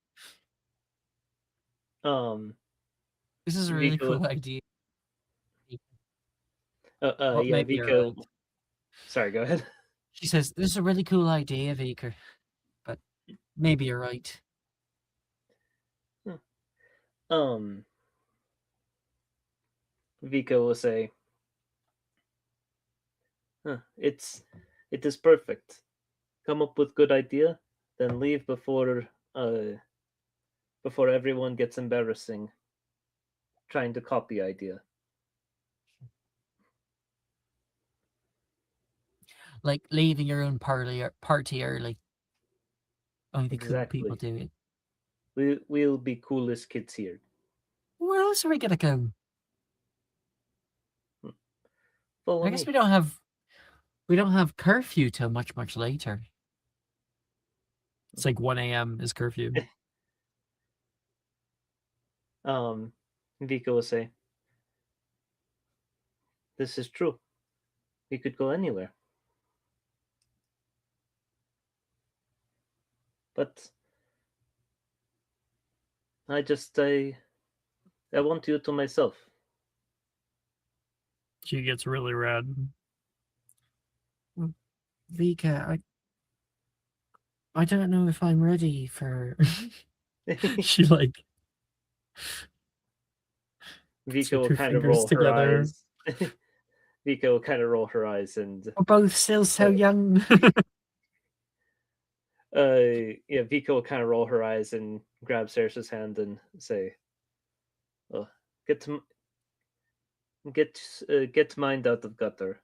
This is a really cool idea. Yeah, Vika. Right. Sorry, go ahead. She says, "This is a really cool idea, Vika, but maybe you're right." Vika will say, it is perfect. Come up with good idea, then leave before everyone gets embarrassing trying to copy idea. Like leaving your own party early. Only the cool people do it. We'll be coolest kids here. Where else are we gonna go? Follow I guess me. we don't have curfew till much later. It's like 1 a.m. is curfew. Vika will say, "This is true. We could go anywhere. But I want you to myself." She gets really red. Vika, I don't know if I'm ready for... She like... Vika will kind of roll her eyes. Vika will kind of roll her eyes and... We're both still so young. Yeah, Vika will kind of roll her eyes and grab Saoirse's hand and say, "Oh, get mind out of gutter."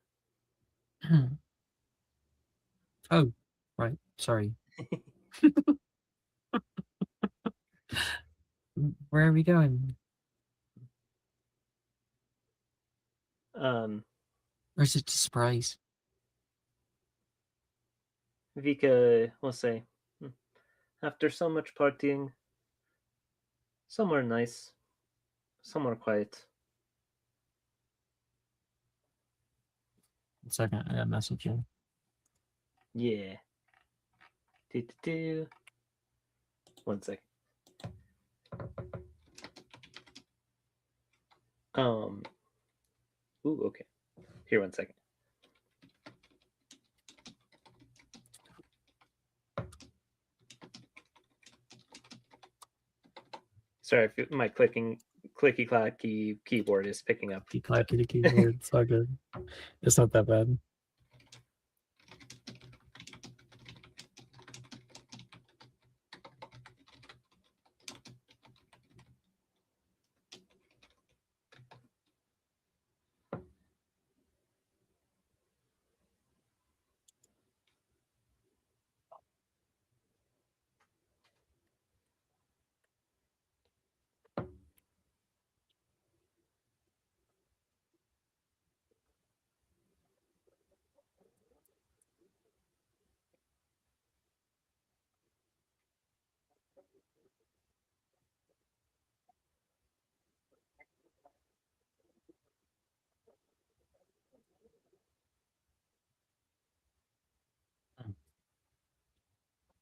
Oh, right. Sorry. Where are we going? Or is it a surprise? Vika will say, "After so much partying, somewhere nice, somewhere quiet." One second, I got a message in. Yeah. One second. Ooh, okay. Here, one second. Sorry, my clicky clacky keyboard is picking up. Clicky clacky the keyboard. It's all good. It's not that bad.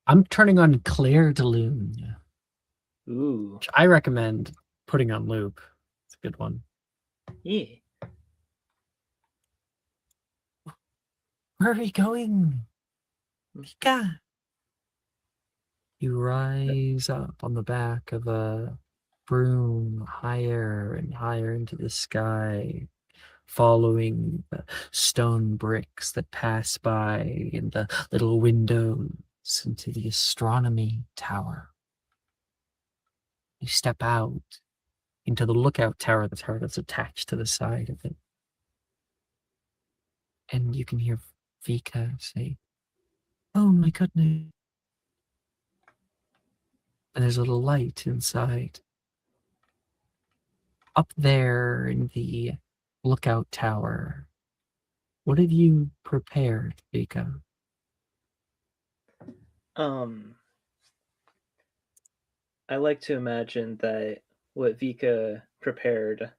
I'm turning on Claire de Lune. Ooh. Which I recommend putting on loop. It's a good one. Yeah. Where are we going? Vika. You rise up on the back of a broom higher and higher into the sky, following the stone bricks that pass by in the little windows into the astronomy tower. You step out into the lookout tower, the tower that's attached to the side of it. And you can hear Vika say, "Oh my goodness. And there's a little light inside. Up there in the lookout tower, what have you prepared, Vika? I like to imagine that what Vika prepared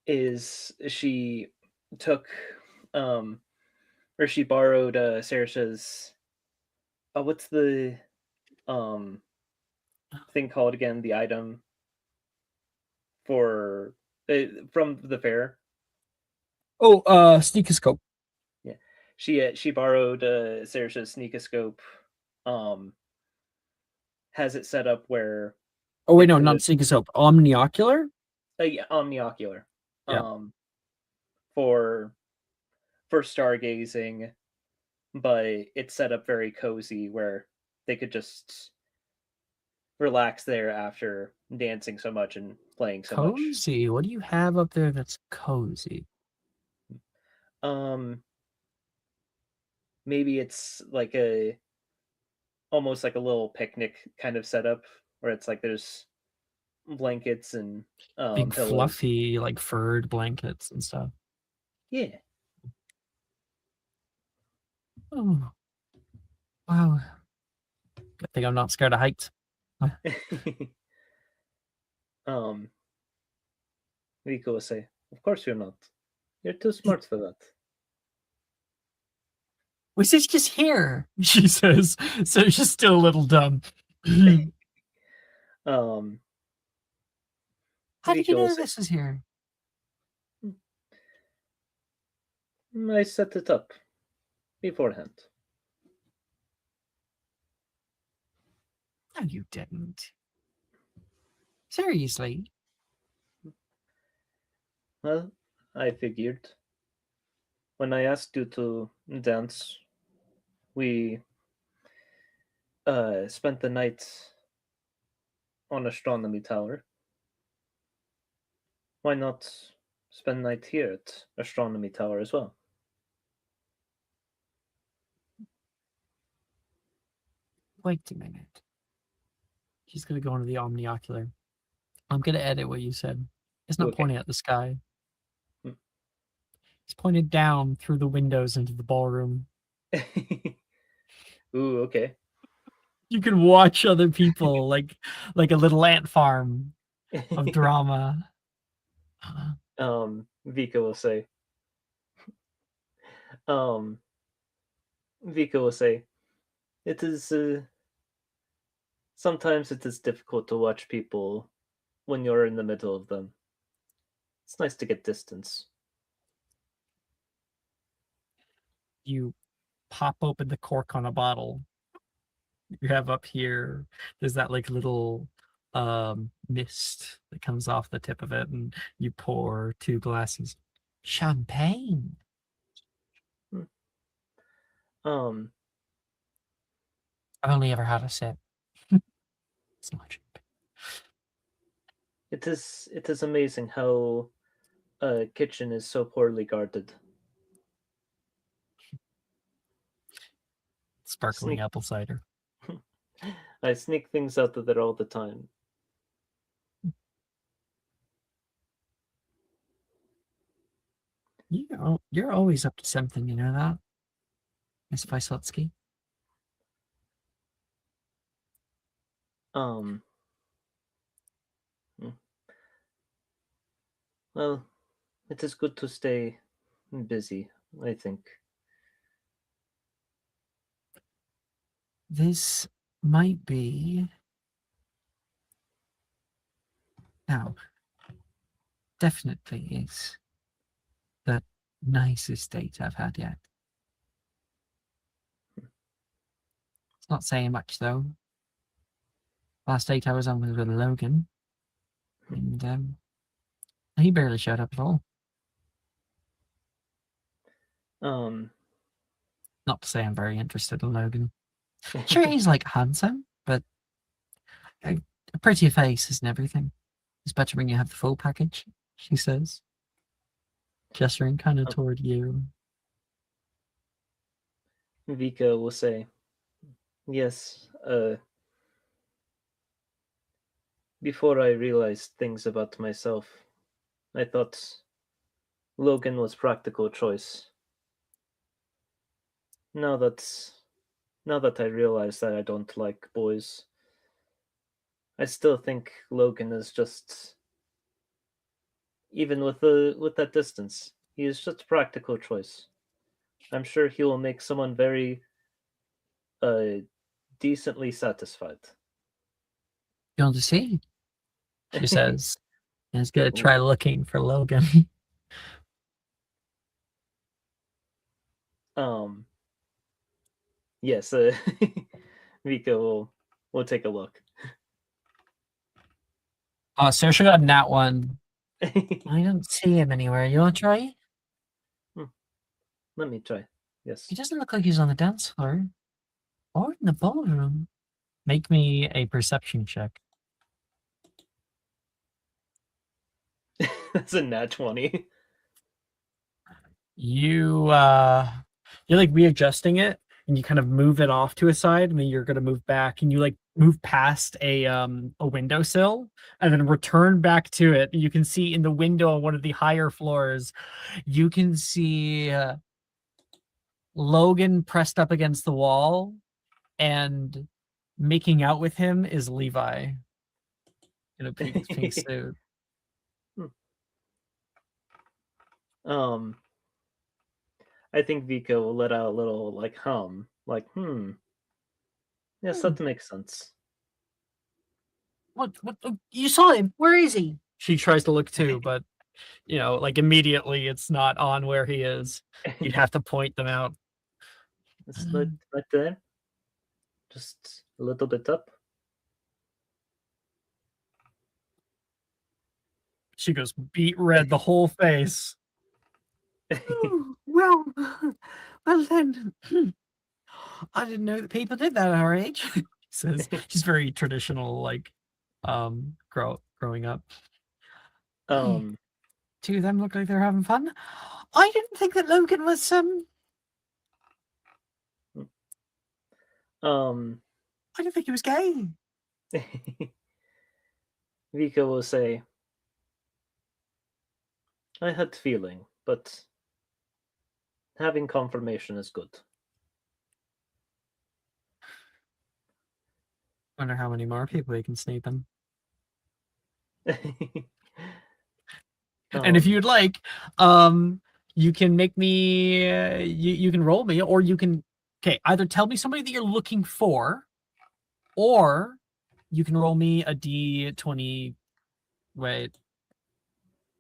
is she took or she borrowed Saoirse's what's the thing called again, the item for from the fair. Oh, sneakoscope. Yeah, she borrowed Saoirse's sneakoscope. Has it set up where? Oh wait, no, not sneakoscope. Omniocular. Yeah, omniocular. Yeah. For stargazing, but it's set up very cozy where they could just relax there after dancing so much and playing so much. Cozy. What do you have up there that's cozy? Maybe it's like almost like a little picnic kind of setup where it's like there's blankets and big pillows. Fluffy like furred blankets and stuff. Yeah. Oh. Wow. Good thing I'm not scared of heights. Rico will say, "Of course you're not. You're too smart for that." Was this just here? She says. So she's still a little dumb. How did you know this was here? I set it up beforehand. No, you didn't. Seriously? Well, I figured. When I asked you to dance, we spent the night on Astronomy Tower. Why not spend the night here at Astronomy Tower as well? Wait a minute. She's going to go into the omniocular. I'm going to edit what you said. It's not pointing at the sky. It's pointed down through the windows into the ballroom. Ooh, okay. You can watch other people like a little ant farm of drama. Vika will say. Vika will say, it is sometimes it is difficult to watch people when you're in the middle of them. It's nice to get distance. You pop open the cork on a bottle. You have up here, there's that like little mist that comes off the tip of it, and you pour 2 glasses. Champagne. I've only ever had a sip. It's not champagne. It is amazing how a kitchen is so poorly guarded. Sparkling apple cider. I sneak things out of there all the time. You're always up to something, you know that, Miss Vysotsky? Well, it is good to stay busy, I think. This might be... Now, definitely is the nicest date I've had yet. It's not saying much, though. Last date I was on was with Logan, and he barely showed up at all. Not to say I'm very interested in Logan. Sure, he's like handsome, but a pretty face isn't everything. It's better when you have the full package, she says, gesturing kind of toward you. Vika will say, yes, before I realized things about myself, I thought Logan was practical choice. Now that I realize that I don't like boys, I still think Logan is just, even with that distance, he is just a practical choice. I'm sure he will make someone very decently satisfied. You want to see? She says. And is gonna try looking for Logan. Yes, Vika will take a look. Saoirse got a nat 1. I don't see him anywhere. You want to try? Let me try. Yes. He doesn't look like he's on the dance floor or in the ballroom. Make me a perception check. That's a nat 20. You're like readjusting it and you kind of move it off to a side and then you're gonna move back and you like move past a windowsill and then return back to it. You can see in the window on one of the higher floors, you can see Logan pressed up against the wall, and making out with him is Levi in a pink suit. I think Vika will let out a little like hum, like yes, that makes sense. What? You saw him? Where is he? She tries to look too, but like immediately it's not on where he is. You'd have to point them out. It's right there. Just a little bit up. She goes beet red, the whole face. Oh, well then, I didn't know that people did that at our age. She says she's very traditional, like growing up. Two of them look like they're having fun. I didn't think that Logan was I didn't think he was gay. Vika will say, I had feeling, but having confirmation is good. Wonder how many more people he can sneak them. And if you'd like, you can make me you can roll me, or you can either tell me somebody that you're looking for, or you can roll me a D20. Wait,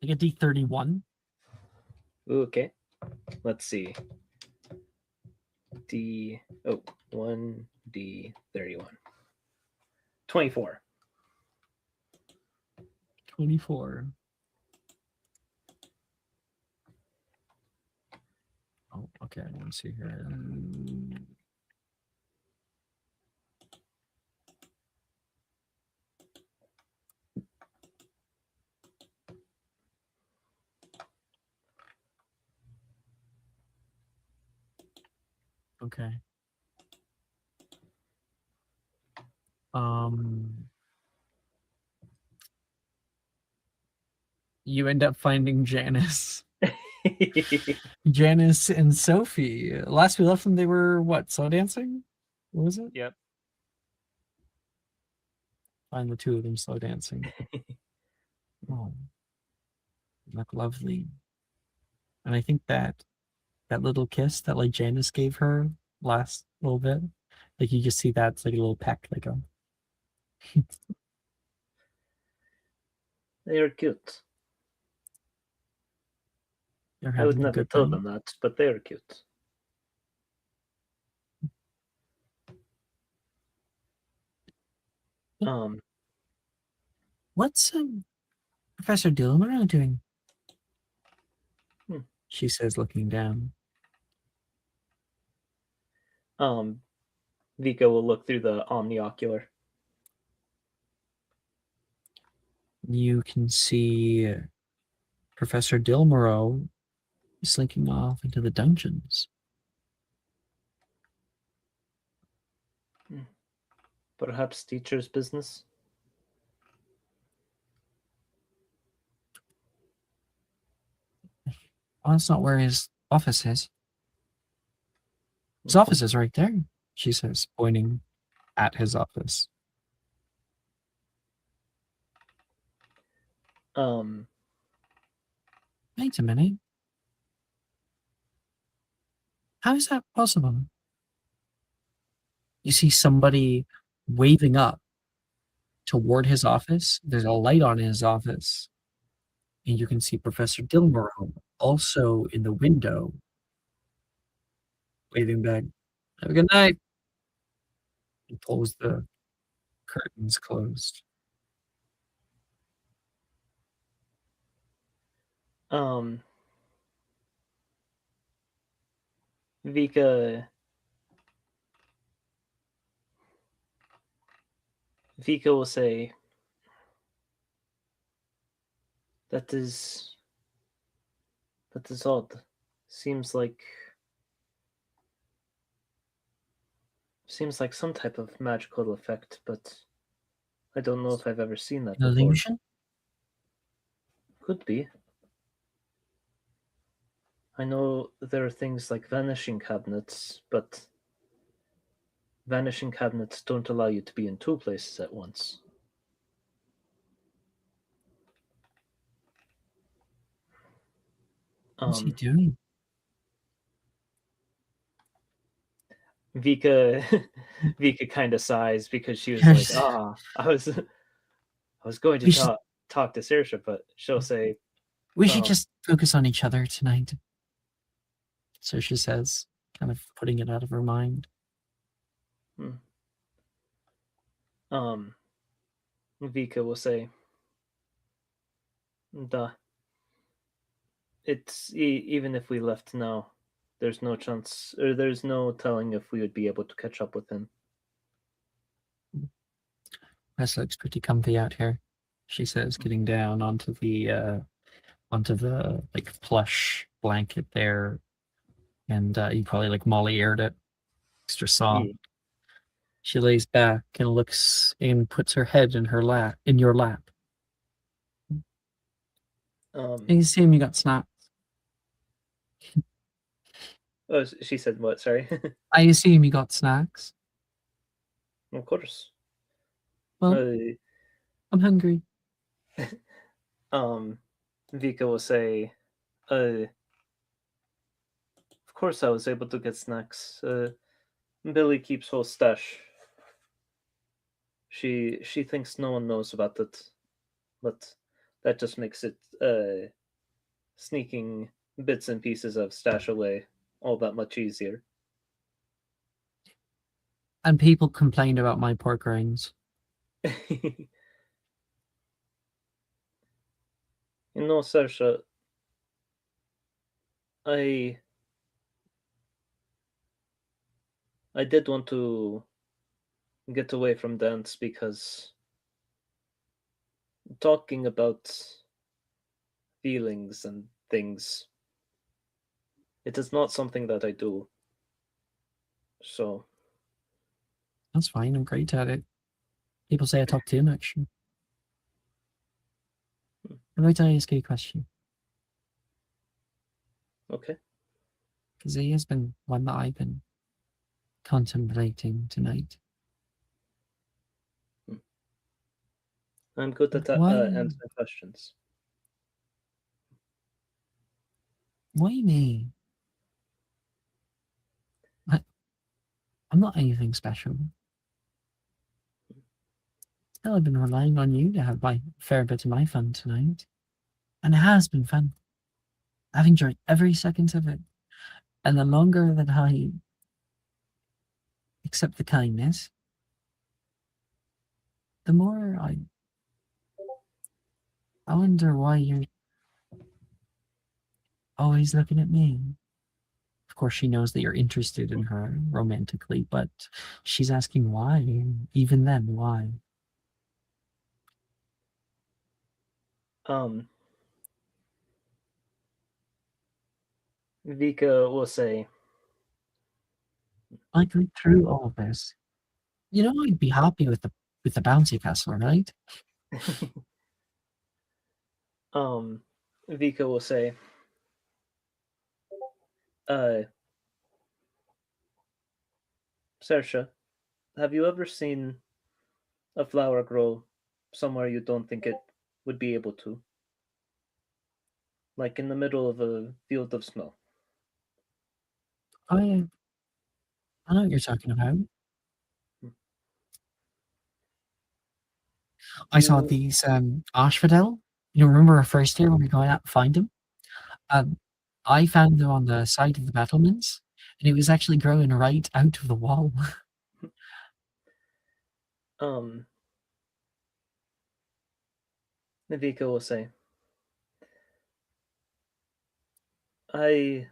like a D31. Okay, let's see. D31. 24. 24. Oh, okay. Let me see here. Okay. You end up finding Janice. Janice and Sophie. Last we left them, they were what? Slow dancing? What was it? Yep. Find the two of them slow dancing. Oh, look lovely. And I think that little kiss that like Janice gave her last little bit, like you just see that's like a little peck, like a. They are cute. I would never tell them that, but they are cute. What's Professor Dillamaro doing? She says, looking down. Vika will look through the omniocular. You can see Professor Dillamaro slinking off into the dungeons. Perhaps teacher's business? Well, that's not where his office is. His office is right there, she says, pointing at his office. Wait a minute. How is that possible? You see somebody waving up toward his office. There's a light on in his office. And you can see Professor Dilmore also in the window, waving back. Have a good night. He pulls the curtains closed. Vika will say, that is odd. Seems like some type of magical effect, but I don't know if I've ever seen that before. Illusion? Could be. I know there are things like vanishing cabinets, but vanishing cabinets don't allow you to be in two places at once. What's he doing? Vika kind of sighs because she was like, I was going to talk to Saoirse, but she'll say, we should just focus on each other tonight. Saoirse says, kind of putting it out of her mind. Vika will say, it's even if we left now, there's no chance, or there's no telling if we would be able to catch up with him. This looks pretty comfy out here, she says, getting down onto the like plush blanket there, and you probably like Molly aired it, extra soft. Yeah. She lays back and looks and puts her head in your lap. I assume you got snacks. Oh, she said what? Sorry. I assume you got snacks. Of course. Well, I'm hungry. Vika will say, of course I was able to get snacks. Billy keeps whole stash. She thinks no one knows about it, but that just makes it sneaking bits and pieces of stash away all that much easier. And people complained about my pork rinds. Saoirse, I did want to get away from dance because talking about feelings and things, it is not something that I do. So that's fine. I'm great at it. People say I talk too much. I'd like to ask you a question. Okay. Because it has been one that I've been contemplating tonight. I'm good at answering questions. Why me? I'm not anything special. Still, I've been relying on you to have my fair bit of my fun tonight. And it has been fun. I've enjoyed every second of it. And the longer that I accept the kindness, the more I wonder why you're always looking at me. Of course, she knows that you're interested in her romantically, but she's asking why. Even then, why? Vika will say, I went through all of this. You know, I'd be happy with the bouncy castle, right? Vika will say, Sersha, have you ever seen a flower grow somewhere you don't think it would be able to? Like in the middle of a field of snow. I know what you're talking about. I saw these asphodel. You know, remember our first year when we going out to find them? I found them on the side of the battlements, and it was actually growing right out of the wall. Navika will say, I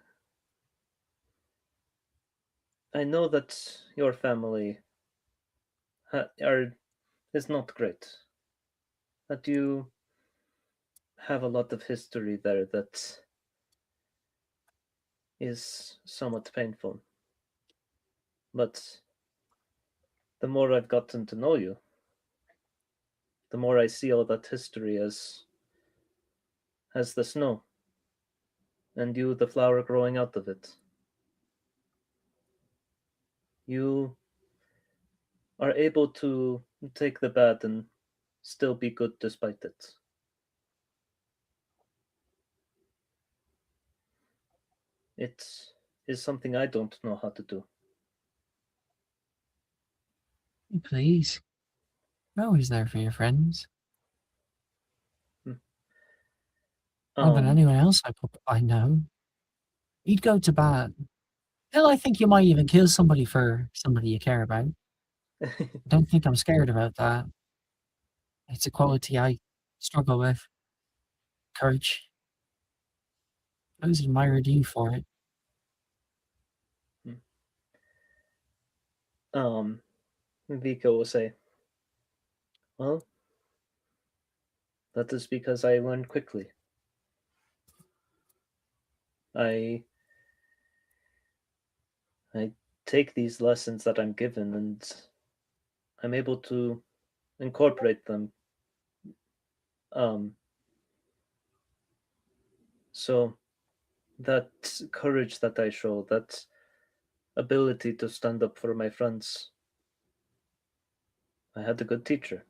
know that your family is not great. That you have a lot of history there that is somewhat painful. But the more I've gotten to know you, the more I see all that history as the snow, and you the flower growing out of it. You are able to take the bad and still be good despite it. It is something I don't know how to do. Please. You're always there for your friends. More than anyone else I know. You'd go to bat. Hell, I think you might even kill somebody for somebody you care about. I don't think I'm scared about that. It's a quality I struggle with. Courage. I always admired you for it. Vika will say, well, that is because I learned quickly. I take these lessons that I'm given and I'm able to incorporate them. So that courage that I show, that ability to stand up for my friends, I had a good teacher.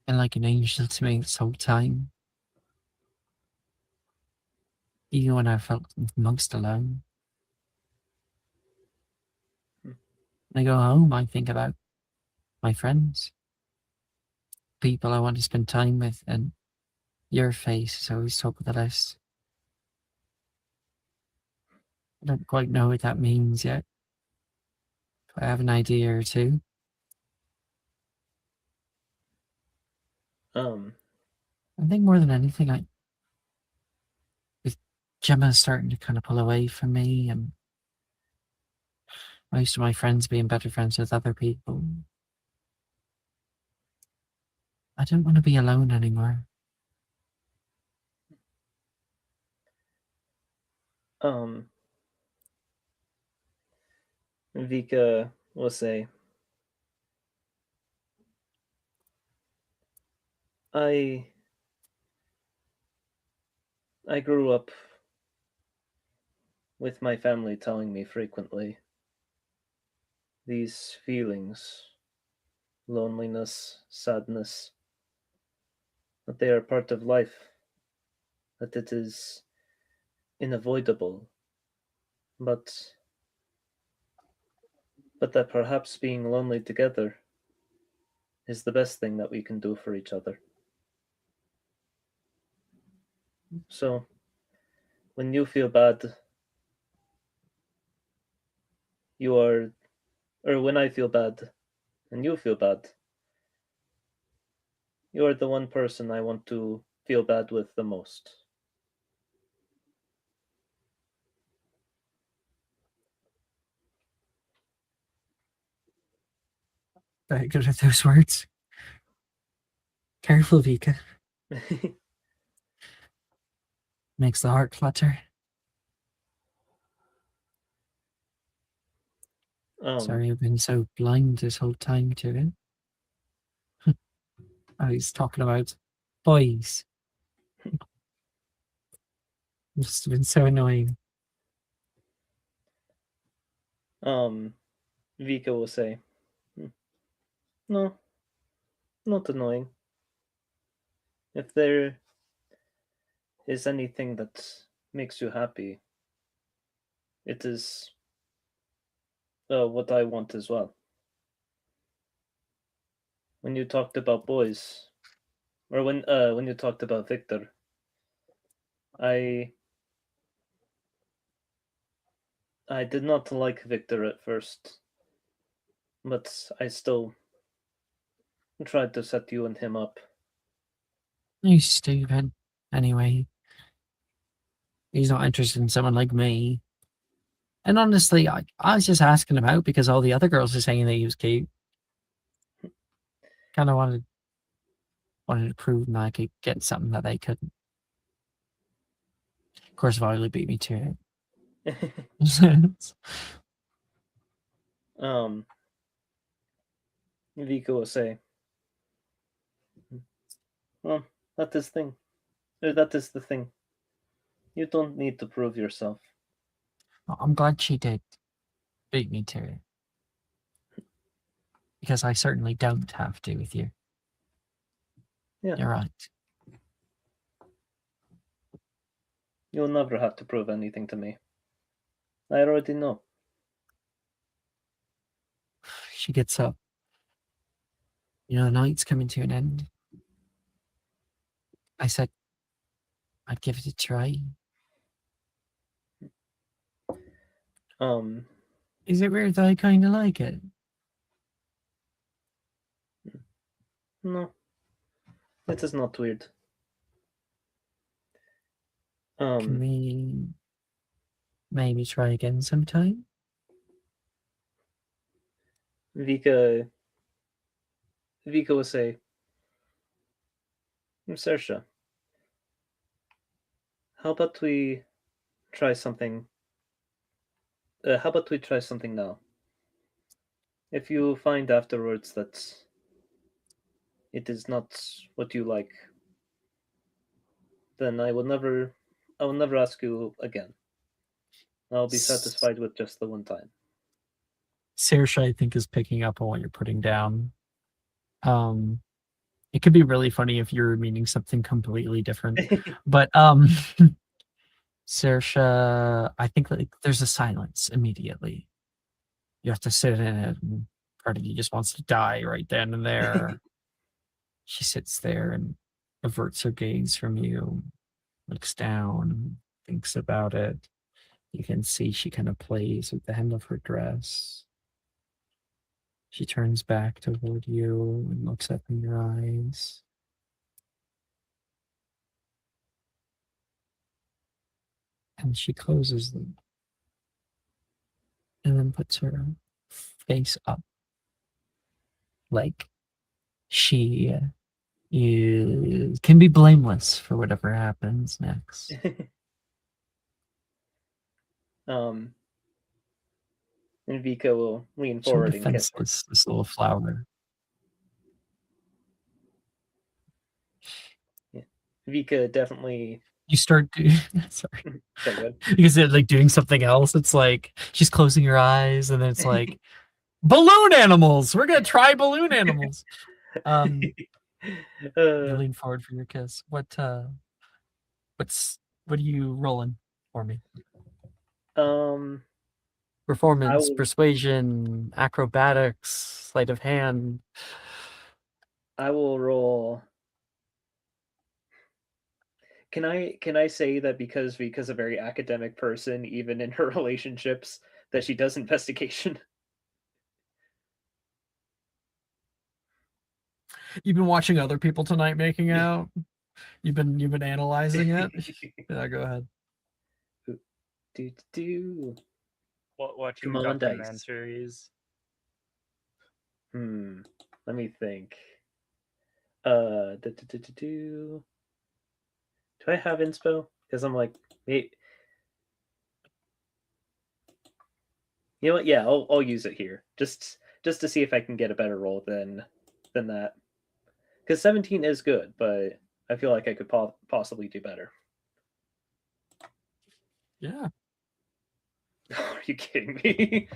And like an angel to me this whole time. Even when I felt most alone. When I go home, I think about my friends, people I want to spend time with, and your face is always top of the list. I don't quite know what that means yet. But I have an idea or two. I think more than anything, with Gemma starting to kind of pull away from me, and most of my friends being better friends with other people, I don't want to be alone anymore. Vika will say, I grew up with my family telling me frequently these feelings, loneliness, sadness, that they are part of life, that it is unavoidable, but that perhaps being lonely together is the best thing that we can do for each other. So, when you feel bad, or when I feel bad and you feel bad, you are the one person I want to feel bad with the most. Very good at those words. Careful, Vika. Makes the heart flutter. Sorry, I've been so blind this whole time to it. Oh, he's talking about boys. Must have been so annoying. Vika will say, no, not annoying. If there is anything that makes you happy, it is what I want as well. When you talked about boys, or when you talked about Victor, I did not like Victor at first, but I still tried to set you and him up. He's stupid. Anyway, he's not interested in someone like me. And honestly, I was just asking him out because all the other girls are saying that he was cute. Kind of wanted to prove that I could get something that they couldn't. Of course, Violet beat me to it. Vika will say, well, that is the thing. You don't need to prove yourself. I'm glad she did beat me to it. Because I certainly don't have to with you. Yeah. You're right. You'll never have to prove anything to me. I already know. She gets up. You know, the night's coming to an end. I said I'd give it a try. Is it weird that I kind of like it? No. It is not weird. Can we maybe try again sometime? Vika will say, Saoirse, how about we try something? How about we try something now? If you find afterwards that it is not what you like, then I will never ask you again. I'll be satisfied with just the one time. Saoirse, I think, is picking up on what you're putting down. It could be really funny if you're meaning something completely different. But Saoirse, I think like there's a silence immediately. You have to sit in it, and part of you just wants to die right then and there. She sits there and averts her gaze from you, looks down, thinks about it. You can see she kind of plays with the hem of her dress. She turns back toward you and looks up in your eyes. And she closes them. And then puts her face up. Like she can be blameless for whatever happens next. And Vika will lean forward and kiss her. This little flower. Yeah. Vika definitely. You start sorry. Okay, good. Because they're like doing something else. It's like she's closing her eyes, and then it's like balloon animals. We're gonna try balloon animals. You lean forward for your kiss. What are you rolling for me? Performance, persuasion, acrobatics, sleight of hand. I will roll. Can I say that because Vika's a very academic person, even in her relationships, that she does investigation? You've been watching other people tonight making out. You've been analyzing it. Yeah, go ahead. Watching documentaries. Let me think. Do I have inspo? because I'm like, hey, you know what? Yeah, I'll use it here just to see if I can get a better roll than that. Because 17 is good, but I feel like I could possibly do better. Yeah. Are you kidding me?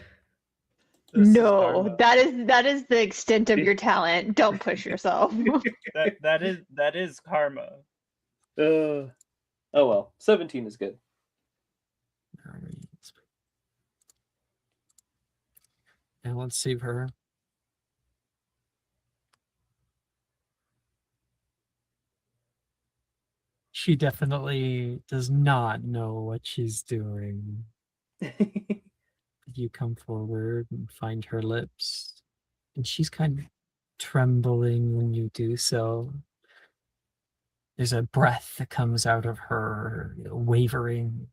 No, that is the extent of your talent. Don't push yourself. that is karma. Oh well, 17 is good. And let's save her. She definitely does not know what she's doing. You come forward and find her lips, and she's kind of trembling when you do so. There's a breath that comes out of her, wavering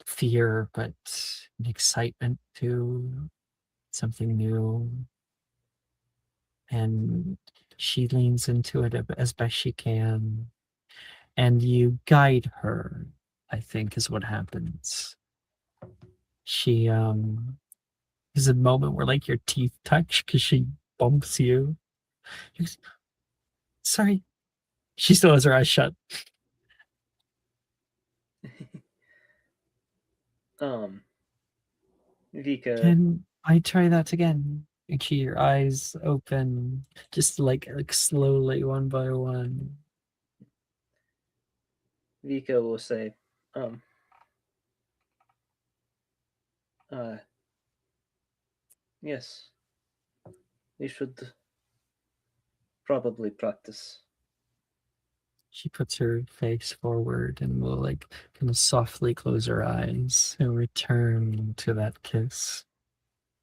fear, but an excitement too, something new. And she leans into it as best she can. And you guide her, I think, is what happens. She there's a moment where like your teeth touch because she bumps you. Sorry. She still has her eyes shut. Vika. Can I try that again? And keep your eyes open, just like slowly, one by one. Vika will say, yes, we should probably practice. She puts her face forward and will like kind of softly close her eyes and return to that kiss.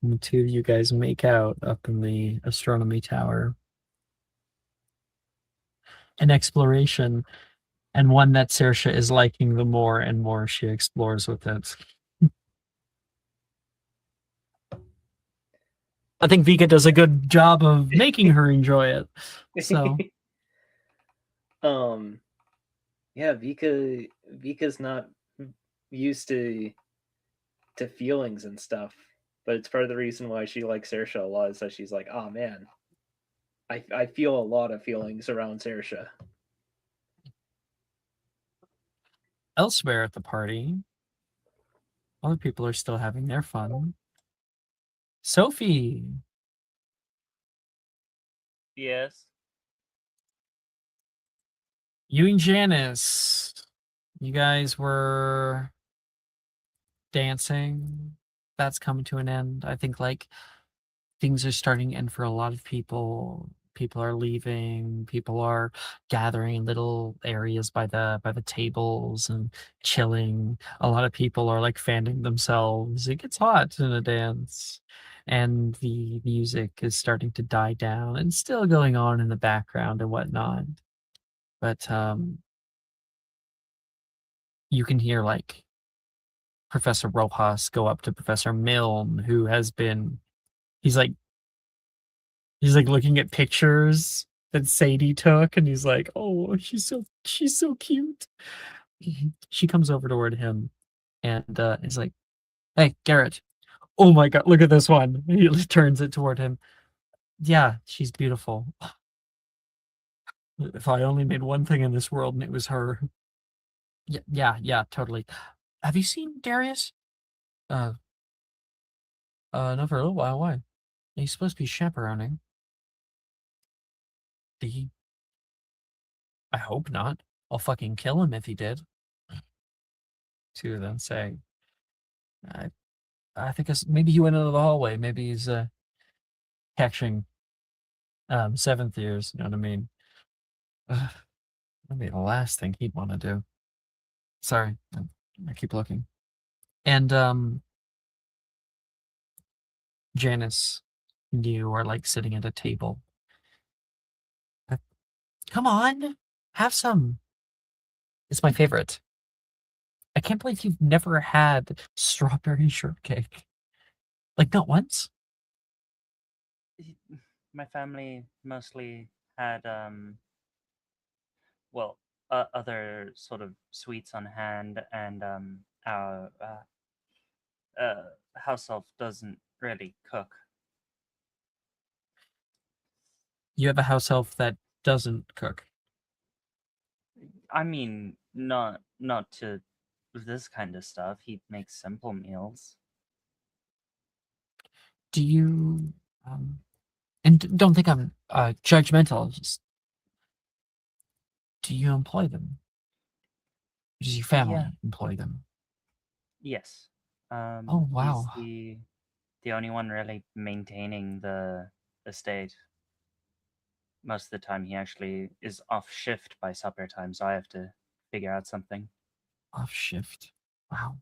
And the two of you guys make out up in the astronomy tower. An exploration, and one that Saoirse is liking the more and more she explores with it. I think Vika does a good job of making her enjoy it. So yeah, Vika's not used to feelings and stuff, but it's part of the reason why she likes Saoirse a lot is that she's like, oh man, I feel a lot of feelings around Saoirse. Elsewhere at the party, other people are still having their fun. Sophie. Yes. You and Janice, you guys were dancing. That's coming to an end. I think like things are starting to end for a lot of people. People are leaving. People are gathering in little areas by the tables and chilling. A lot of people are like fanning themselves. It gets hot in a dance. And the music is starting to die down and still going on in the background and whatnot. But you can hear like Professor Rojas go up to Professor Milne, who has been he's like looking at pictures that Sadie took, and he's like, oh, she's so cute. She comes over toward him and is like, hey, Garrett, oh my god, look at this one. He turns it toward him. Yeah, she's beautiful. If I only made one thing in this world and it was her. Yeah, totally. Have you seen Darius? Not for a little while. Why? He's supposed to be chaperoning. Did he? I hope not. I'll fucking kill him if he did. Two of them say, I think maybe he went into the hallway. Maybe he's catching seventh years. You know what I mean? That'd be the last thing he'd want to do. Sorry, I keep looking. And Janice, you are like sitting at a table. Come on, have some. It's my favorite. I can't believe you've never had strawberry shortcake. Like, not once? My family mostly had, well, other sort of sweets on hand, and our house elf doesn't really cook. You have a house elf that doesn't cook. I mean, not to this kind of stuff. He makes simple meals. Do you, and don't think I'm judgmental, just, do you employ them? Does your family employ them? Yes. Oh, wow. He's the only one really maintaining the estate. Most of the time he actually is off shift by supper time, so I have to figure out something. Off shift. Wow.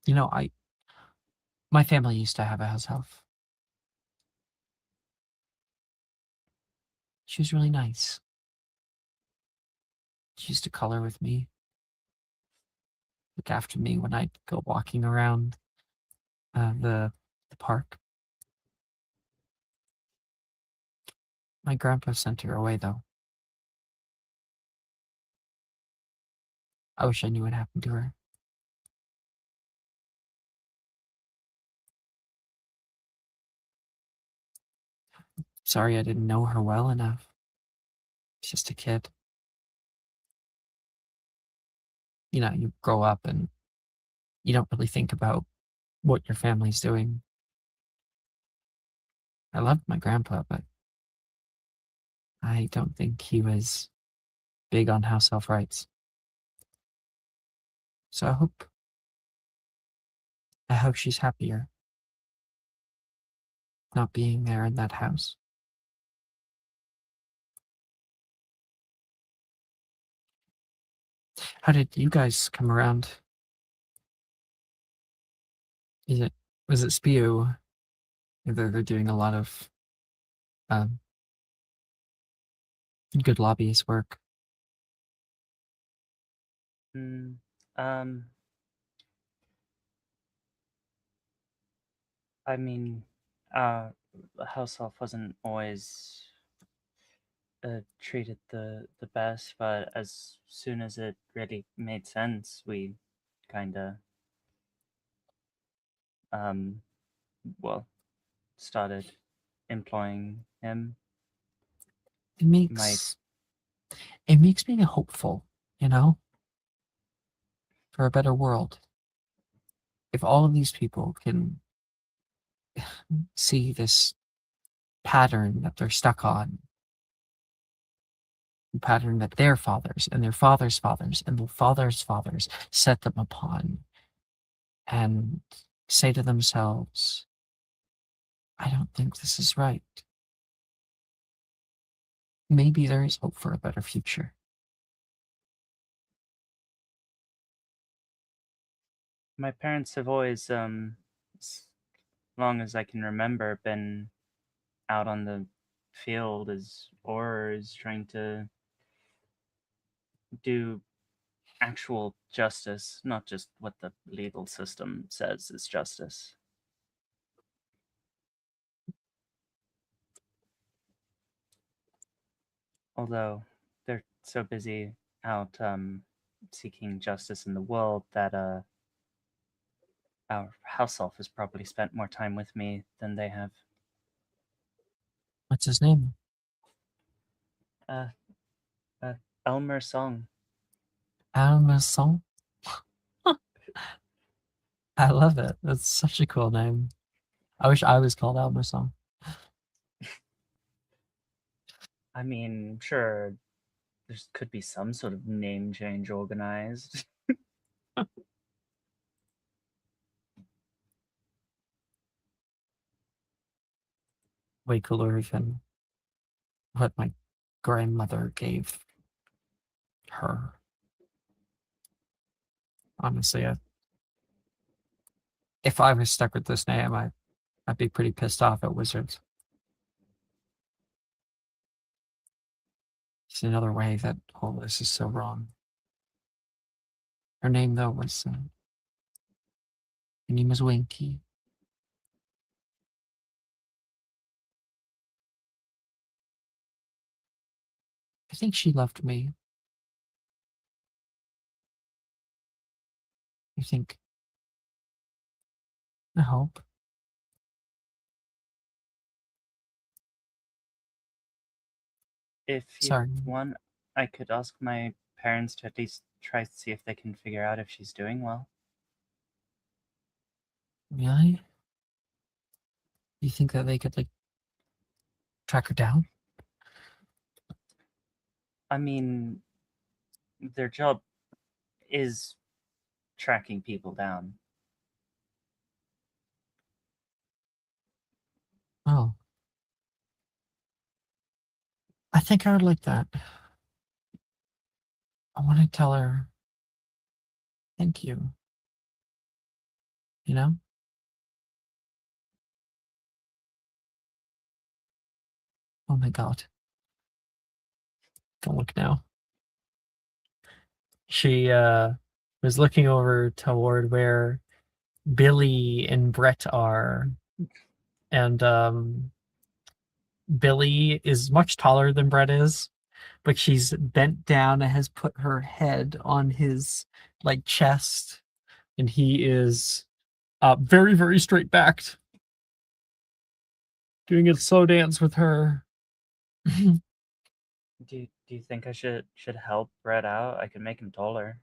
You know, my family used to have a house elf. She was really nice. She used to color with me, look after me when I'd go walking around the park. My grandpa sent her away, though. I wish I knew what happened to her. Sorry I didn't know her well enough. She's just a kid. You know, you grow up and you don't really think about what your family's doing. I loved my grandpa, but I don't think he was big on house elf rights. So I hope she's happier not being there in that house. How did you guys come around? Was it Spew? They're doing a lot of good lobbyist work. I mean, house elf wasn't always treated the best, but as soon as it really made sense, we kind of well started employing him. It makes me hopeful, you know, for a better world. If all of these people can see this pattern that they're stuck on, the pattern that their fathers and their fathers' fathers and their fathers' fathers set them upon, and say to themselves, I don't think this is right. Maybe there is hope for a better future. My parents have always, as long as I can remember, been out on the field as aurors, trying to do actual justice, not just what the legal system says is justice. Although they're so busy out seeking justice in the world that our house elf has probably spent more time with me than they have. What's his name? Elmer Song. Elmer Song? I love it. That's such a cool name. I wish I was called Elmer Song. I mean, sure, there could be some sort of name change organized. Way cooler than what my grandmother gave her. Honestly, if I was stuck with this name, I'd be pretty pissed off at Wizards. It's another way that all this is so wrong. Her name, though, was her name was Winky. I think she left me. I think. I hope. If you Sorry. want, I could ask my parents to at least try to see if they can figure out if she's doing well. Really? You think that they could, like, track her down? I mean, their job is tracking people down. Oh. I think I would like that. I want to tell her thank you. You know? Oh my god. Don't look now. She was looking over toward where Billy and Brett are. And Billy is much taller than Brett is, but she's bent down and has put her head on his like chest, and he is very, very straight backed. Doing a slow dance with her. Do you think I should help Brett out? I could make him taller.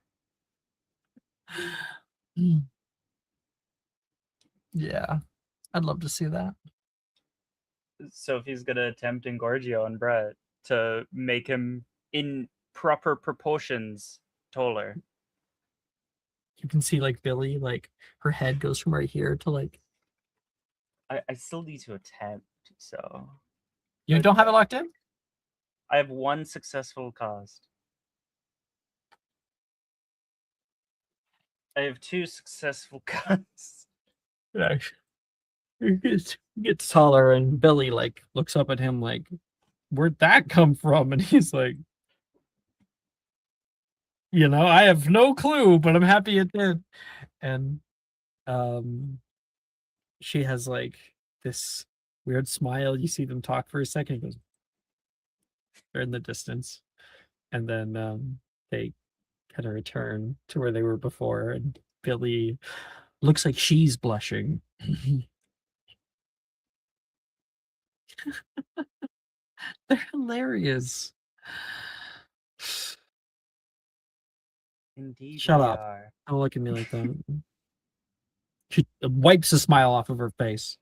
Yeah, I'd love to see that. Sophie's gonna attempt Engorgio on Brett to make him in proper proportions taller. You can see like Billy, like her head goes from right here to like. I still need to attempt, so. You don't have it locked in? I have one successful cast. I have 2 successful casts. Yeah. He gets taller, and Billy like looks up at him like, "Where'd that come from?" And he's like, I have no clue, but I'm happy it did. And she has like this weird smile. You see them talk for a second. He goes, they're in the distance, and then they kind of return to where they were before, and Billy looks like she's blushing. They're hilarious. Indeed, Shut we up. are. Don't look at me like that. She wipes a smile off of her face.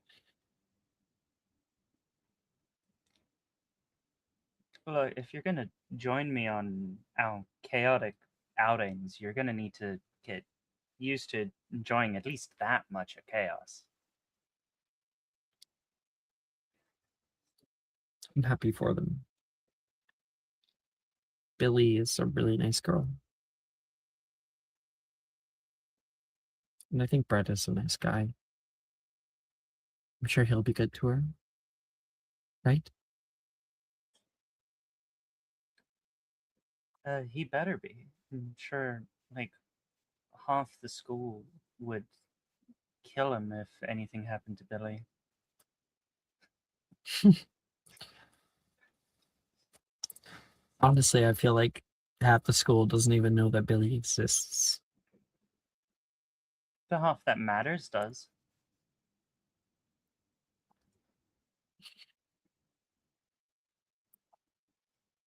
Look, if you're gonna join me on our chaotic outings, you're gonna need to get used to enjoying at least that much of chaos. I'm happy for them. Billy is a really nice girl. And I think Brett is a nice guy. I'm sure he'll be good to her. Right? He better be. I'm sure, like, half the school would kill him if anything happened to Billy. Honestly, I feel like half the school doesn't even know that Billy exists. The half that matters does.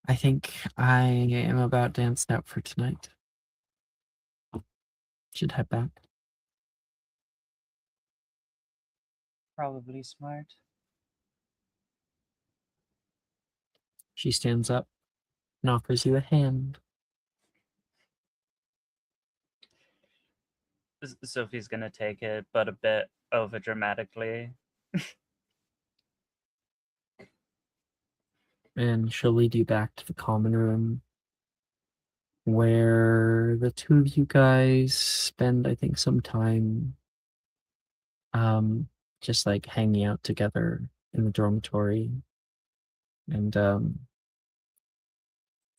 I think I am about danced out for tonight. Should head back. Probably smart. She stands up and offers you a hand. Sophie's gonna take it, but a bit over dramatically. And she'll lead you back to the common room where the two of you guys spend, I think, some time just like hanging out together in the dormitory. And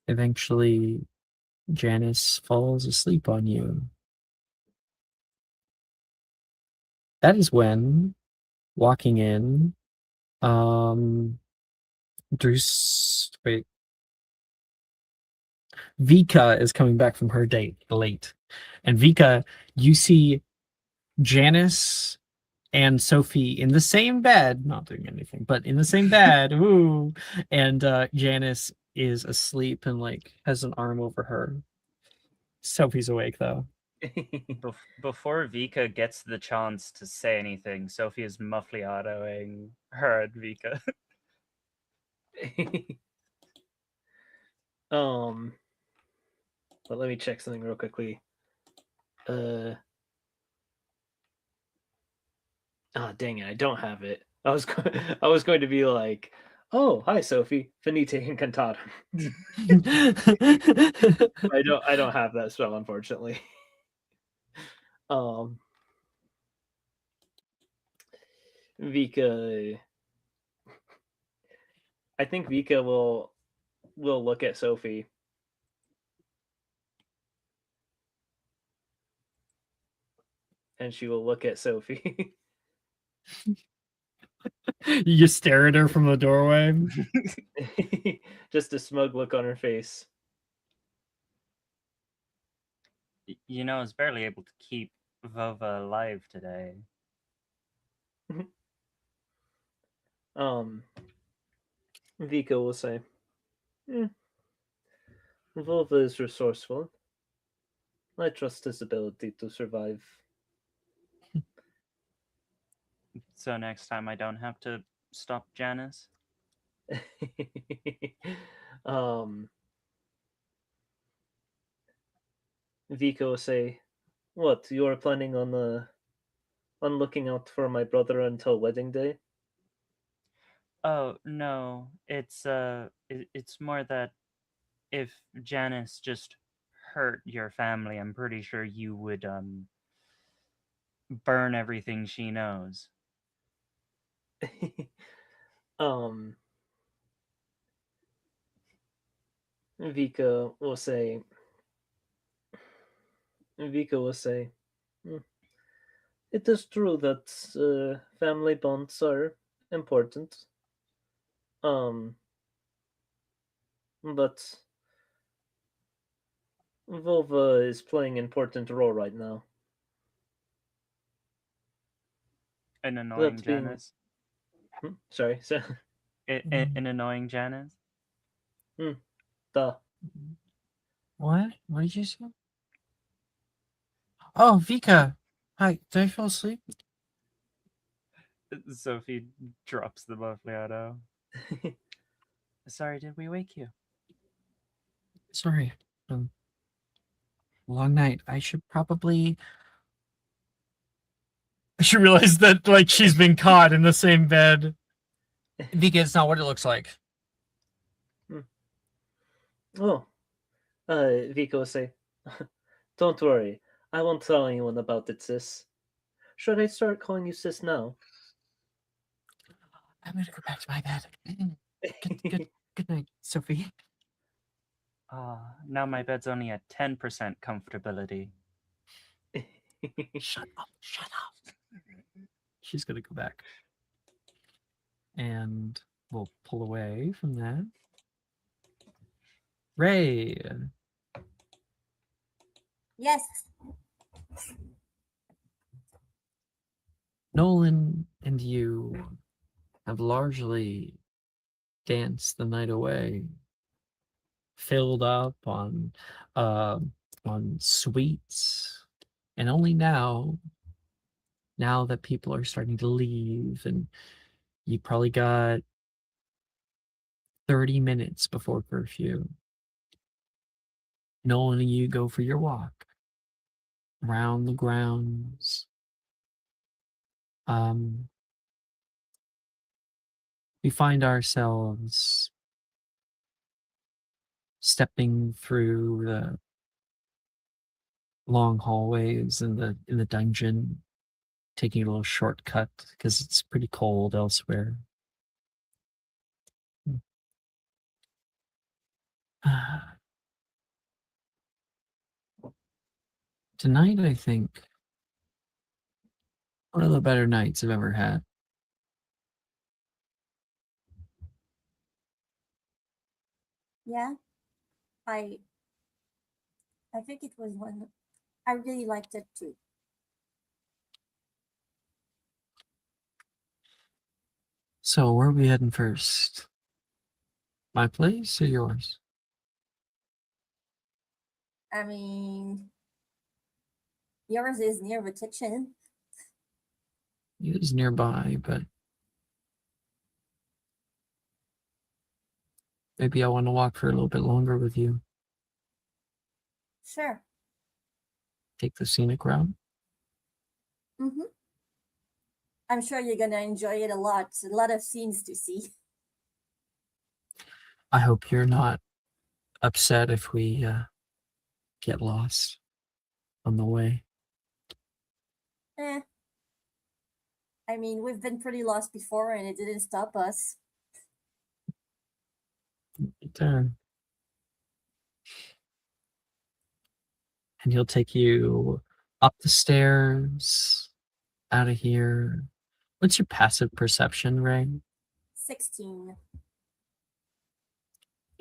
eventually Janice falls asleep on you. That is when, walking in, Wait, Vika is coming back from her date late. And Vika, you see Janice and Sophie in the same bed, not doing anything, but in the same bed. Ooh. And Janice is asleep and like has an arm over her. Sophie's awake though. Before Vika gets the chance to say anything, Sophie is muffliatoing her and Vika. But let me check something real quickly. Dang it, I don't have it. I was going to be like, oh, hi Sophie, finite incantatum. I don't have that spell, unfortunately. Vika, I think Vika will look at Sophie. And she will look at Sophie. You just stare at her from the doorway. Just a smug look on her face. You know, I was barely able to keep Vova alive today. Vika will say, Vova is resourceful. I trust his ability to survive. So next time I don't have to stop Janice? Vika will say, what, you are planning on looking out for my brother until wedding day? Oh, no. It's more that if Janice just hurt your family, I'm pretty sure you would burn everything she knows. Vika will say, it is true that family bonds are important. But Vova is playing an important role right now. An annoying Janice? Sorry, so... An annoying Janice? Duh. What? What did you say? Oh, Vika. Hi, did I fall asleep? Sophie drops the muffliato. Sorry, did we wake you? Sorry. Long night. I should realize that like she's been caught in the same bed. Vika, it's not what it looks like. Oh. Vika will say, don't worry. I won't tell anyone about it, sis. Should I start calling you sis now? I'm gonna go back to my bed. Good night, Sophie. Now my bed's only at 10% comfortability. Shut up. She's gonna go back. And we'll pull away from that. Ray. Yes. Nolan and you have largely danced the night away, filled up on sweets, and only now that people are starting to leave, and you probably got 30 minutes before curfew, Nolan and you go for your walk around the grounds. We find ourselves stepping through the long hallways in the dungeon, taking a little shortcut because it's pretty cold elsewhere. Tonight, I think, one of the better nights I've ever had. Yeah, I I think it was one. I really liked it too. So where are we heading first? My place or yours? I mean, yours is near the kitchen. It is nearby, but maybe I want to walk for a little bit longer with you. Sure. Take the scenic route. Mm-hmm. I'm sure you're gonna enjoy it a lot. A lot of scenes to see. I hope you're not upset if we get lost on the way. Eh. I mean, we've been pretty lost before, and it didn't stop us. Turn. And he'll take you up the stairs, out of here. What's your passive perception, Ray? 16.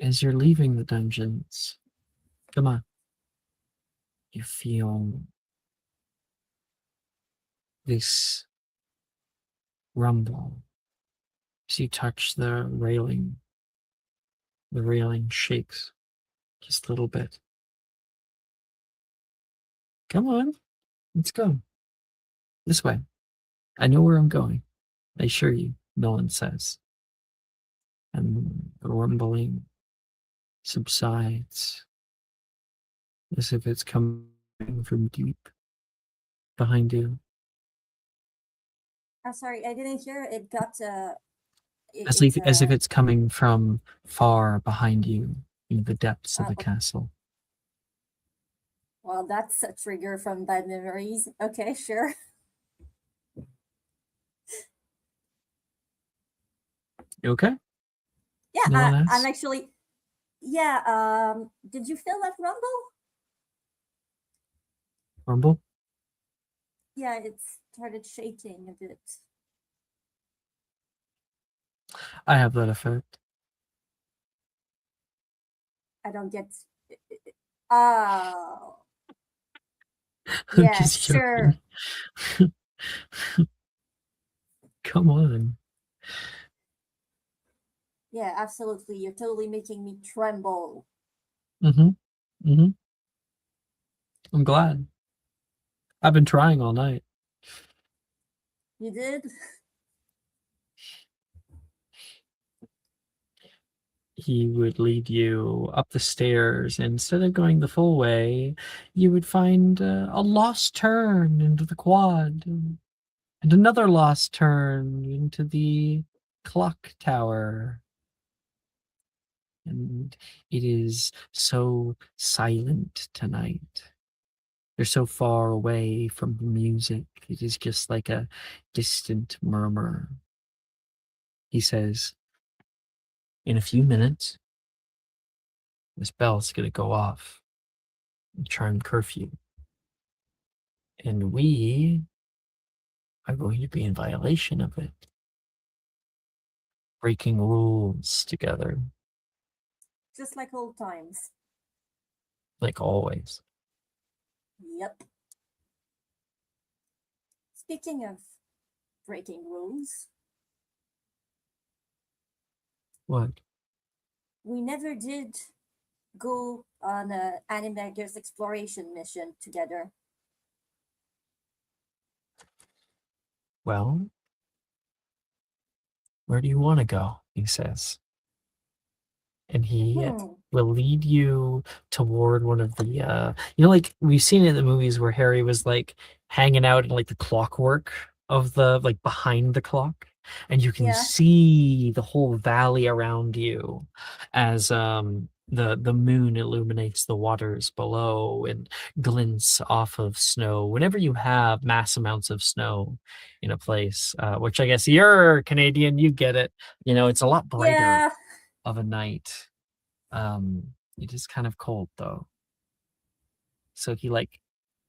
As you're leaving the dungeons, come on. You feel this rumble as you touch the railing. The railing shakes just a little bit. Come on, let's go. This way. I know where I'm going. I assure you, Nolan says. And the rumbling subsides as if it's coming from deep behind you. I'm sorry, I didn't hear it. Got As if it's coming from far behind you in the depths of the castle. Well, that's a trigger from bad memories. Okay, sure. You okay? Yeah, No one I'm actually. Yeah. Did you feel that rumble? Rumble? Yeah, it started shaking a bit. I have that effect. I don't get. Oh. Yeah, sure. Come on. Yeah, absolutely. You're totally making me tremble. I'm glad. I've been trying all night. You did? He would lead you up the stairs. Instead of going the full way, you would find a lost turn into the quad, and another lost turn into the clock tower. And it is so silent tonight. They're so far away from the music. It is just like a distant murmur. He says, in a few minutes, this bell's going to go off and chime curfew. And we are going to be in violation of it. Breaking rules together. Just like old times. Like always. Yep. Speaking of breaking rules. What? We never did go on an Animagus exploration mission together. Well, where do you want to go? He says. And he will lead you toward one of the like we've seen it in the movies where Harry was like hanging out in like the clockwork of the like behind the clock, and you can see the whole valley around you as the moon illuminates the waters below and glints off of snow whenever you have mass amounts of snow in a place, which I guess you're Canadian, you get it, it's a lot brighter of a night. It is kind of cold though. So he like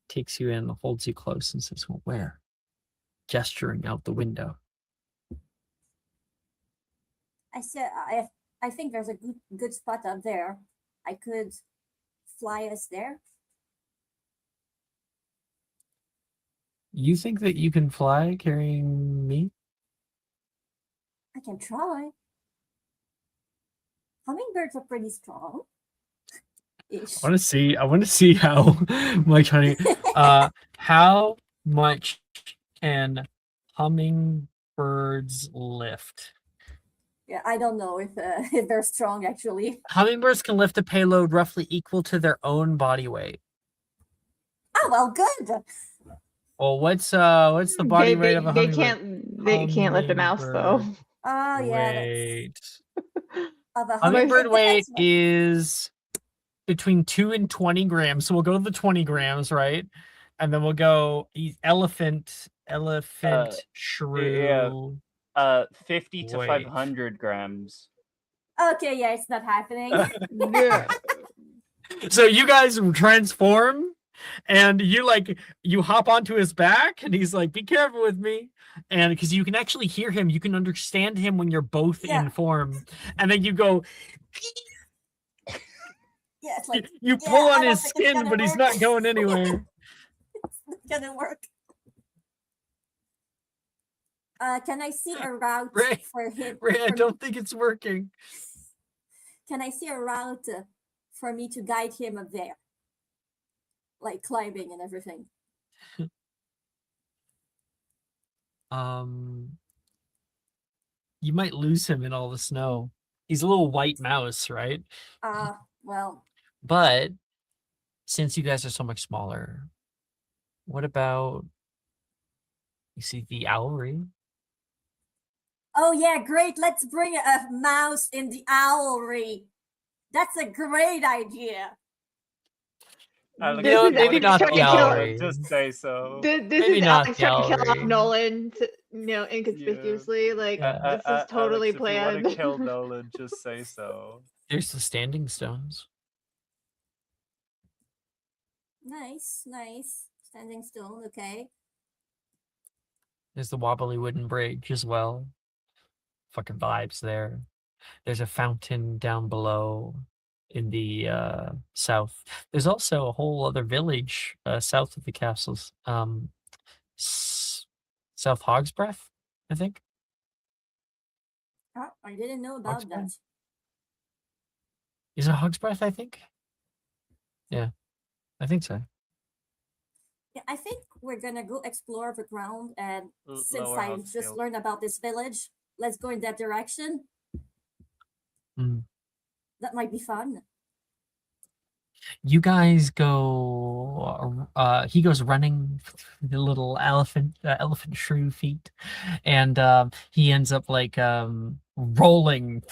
takes you in, holds you close, and says, "Well, where?" Gesturing out the window. I said, I think there's a good spot up there. I could fly us there. You think that you can fly carrying me? I can try. Hummingbirds are pretty strong. I want to see how much honey. How much can hummingbirds lift? Yeah, I don't know if if they're strong actually. Hummingbirds can lift a payload roughly equal to their own body weight. Oh well, good. Well, what's the body weight of a hummingbird? They can't lift a mouse though. Oh yeah, Weight. of a Hummingbird weight That's- is between 2 and 20 grams. So we'll go to the 20 grams, right? And then we'll go elephant shrew. 50 to Wait. 500 grams. Okay, yeah, it's not happening. Yeah. So you guys transform, and you hop onto his back, and he's like, "Be careful with me," and because you can actually hear him, you can understand him when you're both Yeah. in form, and then you go. Yeah, it's like You yeah, pull I on don't his think it's skin, gonna but he's work. not going anywhere. It's not gonna work. Can I see a route Ray, for him? Ray, I for- don't think it's working. Can I see a route for me to guide him up there, like climbing and everything? You might lose him in all the snow. He's a little white mouse, right? Well, But since you guys are so much smaller, what about you see the owlry? oh yeah, great. Let's bring a mouse in the owlry. That's a great idea. This know, is maybe Alex not trying the to kill. owlry. Just say so. This Maybe is not Alex the trying to kill off owlry. Nolan, inconspicuously. Like Yeah. this is totally Alex, if you want planned. to kill Nolan, just say so. There's the standing stones. Nice. Standing stone, okay. There's the wobbly wooden bridge as well. Fucking vibes there. There's a fountain down below in the south. There's also a whole other village south of the castles. South Hog's Breath, I think. Oh, I didn't know about Hog's that. Breath? Is it Hog's Breath, I think? Yeah, I think so. Yeah, I think we're gonna go explore the ground, and since Lower I Hogsfield. just learned about this village, let's go in that direction. Mm. That might be fun. You guys go he goes running the little elephant shrew feet, and he ends up like rolling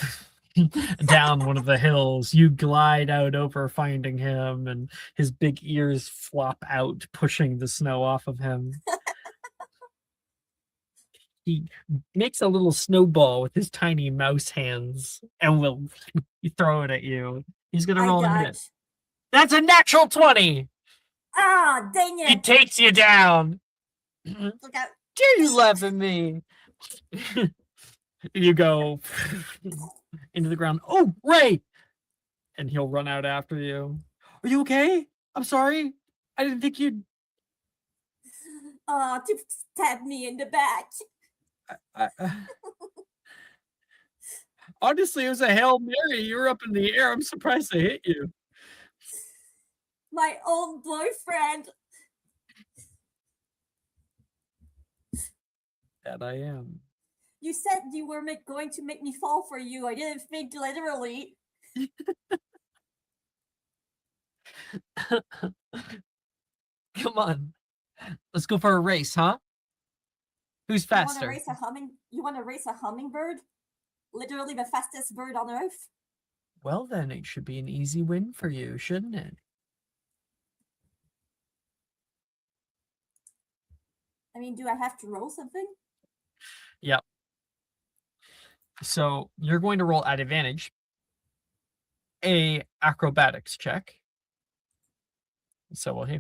down one of the hills. You glide out over finding him, and his big ears flop out, pushing the snow off of him. He makes a little snowball with his tiny mouse hands and will throw it at you. He's gonna roll a hit. That's a natural 20. Ah, dang it! He takes you down. Look out! Dare you laugh at me? You go into the ground. Oh, Ray! And he'll run out after you. Are you okay? I'm sorry. I didn't think you'd. To stab me in the back. Honestly, it was a Hail Mary. You were up in the air. I'm surprised I hit you. My own boyfriend. That I am. You said you were going to make me fall for you. I didn't think literally. Come on. Let's go for a race, huh? Who's faster? You want to race a hummingbird? Literally the fastest bird on earth? Well, then it should be an easy win for you, shouldn't it? I mean, do I have to roll something? Yep. So you're going to roll at advantage a acrobatics check. So will he.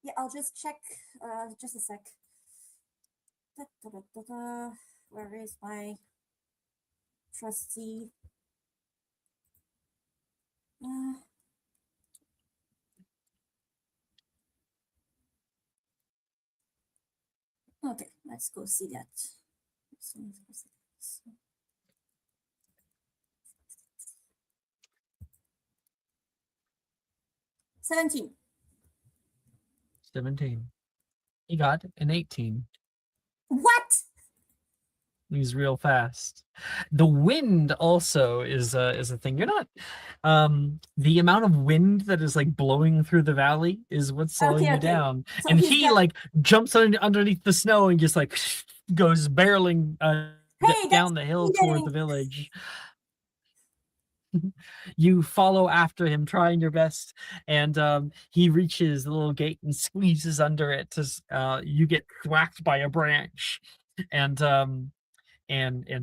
Yeah, I'll just check. Just a sec. Where is my trusty? Okay, let's go see that. 17. 17. He got an 18. What? He's real fast. The wind also is a thing. You're not the amount of wind that is like blowing through the valley is what's slowing you down. So and he like jumps underneath the snow and just like goes barreling down the hill toward the village. You follow after him, trying your best, and he reaches the little gate and squeezes under it. You get whacked by a branch, and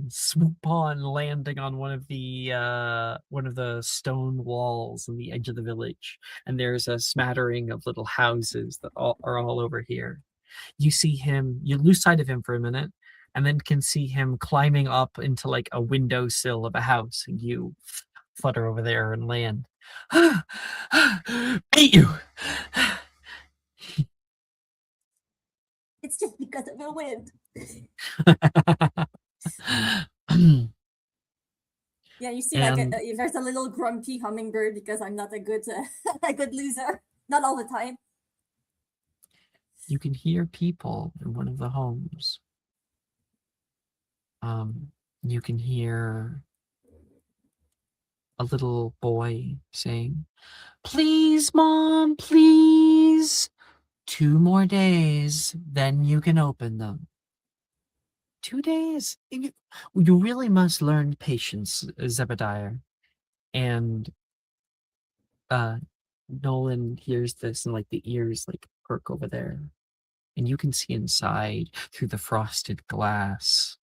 swoop on, landing on one of the stone walls on the edge of the village. And there's a smattering of little houses that are all over here. You see him. You lose sight of him for a minute, and then can see him climbing up into like a windowsill of a house, and you flutter over there and land. Beat you. It's just because of the wind. Yeah, you see, like there's a little grumpy hummingbird because I'm not a good a good loser. Not all the time. You can hear people in one of the homes. You can hear a little boy saying, "Please, Mom, please. 2 more days, then you can open them." 2 days? You really must learn patience, Zebediah. And Nolan hears this, and like the ears like perk over there. And you can see inside through the frosted glass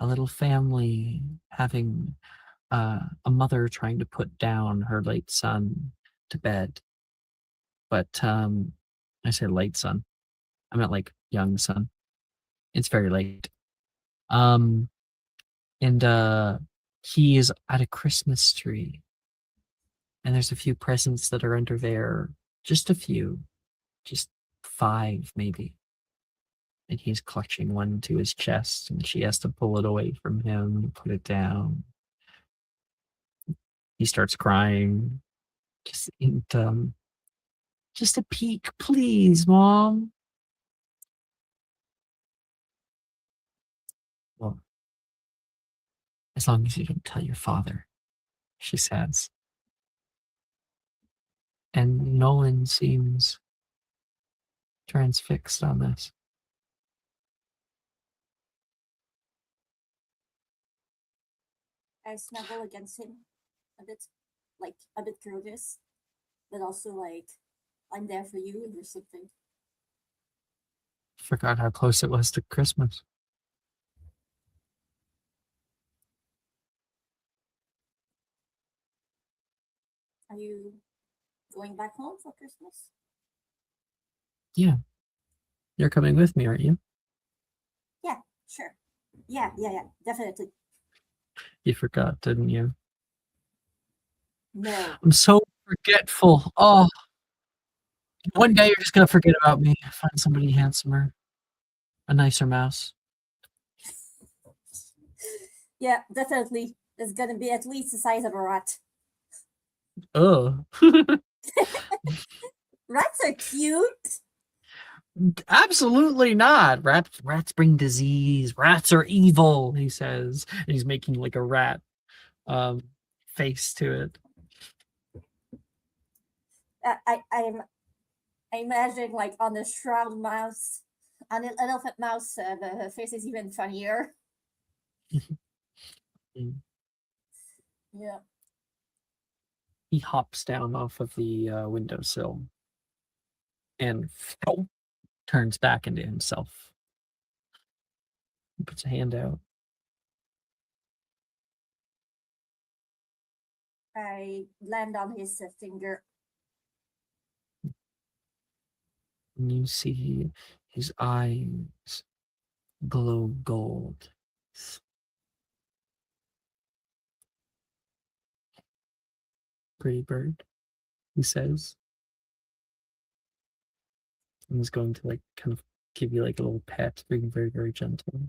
a little family having a mother trying to put down her late son to bed. But I say late son. I meant like young son. It's very late. And he is at a Christmas tree. And there's a few presents that are under there. Just a few. Just 5 maybe. And he's clutching one to his chest, and she has to pull it away from him and put it down. He starts crying. Just a peek, please, Mom. Well, as long as you don't tell your father, she says. And Nolan seems transfixed on this. I snuggle against him a bit curious, but also like, I'm there for you or something. Forgot how close it was to Christmas. Are you going back home for Christmas? Yeah. You're coming with me, aren't you? Yeah, sure. Yeah, definitely. You forgot, didn't you? No. I'm so forgetful. Oh. One day you're just gonna forget about me. Find somebody handsomer. A nicer mouse. Yeah, definitely. It's gonna be at least the size of a rat. Oh. Rats are cute. Absolutely not. Rats bring disease. Rats are evil, he says. And he's making like a rat face to it. I'm imagining like on the shroud mouse, on an elephant mouse, the face is even funnier. Yeah. He hops down off of the windowsill and turns back into himself. He puts a hand out. I land on his finger. And you see his eyes glow gold. Pretty bird, he says. And he's going to like kind of give you like a little pet, being very, very gentle.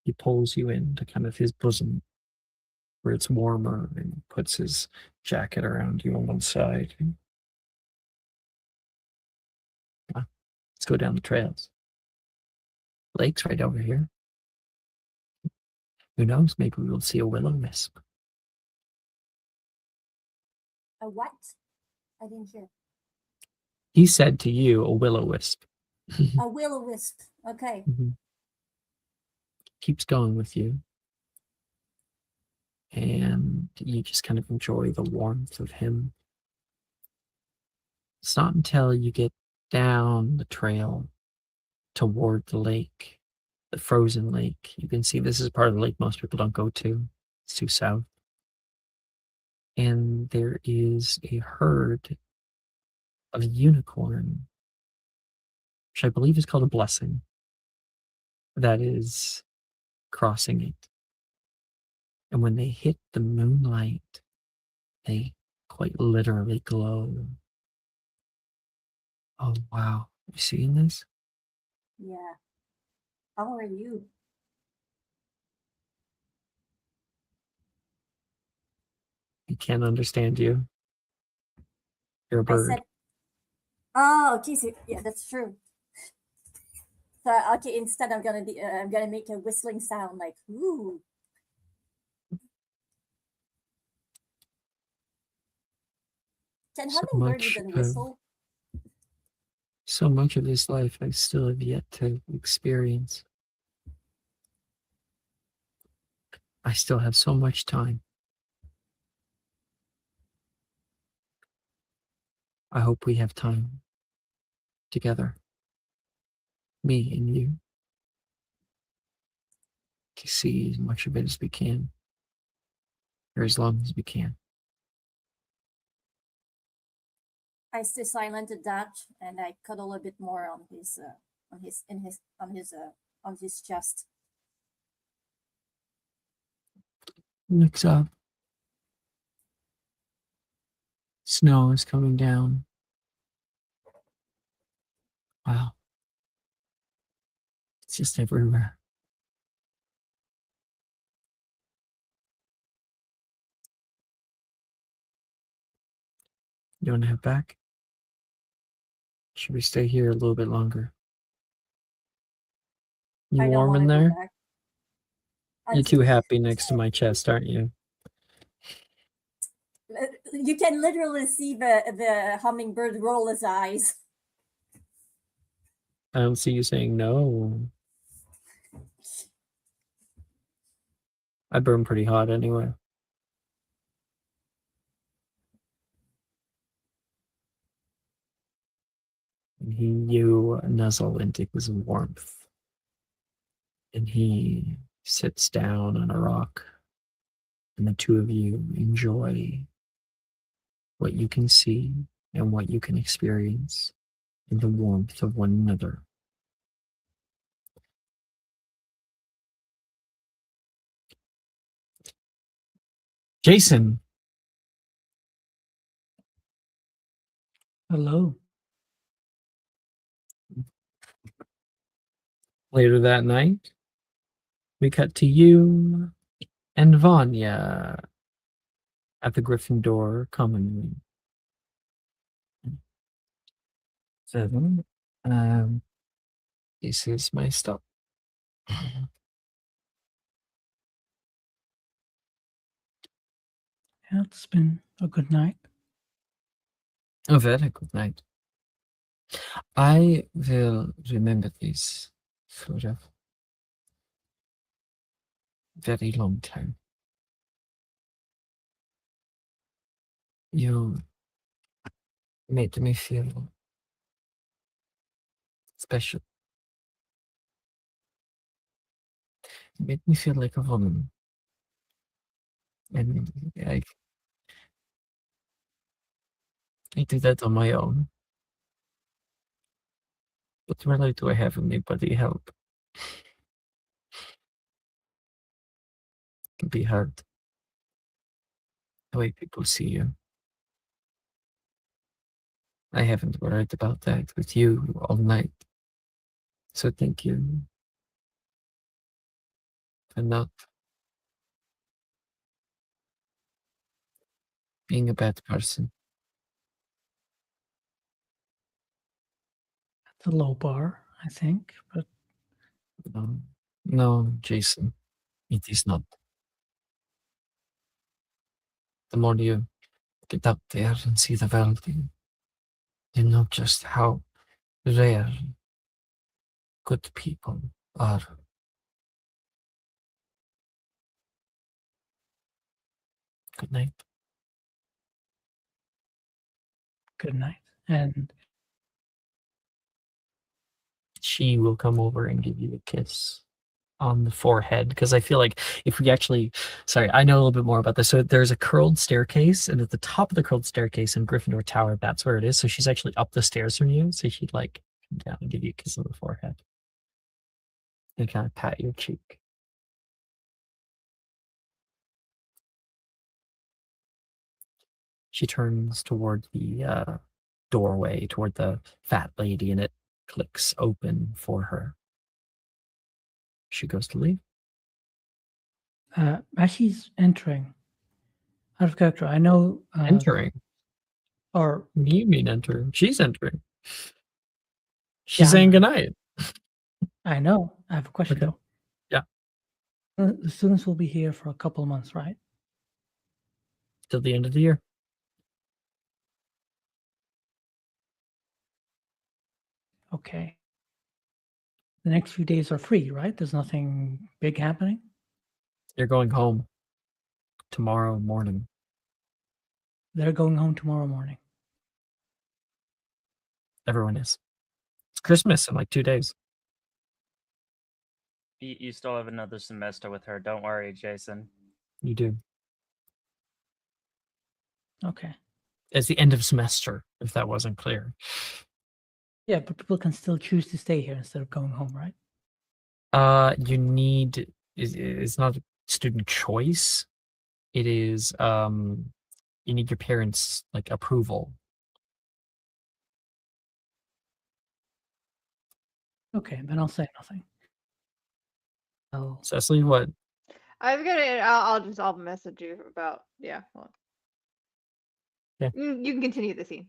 He pulls you into kind of his bosom where it's warmer and puts his jacket around you on one side. Let's go down the trails. Lake's right over here. Who knows? Maybe we'll see a will-o'-wisp. A what? I didn't hear. He said to you, a will-o'-wisp. A will-o'-wisp. Okay. Mm-hmm. Keeps going with you. And you just kind of enjoy the warmth of him. It's not until you get down the trail toward the lake, the frozen lake. You can see this is part of the lake most people don't go to. It's too south. And there is a herd of unicorn, which I believe is called a blessing, that is crossing it. And when they hit the moonlight, they quite literally glow. Oh, wow. You seeing this? Yeah. How are you? He can't understand you. You're a bird. I said, oh, okay. So, yeah, that's true. So, okay, instead I'm gonna make a whistling sound like, ooh. Can hummingbird even whistle? So much of this life I still have yet to experience. I still have so much time. I hope we have time together, me and you, to see as much of it as we can, or as long as we can. I stay silent at that, and I cuddle a bit more on his chest. Looks up. Snow is coming down. Wow. It's just everywhere. You want to head back? Should we stay here a little bit longer? You warm in there? You're too happy next to my chest, aren't you? You can literally see the hummingbird roll his eyes. I don't see you saying no. I burn pretty hot anyway. And you nuzzle into his warmth. And he sits down on a rock. And the two of you enjoy what you can see and what you can experience in the warmth of one another. Jason. Hello. Later that night, we cut to you and Vanya at the Gryffindor common room. So, this is my stuff. Yeah, it's been a good night. A very good night. I will remember this for a very long time. You made me feel special. You made me feel like a woman. And I did that on my own. But rarely do I have anybody help. It can be hard. The way people see you. I haven't worried about that with you all night. So thank you for not being a bad person. It's a low bar, I think, but No, Jason, it is not. The more you get out there and see the world, you know just how rare good people are. Good night. good night. And She will come over and give you a kiss on the forehead, because I feel like if we actually, sorry, I know a little bit more about this. So there's a curled staircase, and at the top of the curled staircase in Gryffindor Tower, that's where it is. So she's actually up the stairs from you. So she'd like come down and give you a kiss on the forehead and kind of pat your cheek. She turns toward the doorway, toward the fat lady, and it clicks open for her. She goes to leave. as she's entering, out of character, I know. Entering? Or What do you mean entering? She's entering. She's Yeah, saying goodnight. I know. I have a question Okay. though. Yeah. The students will be here for a couple of months, right? Till the end of the year. Okay. The next few days are free, right? There's nothing big happening. You're going home tomorrow morning. They're going home tomorrow morning. Everyone is. It's Christmas in like 2 days. You still have another semester with her. Don't worry, Jason. You do. Okay. It's the end of semester, if that wasn't clear. Yeah, but people can still choose to stay here instead of going home, right? You need, it's not a student choice. It is, you need your parents' like approval. Okay, then I'll say nothing. Cecily, what? I've got it. I'll message you about. Yeah. Hold on. Yeah. You can continue the scene.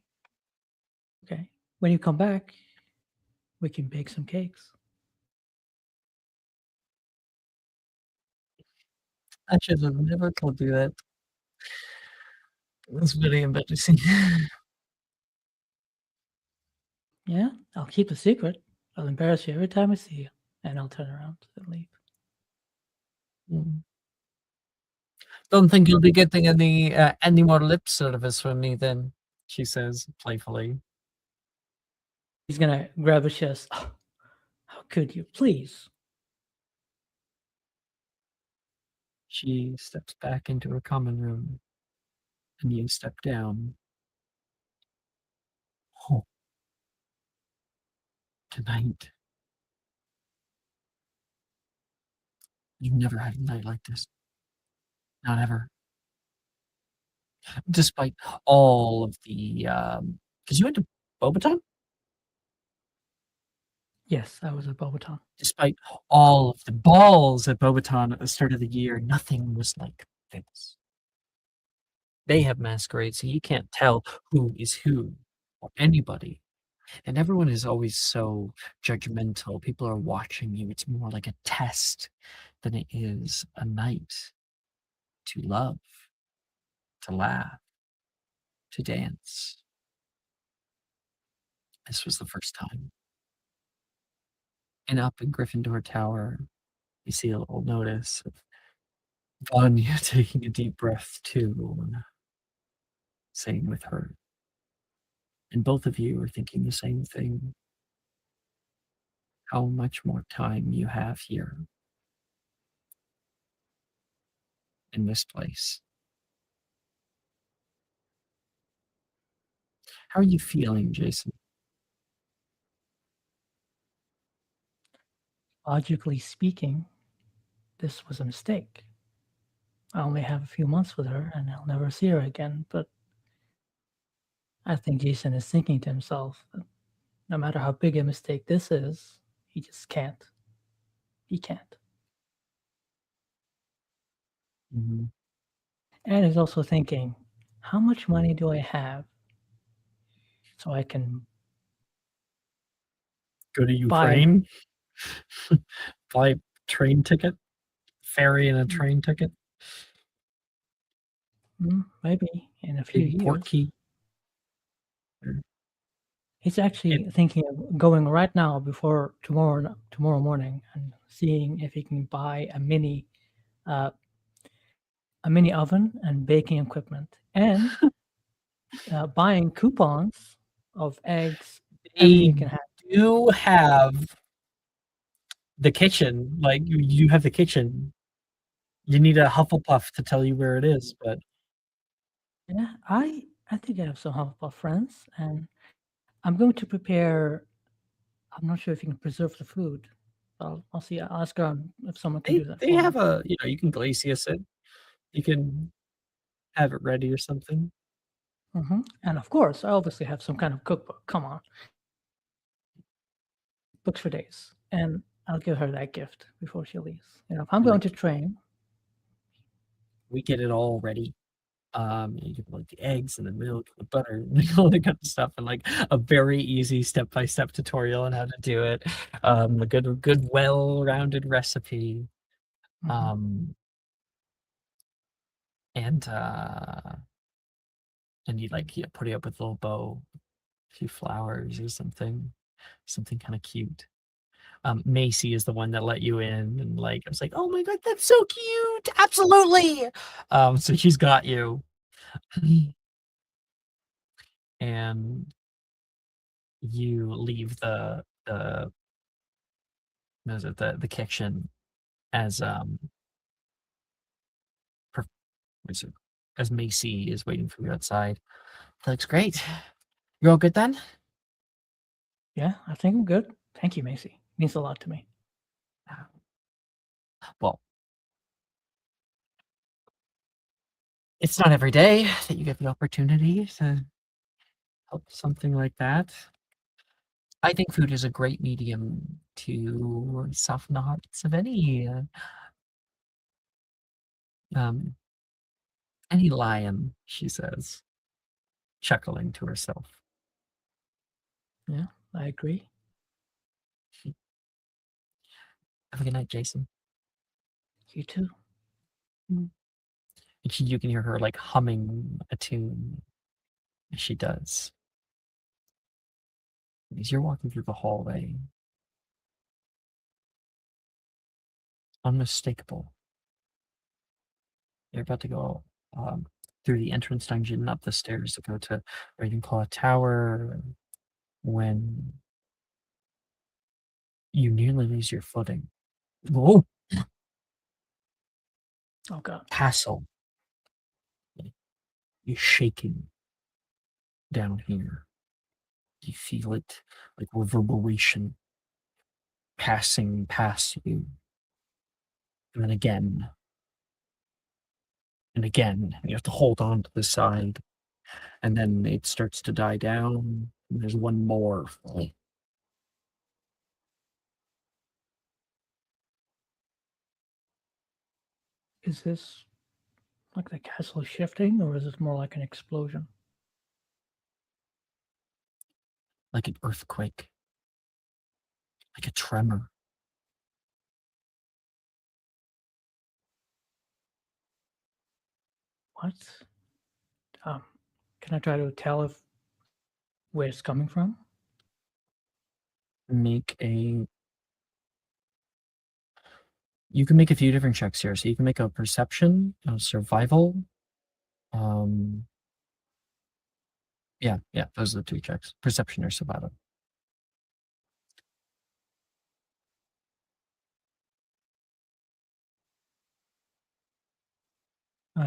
Okay. When you come back, we can bake some cakes. I should have never told you that. That's very embarrassing. Yeah, I'll keep the secret. I'll embarrass you every time I see you, and I'll turn around and leave. Don't think you'll be getting any more lip service from me then, she says playfully. He's gonna grab his chest. Oh, how could you, please? She steps back into her common room, and you step down. Oh. Tonight. You've never had a night like this. Not ever. Despite all of the, because you went to Bobaton? Yes, I was at Bobaton. Despite all of the balls at Bobaton at the start of the year, nothing was like this. They have Masquerade, so you can't tell who is who or anybody. And everyone is always so judgmental. People are watching you. It's more like a test than it is a night to love, to laugh, to dance. This was the first time. And up in Gryffindor Tower, you see a little notice of Vanya taking a deep breath too, same with her. And both of you are thinking the same thing. How much more time you have here in this place. How are you feeling, Jason? Logically speaking, this was a mistake. I only have a few months with her, and I'll never see her again, but I think Jason is thinking to himself that no matter how big a mistake this is, he just can't. He can't. Mm-hmm. And he's also thinking, how much money do I have so I can go to Ukraine? Buy train ticket? Ferry and a train ticket? Maybe in a few years. Portkey. He's actually thinking of going right now before tomorrow morning and seeing if he can buy a mini oven and baking equipment and buying coupons of eggs. They do have the kitchen. Like you have the kitchen. You need a Hufflepuff to tell you where it is, but yeah, I think I have some Hufflepuff friends, and I'm going to prepare. I'm not sure if you can preserve the food. I'll see. I'll ask around if someone can do that. They have a, you can glacius it. You can have it ready or something. And of course, I obviously have some kind of cookbook. Come on, books for days, and I'll give her that gift before she leaves. If I'm going to train, we get it all ready. You get like the eggs and the milk and the butter and all that kind of stuff, and like a very easy step-by-step tutorial on how to do it. A good well-rounded recipe. And you put it up with a little bow, a few flowers or something kind of cute. Macy is the one that let you in, and I was like, oh my god, that's so cute, absolutely. So she's got you. And you leave the kitchen as as Macy is waiting for you outside. That looks great. You're all good then? Yeah, I think I'm good. Thank you, Macy. Means a lot to me. Well, it's not every day that you get the opportunity to help something like that. I think food is a great medium to soften the hearts of any lion, she says, chuckling to herself. Yeah, I agree. Have a good night, Jason. You too. And you can hear her humming a tune as she does. As you're walking through the hallway, unmistakable. You're about to go through the entrance dungeon, up the stairs to go to Ravenclaw Tower, when you nearly lose your footing. Whoa! Oh god. Castle is shaking down here. You feel it like reverberation passing past you. And then again. And again. You have to hold on to the side. And then it starts to die down. And there's one more. Is this like the castle shifting, or is it more like an explosion? Like an earthquake. Like a tremor. What? Can I try to tell where it's coming from? You can make a few different checks here. So you can make a perception, a survival. Yeah, those are the two checks. Perception or survival.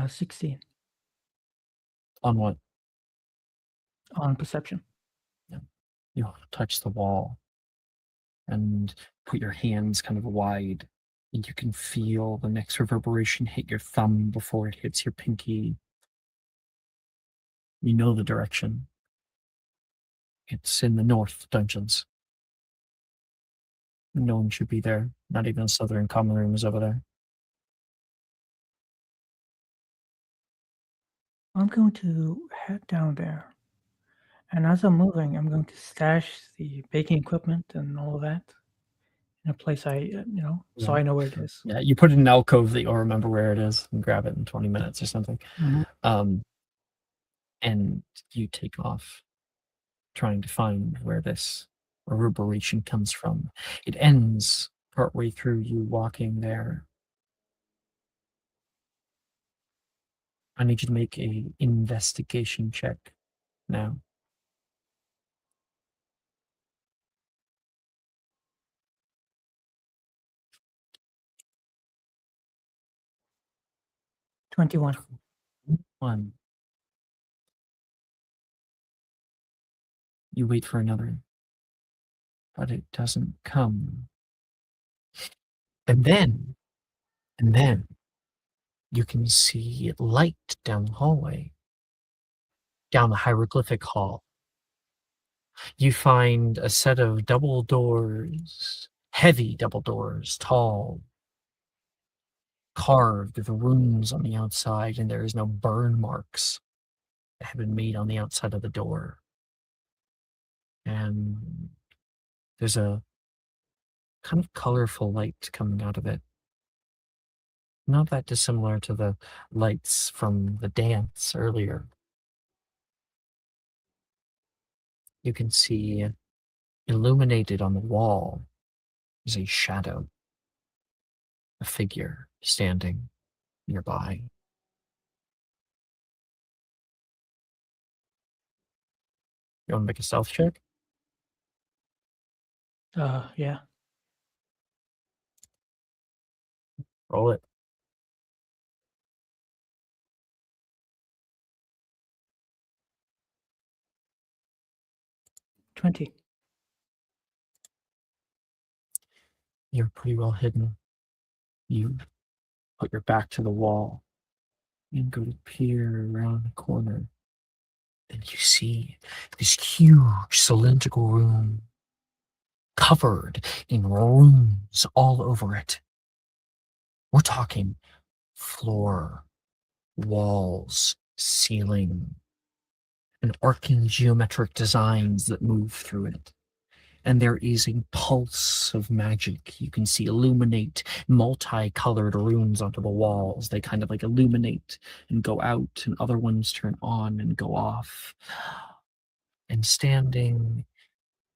16. On what? On perception. Yeah. You touch the wall and put your hands kind of wide, and you can feel the next reverberation hit your thumb before it hits your pinky. You know the direction. It's in the north dungeons. No one should be there. Not even the southern common room is over there. I'm going to head down there. And as I'm moving, I'm going to stash the baking equipment and all of that in a place so I know where it is. Yeah, you put it in an alcove that you'll remember where it is and grab it in 20 minutes or something. Mm-hmm. And you take off trying to find where this reverberation comes from. It ends partway through you walking there. I need you to make a investigation check now. 21. 1. You wait for another, but it doesn't come. And then you can see light down the hallway, down the hieroglyphic hall. You find a set of double doors, heavy double doors, tall, carved with runes on the outside, and there is no burn marks that have been made on the outside of the door. And there's a kind of colorful light coming out of it. Not that dissimilar to the lights from the dance earlier. You can see illuminated on the wall is a shadow, a figure standing nearby. You want to make a stealth check? Yeah. Roll it. $20. You're pretty well hidden. You put your back to the wall and go to peer around the corner. And you see this huge cylindrical room covered in runes all over it. We're talking floor, walls, ceiling, and arcing geometric designs that move through it. And there is a pulse of magic. You can see illuminate multicolored runes onto the walls. They kind of like illuminate and go out, and other ones turn on and go off. And standing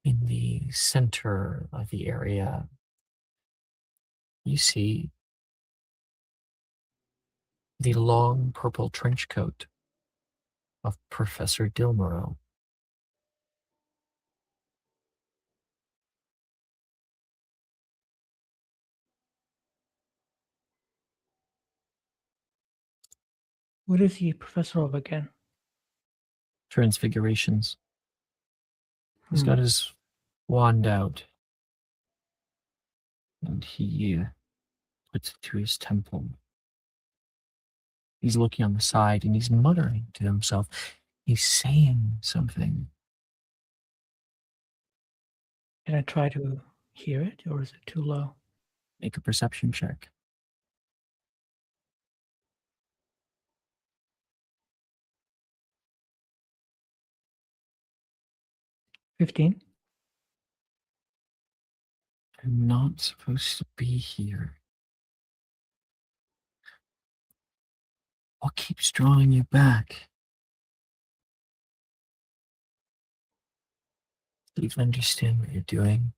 in the center of the area, you see the long purple trench coat of Professor Dilmero. What is he professor of again? Transfigurations. He's got his wand out, and he puts it to his temple. He's looking on the side, and he's muttering to himself. He's saying something. Can I try to hear it, or is it too low? Make a perception check. 15. I'm not supposed to be here. What keeps drawing you back? Do you understand what you're doing?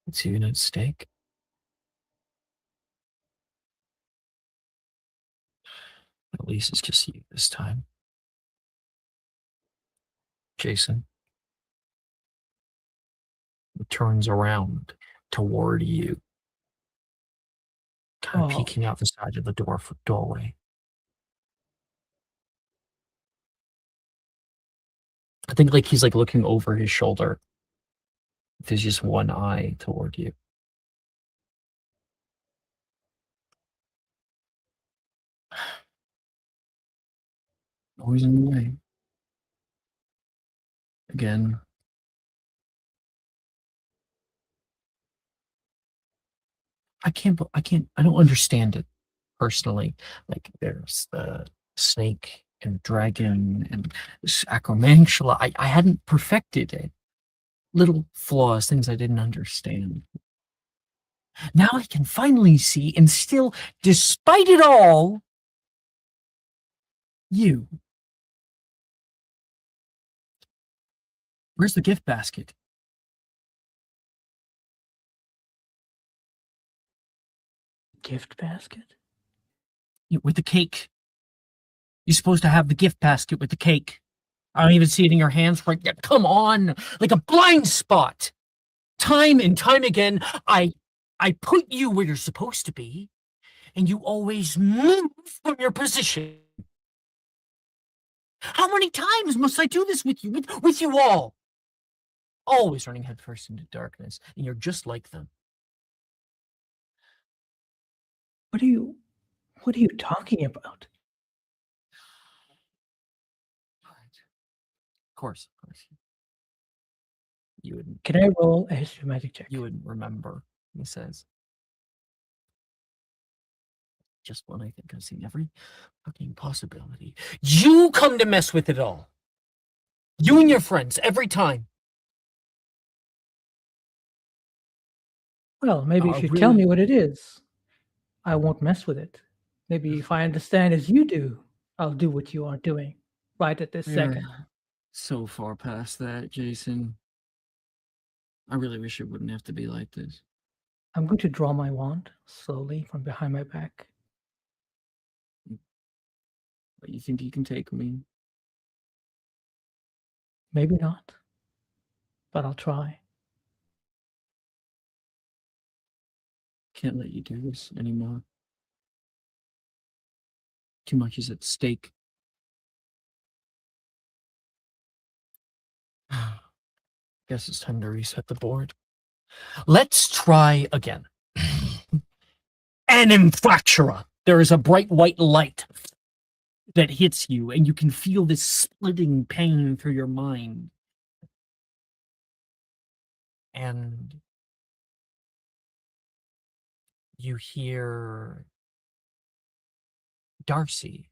It's even at stake. At least it's just you this time. Jason turns around toward you, kind of peeking out the side of the doorway. I think like he's like looking over his shoulder. There's just one eye toward you. Always in the way. again. I don't understand it personally. Like there's the snake and dragon and acromantula. I hadn't perfected it. Little flaws, things I didn't understand. Now I can finally see, and still, despite it all, you. Where's the gift basket? Gift basket? With the cake. You're supposed to have the gift basket with the cake. I don't even see it in your hands right yet. Come on, like a blind spot. Time and time again, I put you where you're supposed to be, and you always move from your position. How many times must I do this with you, with you all? Always running headfirst into darkness, and you're just like them. What are you talking about? Of course. You wouldn't. Can I roll a history magic check? You wouldn't remember, he says. Just when I think I've seen every fucking possibility. You come to mess with it all. You and your friends, every time. Well, maybe if you tell me what it is, I won't mess with it. Maybe if I understand as you do, I'll do what you are doing right at this second. So far past that, Jason. I really wish it wouldn't have to be like this. I'm going to draw my wand slowly from behind my back. But you think you can take me? Maybe not, but I'll try. Can't let you do this anymore. Too much is at stake. Guess it's time to reset the board. Let's try again. An infractura. There is a bright white light that hits you, and you can feel this splitting pain through your mind. And you hear Darcy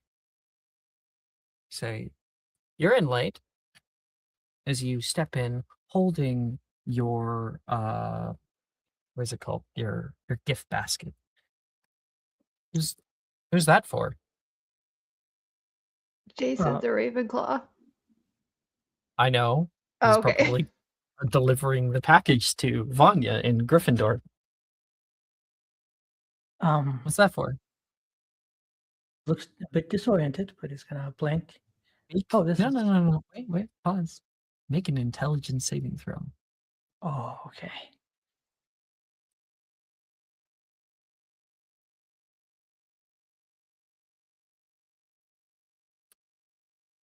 say, "You're in late," as you step in holding your what is it called? Your gift basket. Who's that for? Jason the Ravenclaw. I know. Oh, He's okay. probably delivering the package to Vanya in Gryffindor. What's that for? Looks a bit disoriented, but he's gonna blink. Oh, no. Wait, pause. Make an intelligence saving throw. Oh, okay.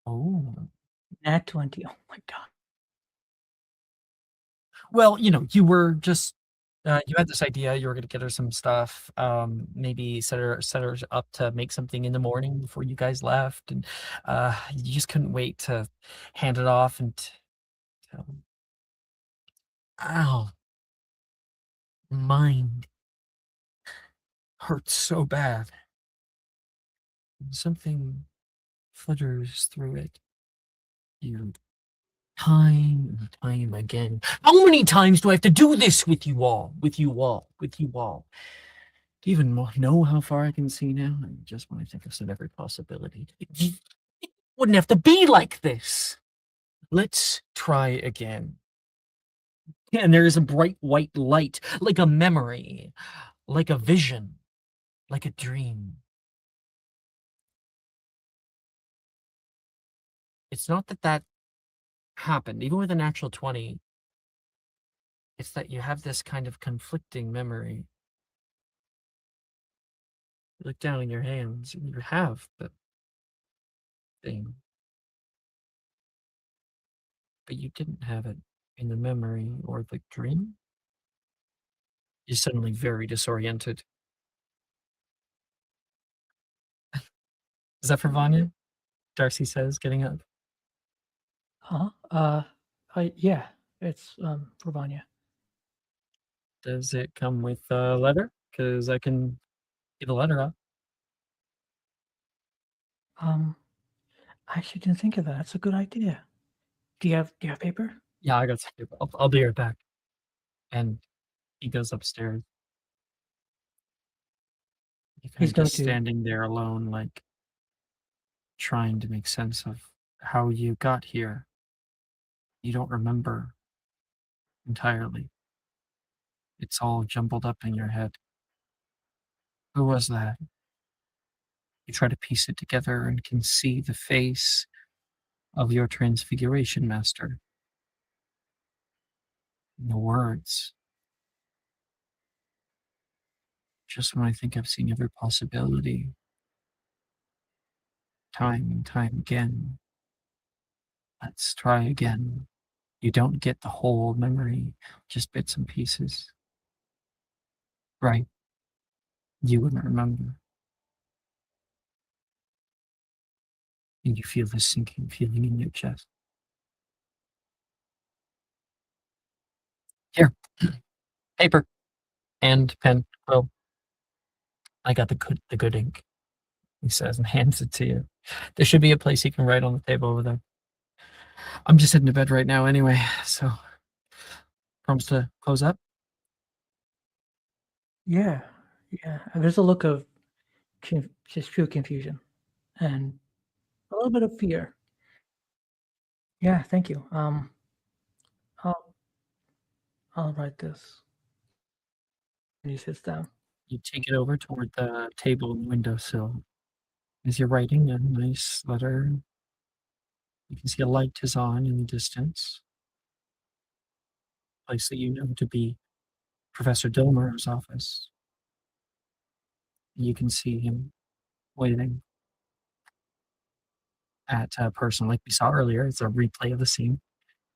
Oh. Nat 20. Oh my god. Well, you were just you had this idea you were going to get her some stuff, maybe set her up to make something in the morning before you guys left, and you just couldn't wait to hand it off and ow, mind hurts so bad. Something flutters through it. You time and time again. How many times do I have to do this with you all? Do you even know how far I can see now? And just when I think I've said every possibility, it wouldn't have to be like this. Let's try again. And there is a bright white light, like a memory, like a vision, like a dream. It's not that happened, even with a natural 20. It's that you have this kind of conflicting memory. You look down in your hands and you have the thing. But you didn't have it in the memory or the dream. You're suddenly very disoriented. Is that for Vanya? Darcy says, getting up. Huh? Yeah, it's for Vanya. Does it come with a letter? Because I can get a letter out. I actually didn't think of that. That's a good idea. Do you have paper? Yeah, I got some paper. I'll be right back. And he goes upstairs. He's just standing there alone, like trying to make sense of how you got here. You don't remember entirely. It's all jumbled up in your head. Who was that? You try to piece it together and can see the face of your transfiguration master. The words. Just when I think I've seen every possibility, time and time again, let's try again. You don't get the whole memory, just bits and pieces. Right. You wouldn't remember. And you feel this sinking feeling in your chest. Here, paper and pen. Well, I got the good ink, he says, and hands it to you. There should be a place you can write on the table over there. I'm just heading to bed right now anyway, so promise to close up? Yeah. There's a look of just pure confusion and a little bit of fear. Yeah, thank you. I'll write this. And he sits down. You take it over toward the table and windowsill. As you're writing a nice letter, you can see a light is on in the distance. A place that you know to be Professor Dilmer's office. You can see him waiting at a person like we saw earlier. It's a replay of the scene.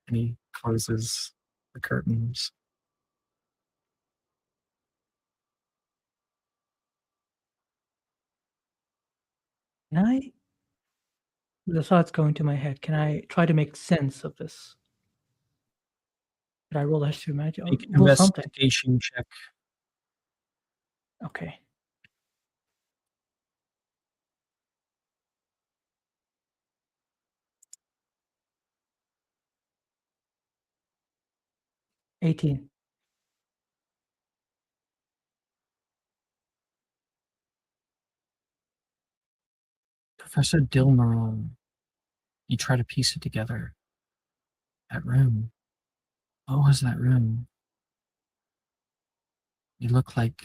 And he closes the curtains. Can I? The thoughts going to my head. Can I try to make sense of this? Did I roll history magic? Make an Roll something. investigation check. Okay. $18. Professor Dilmer, you try to piece it together. That room. What was that room? You look like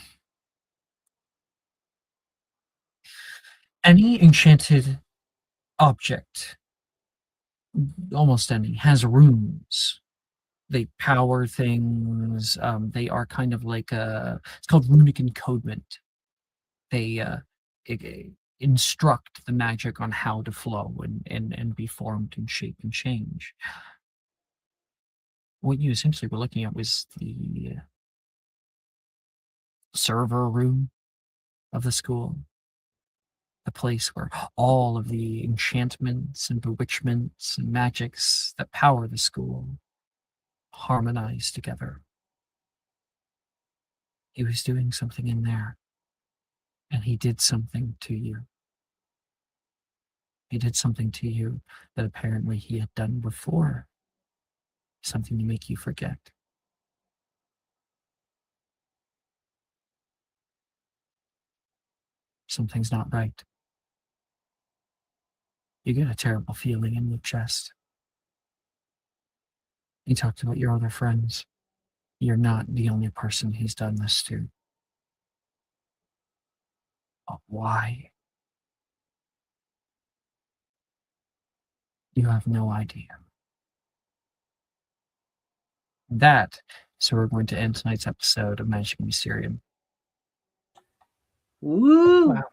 any enchanted object, almost any, has rooms. They power things. They are kind of like it's called runic encodement. They instruct the magic on how to flow and be formed and shape and change. What you essentially were looking at was the server room of the school. The place where all of the enchantments and bewitchments and magics that power the school harmonize together. He was doing something in there, and he did something to you. He did something to you that apparently he had done before, something to make you forget. Something's not right. You get a terrible feeling in your chest. You talked about your other friends. You're not the only person he's done this to. But why? You have no idea. So we're going to end tonight's episode of Magic Mysterium. Woo! Wow.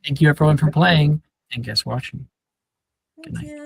Thank you everyone for playing and guest watching. Thank you.